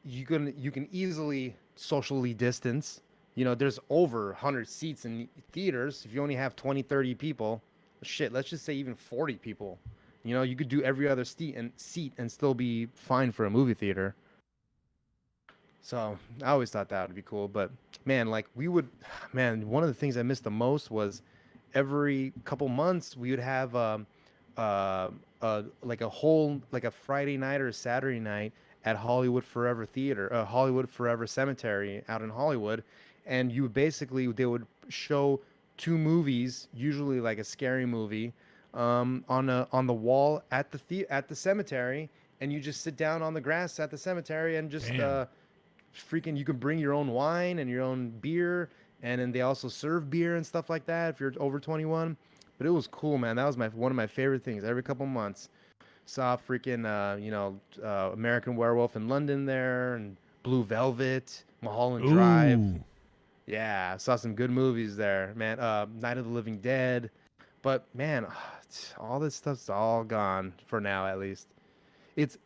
you can easily socially distance. There's over 100 seats in theaters. If you only have 20, 30 people, shit, let's just say even 40 people. You could do every other seat and still be fine for a movie theater. So I always thought that would be cool. But man, one of the things I missed the most was every couple months we would have a Friday night or a Saturday night at Hollywood Forever Hollywood Forever Cemetery out in Hollywood. And they would show 2 movies, usually like a scary movie, on the wall at the cemetery, and you just sit down on the grass at the cemetery and just you can bring your own wine and your own beer, and then they also serve beer and stuff like that if you're over 21. But it was cool, man. That was one of my favorite things. Every couple months, saw American Werewolf in London there, and Blue Velvet, Mulholland Drive. Yeah, I saw some good movies there, man. Night of the Living Dead. But, man, all this stuff's all gone for now, at least. It's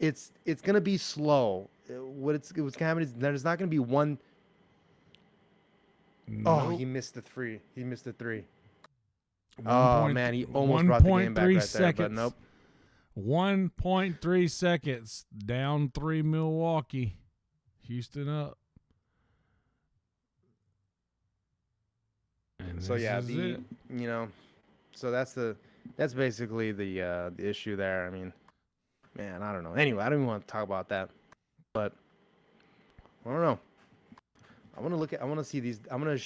gonna be slow. What's gonna happen is there's not gonna be one. Oh, Nope. he missed the three. He missed the three. 1 Oh point- man, he almost brought the game back 1.3 right there, but seconds. nope. 1.3 seconds. Down 3 Milwaukee. Houston up. And So this yeah, is it. so that's basically the issue there. I mean, man, I don't know. Anyway, I don't even want to talk about that, but I don't know. I want to see these. I'm gonna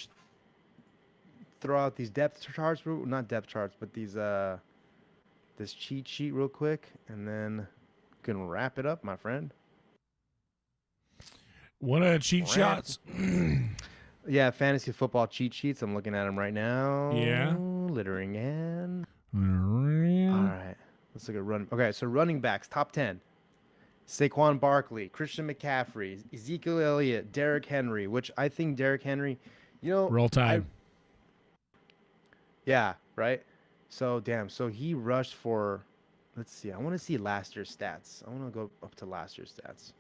throw out these depth charts, not depth charts, but these this cheat sheet real quick, and then can wrap it up, my friend. One of the cheat shots. Yeah, fantasy football cheat sheets. I'm looking at them right now. Yeah. Littering in. All All right. Let's look at run. Okay, so running backs, top 10. Saquon Barkley, Christian McCaffrey, Ezekiel Elliott, Derrick Henry, which I think Derrick Henry, Roll Tide. Yeah, right? So, damn. So he rushed for, let's see. I want to see last year's stats. I want to go up to last year's stats.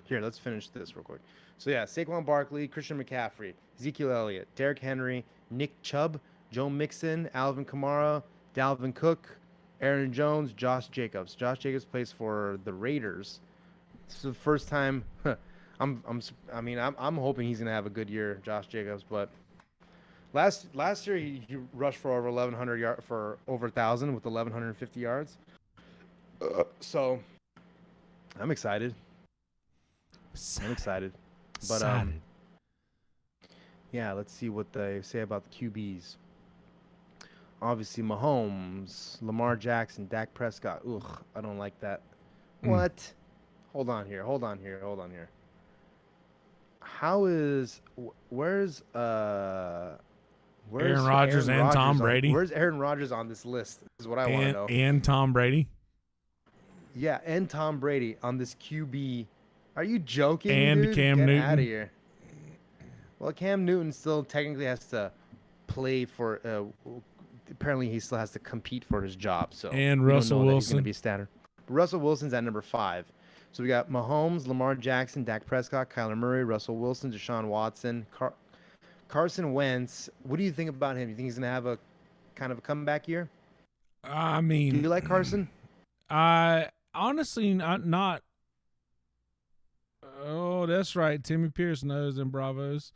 Here, let's finish this real quick. So, yeah, Saquon Barkley, Christian McCaffrey, Ezekiel Elliott, Derrick Henry, Nick Chubb, Joe Mixon, Alvin Kamara, Dalvin Cook, Aaron Jones, Josh Jacobs. Josh Jacobs plays for the Raiders. This is the first time. I'm hoping he's gonna have a good year, Josh Jacobs. But last year he rushed for over 1,100 yards, for over 1,000 with 1,150 yards. So I'm excited. I'm excited. But yeah, let's see what they say about the QBs. Obviously, Mahomes, Lamar Jackson, Dak Prescott. Ugh, I don't like that. What? Hold on here. Where's Aaron Rodgers and Tom Brady? Where's Aaron Rodgers on this list? Is what I want to know. And Tom Brady. Yeah, and Tom Brady on this QB. Are you joking, And dude? Cam Get Newton. out of here. Well, Cam Newton still technically has to play for. Apparently, he still has to compete for his job. So And we don't Russell know that he's Wilson. going to be standard. Russell Wilson's at number 5. So we got Mahomes, Lamar Jackson, Dak Prescott, Kyler Murray, Russell Wilson, Deshaun Watson, Carson Wentz. What do you think about him? You think he's going to have a kind of a comeback year? I Do mean, you like Carson? I honestly not. Oh, that's right. Timmy Pierce knows them Bravos.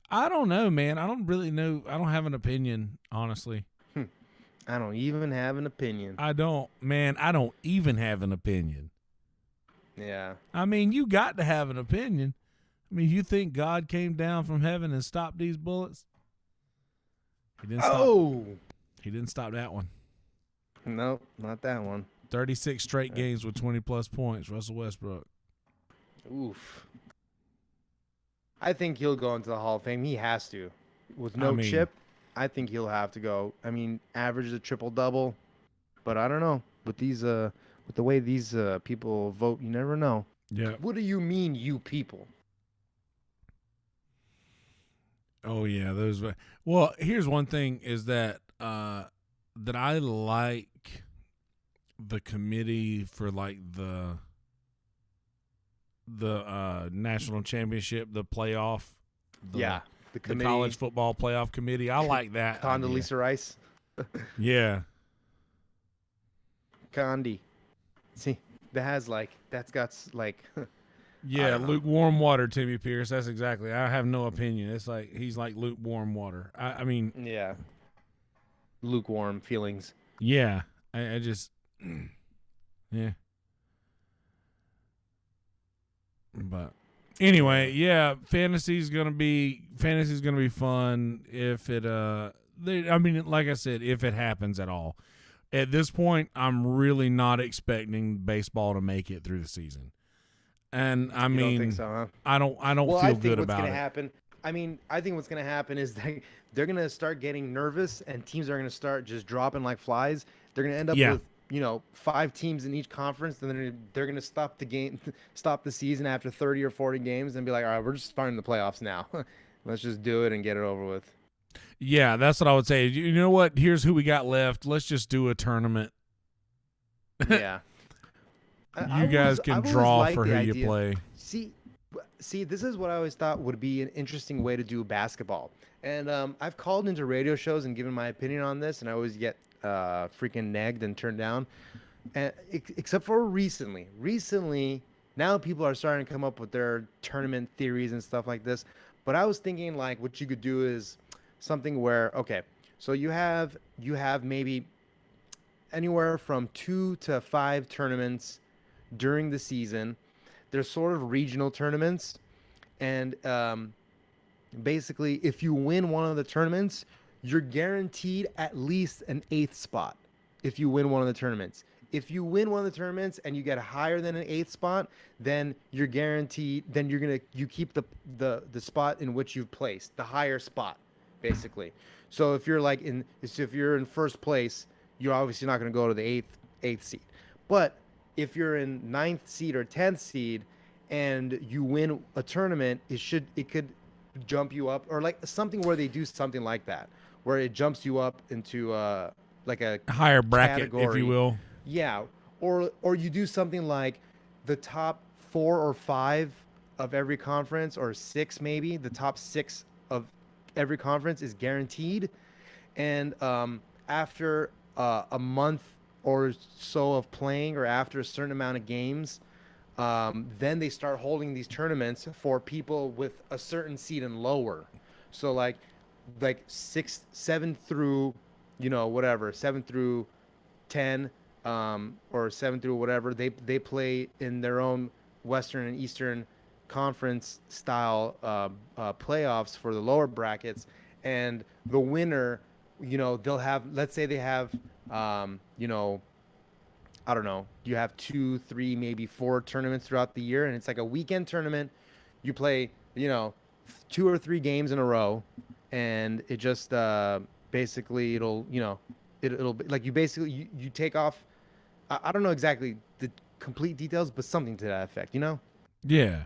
I don't know, man. I don't really know. I don't have an opinion, honestly. I don't even have an opinion. I don't even have an opinion. Yeah. I mean, you got to have an opinion. I mean, you think God came down from heaven and stopped these bullets? He didn't stop. Oh! He didn't stop that one. Nope, not that one. 36 straight games with 20-plus points, Russell Westbrook. Oof. I think he'll go into the Hall of Fame. He has to. With no chip, I think he'll have to go. I mean, average a triple-double. But I don't know. With these, with the way these people vote, you never know. Yeah. What do you mean, you people? Oh, yeah. Those. Well, here's one thing is that that I like the committee for like the national championship, the playoff. The The college football playoff committee. I like that. Condoleezza Rice. Yeah. Condi. See, that's got like. Yeah, don't know. lukewarm water, Timmy Pierce. That's exactly. I have no opinion. It's like he's like lukewarm water. I mean, Yeah. Lukewarm feelings. yeah. I just, yeah. But anyway, yeah, fantasy's gonna be fun if it I mean, like I said, if it happens at all. At this point, I'm really not expecting baseball to make it through the season. And I You mean, don't think so, huh? I don't Well, feel I think good what's about gonna it. happen. I mean, I think what's gonna happen is they're gonna start getting nervous, and teams are gonna start just dropping like flies. They're gonna end up Yeah. with 5 teams in each conference, and then they're gonna stop the season after 30 or 40 games, and be like, all right, we're just starting the playoffs now. Let's just do it and get it over with. Yeah, that's what I would say. You know what? Here's who we got left. Let's just do a tournament. Yeah. You guys can draw for who you idea. play. See, this is what I always thought would be an interesting way to do basketball. And I've called into radio shows and given my opinion on this, and I always get freaking nagged and turned down. And except for recently. Recently, now people are starting to come up with their tournament theories and stuff like this. But I was thinking like what you could do is something where, okay, so you have maybe anywhere from 2 to 5 tournaments during the season. They're sort of regional tournaments, and basically, if you win one of the tournaments, you're guaranteed at least an 8th spot. If you win one of the tournaments, if you win one of the tournaments and you get higher than an 8th spot, then you're guaranteed. Then you keep the spot in which you've placed, the higher spot, basically. So if you're in first place, you're obviously not going to go to the eighth seed. But if you're in 9th seed or 10th seed and you win a tournament, it could jump you up, or like something where they do something like that, where it jumps you up into like a higher bracket, category. if you will. Yeah, or you do something like the top 4 or 5 of every conference, or 6 maybe, the top 6 of every conference is guaranteed, and after a month or so of playing, or after a certain amount of games, then they start holding these tournaments for people with a certain seed and lower. So like 7 through, whatever, 7 through 10, or 7 through whatever, they play in their own Western and Eastern Conference style playoffs for the lower brackets, and the winner, they'll have, let's say they have, I don't know, you have 2, 3, maybe 4 tournaments throughout the year, and it's like a weekend tournament. You play, 2 or 3 games in a row, and it just basically it'll be like you take off. I don't know exactly the complete details, but something to that effect, Yeah.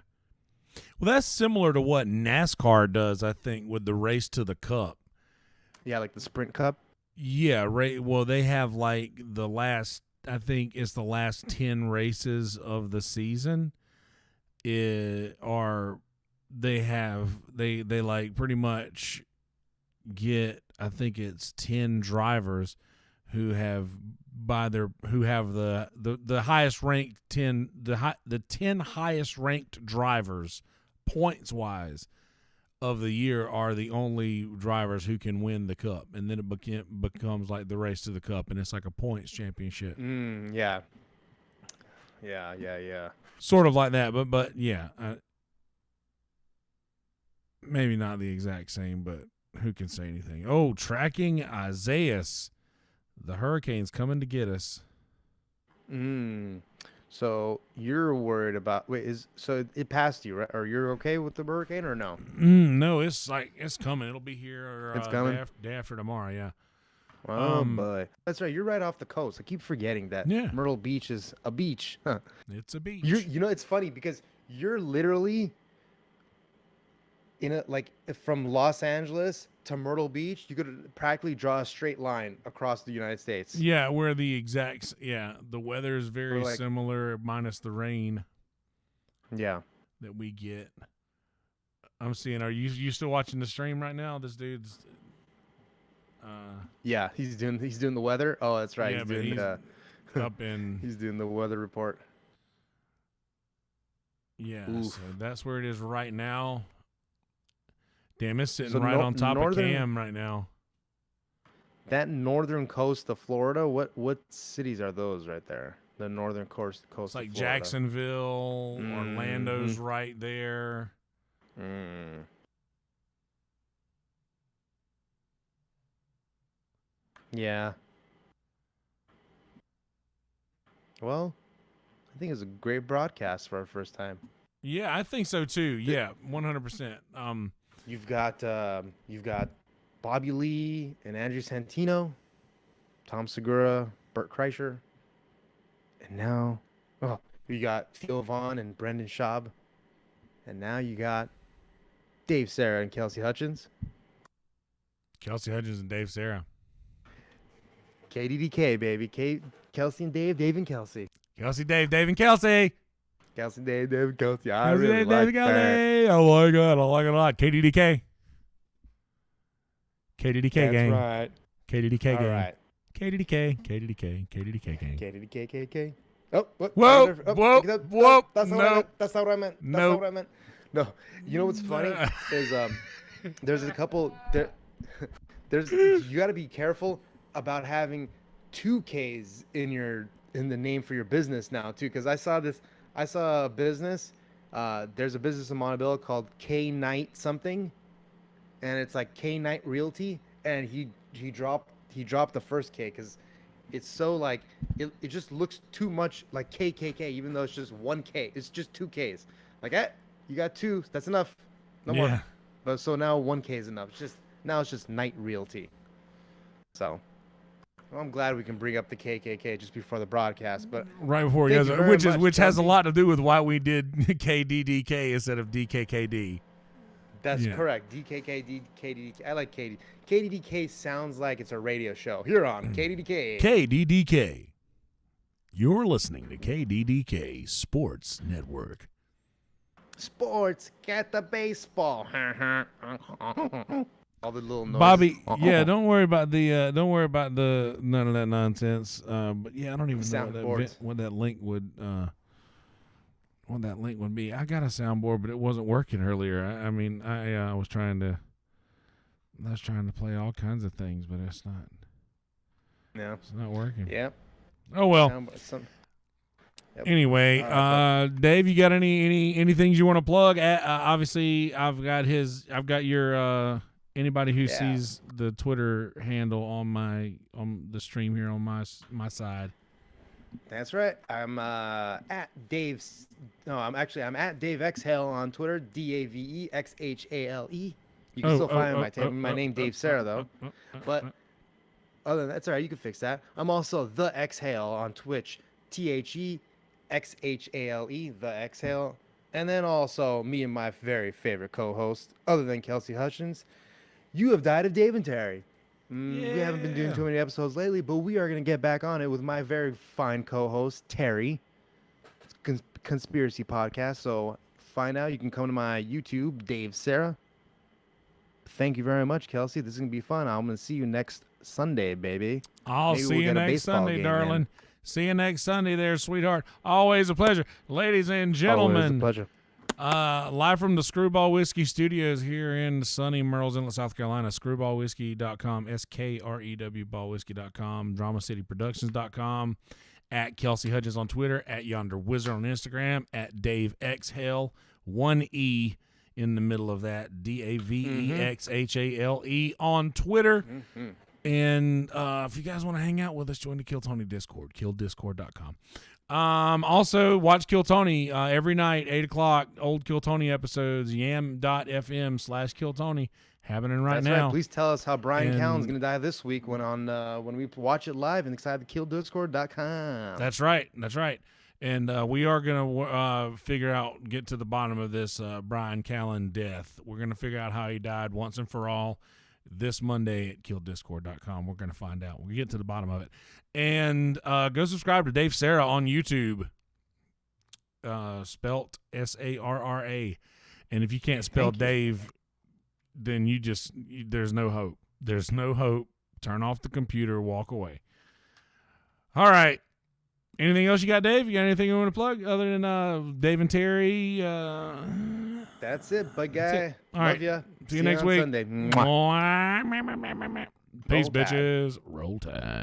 Well, that's similar to what NASCAR does, I think, with the race to the Cup. Yeah, like the Sprint Cup. Yeah, right. Well, they have like I think it's the last 10 races of the season. They like pretty much get, I think it's 10 drivers who have the highest ranked 10 the 10 highest ranked drivers points wise of the year are the only drivers who can win the Cup, and then it becomes like the race to the Cup, and it's like a points championship. Yeah. Sort of like that, but yeah, maybe not the exact same, but who can say anything? Oh, tracking Isaias. The hurricane's coming to get us. So you're worried about so it passed you, right? Or you're okay with the hurricane or no? No, it's coming. It'll be here. It's coming day after tomorrow. Yeah. Oh boy, that's right. You're right off the coast. I keep forgetting that. Yeah. Myrtle Beach is a beach. Huh. It's a beach. It's funny because you're literally from Los Angeles to Myrtle Beach. You could practically draw a straight line across the United States. Yeah, where the weather is very similar, minus the rain. Yeah. That we get. I'm seeing. Are you still watching the stream right now? This dude's. Yeah, he's doing the weather. Oh, that's right. Yeah, he's doing up in. He's doing the weather report. Yeah, so that's where it is right now. Damn, it's sitting right on top of Cam right now. That northern coast of Florida, what cities are those right there? The northern coast it's like of Florida. Jacksonville, Orlando's right there. Yeah. Well, I think it's a great broadcast for our first time. Yeah, I think so too. Yeah, 100%. You've got Bobby Lee and Andrew Santino, Tom Segura, Bert Kreischer, and now you got Theo Vaughn and Brendan Schaub, and now you got Dave Sarah and Kelsey Hutchins. Kelsey Hutchins and Dave Sarah. KDDK, baby. Kelsey and Dave and Kelsey. Kelsey, Dave, and Kelsey. Kelsey, Dave, Kelsey. I Kelsey, really Dave, like Kelsey. that. I like it. I like it a lot. KDDK. KDDK That's gang. right. KDDK All gang. right. KDDK gang. KDDK. Oh, what? Whoa, Oh, whoa, that- whoa. That's not what I meant. That's not what I meant. That's Nope. not what I meant. No. You know what's funny is there's a couple there. There's you got to be careful about having 2 Ks in the name for your business now too, because I saw a business. There's a business in Montebello called K Knight something, and it's like K Knight Realty, and he dropped the first K because it's so like it just looks too much like KKK, even though it's just 1 K. It's just 2 Ks. Like, you got 2, that's enough. No more. But so now 1 K is enough. It's just Knight Realty. So I'm glad we can bring up the KKK just before the broadcast, but right before thank he you has, very much, which has a Kelsey. lot to do with why we did KDDK instead of DKKD. That's correct. KDDK. I like KD. KDDK sounds like it's a radio show. Here on KDDK. KDDK. You're listening to KDDK Sports Network. Sports, get the baseball. All the little noises. Bobby, yeah, don't worry about the none of that nonsense. But yeah, I don't even know what that link would be. I got a soundboard, but it wasn't working earlier. I mean, I was trying to play all kinds of things, but it's not. Yeah, it's not working. Yep. Oh well. Yep. Anyway, Dave, you got any things you want to plug? Obviously, I've got your anybody who sees the Twitter handle on the stream here on my side. That's right. I'm at Dave's. No, I'm at Dave Exhale on Twitter. DAVEXHALE. You can still find my name Dave Sarah though. But other than that, that's all right. You can fix that. I'm also the Exhale on Twitch. THEXHALE. The Exhale. And then also me and my very favorite co-host, other than Kelsey Hutchins. You Have Died of Dave and Terry. We haven't been doing too many episodes lately, but we are going to get back on it with my very fine co-host, Terry. It's Conspiracy Podcast, so find out. You can come to my YouTube, Dave Sarah. Thank you very much, Kelsey. This is going to be fun. I'm going to see you next Sunday, baby. I'll see you next Sunday, darling. See you next Sunday there, sweetheart. Always a pleasure. Ladies and gentlemen. Always a pleasure. Live from the Screwball Whiskey Studios here in sunny Murrells Inlet, South Carolina. Screwballwhiskey.com, SKREW ballwhiskey.com, DramaCityProductions.com, at Kelsey Hudgens on Twitter, at Yonder Wizard on Instagram, at Dave Exhale, 1 E in the middle of that, DAVEXHALE on Twitter. Mm-hmm. And if you guys want to hang out with us, join the Kill Tony Discord, killdiscord.com. Also, watch Kill Tony every night, 8 o'clock, old Kill Tony episodes, yam.fm/Kill Tony, happening right now. Right. Please tell us how Brian Callen's going to die this week when we watch it live inside the killdiscord.com. That's right. And we are going to get to the bottom of this Brian Callen death. We're going to figure out how he died once and for all this Monday at killdiscord.com. We're going to find out. We'll get to the bottom of it. And go subscribe to Dave Sarah on YouTube, spelt Sarra. And if you can't spell Dave, then there's no hope. There's no hope. Turn off the computer, walk away. All right. Anything else you got, Dave? You got anything you want to plug other than Dave and Terry? That's it, bud guy. All right. Love ya. See you next week. Sunday. Peace, bitches. Roll Tide.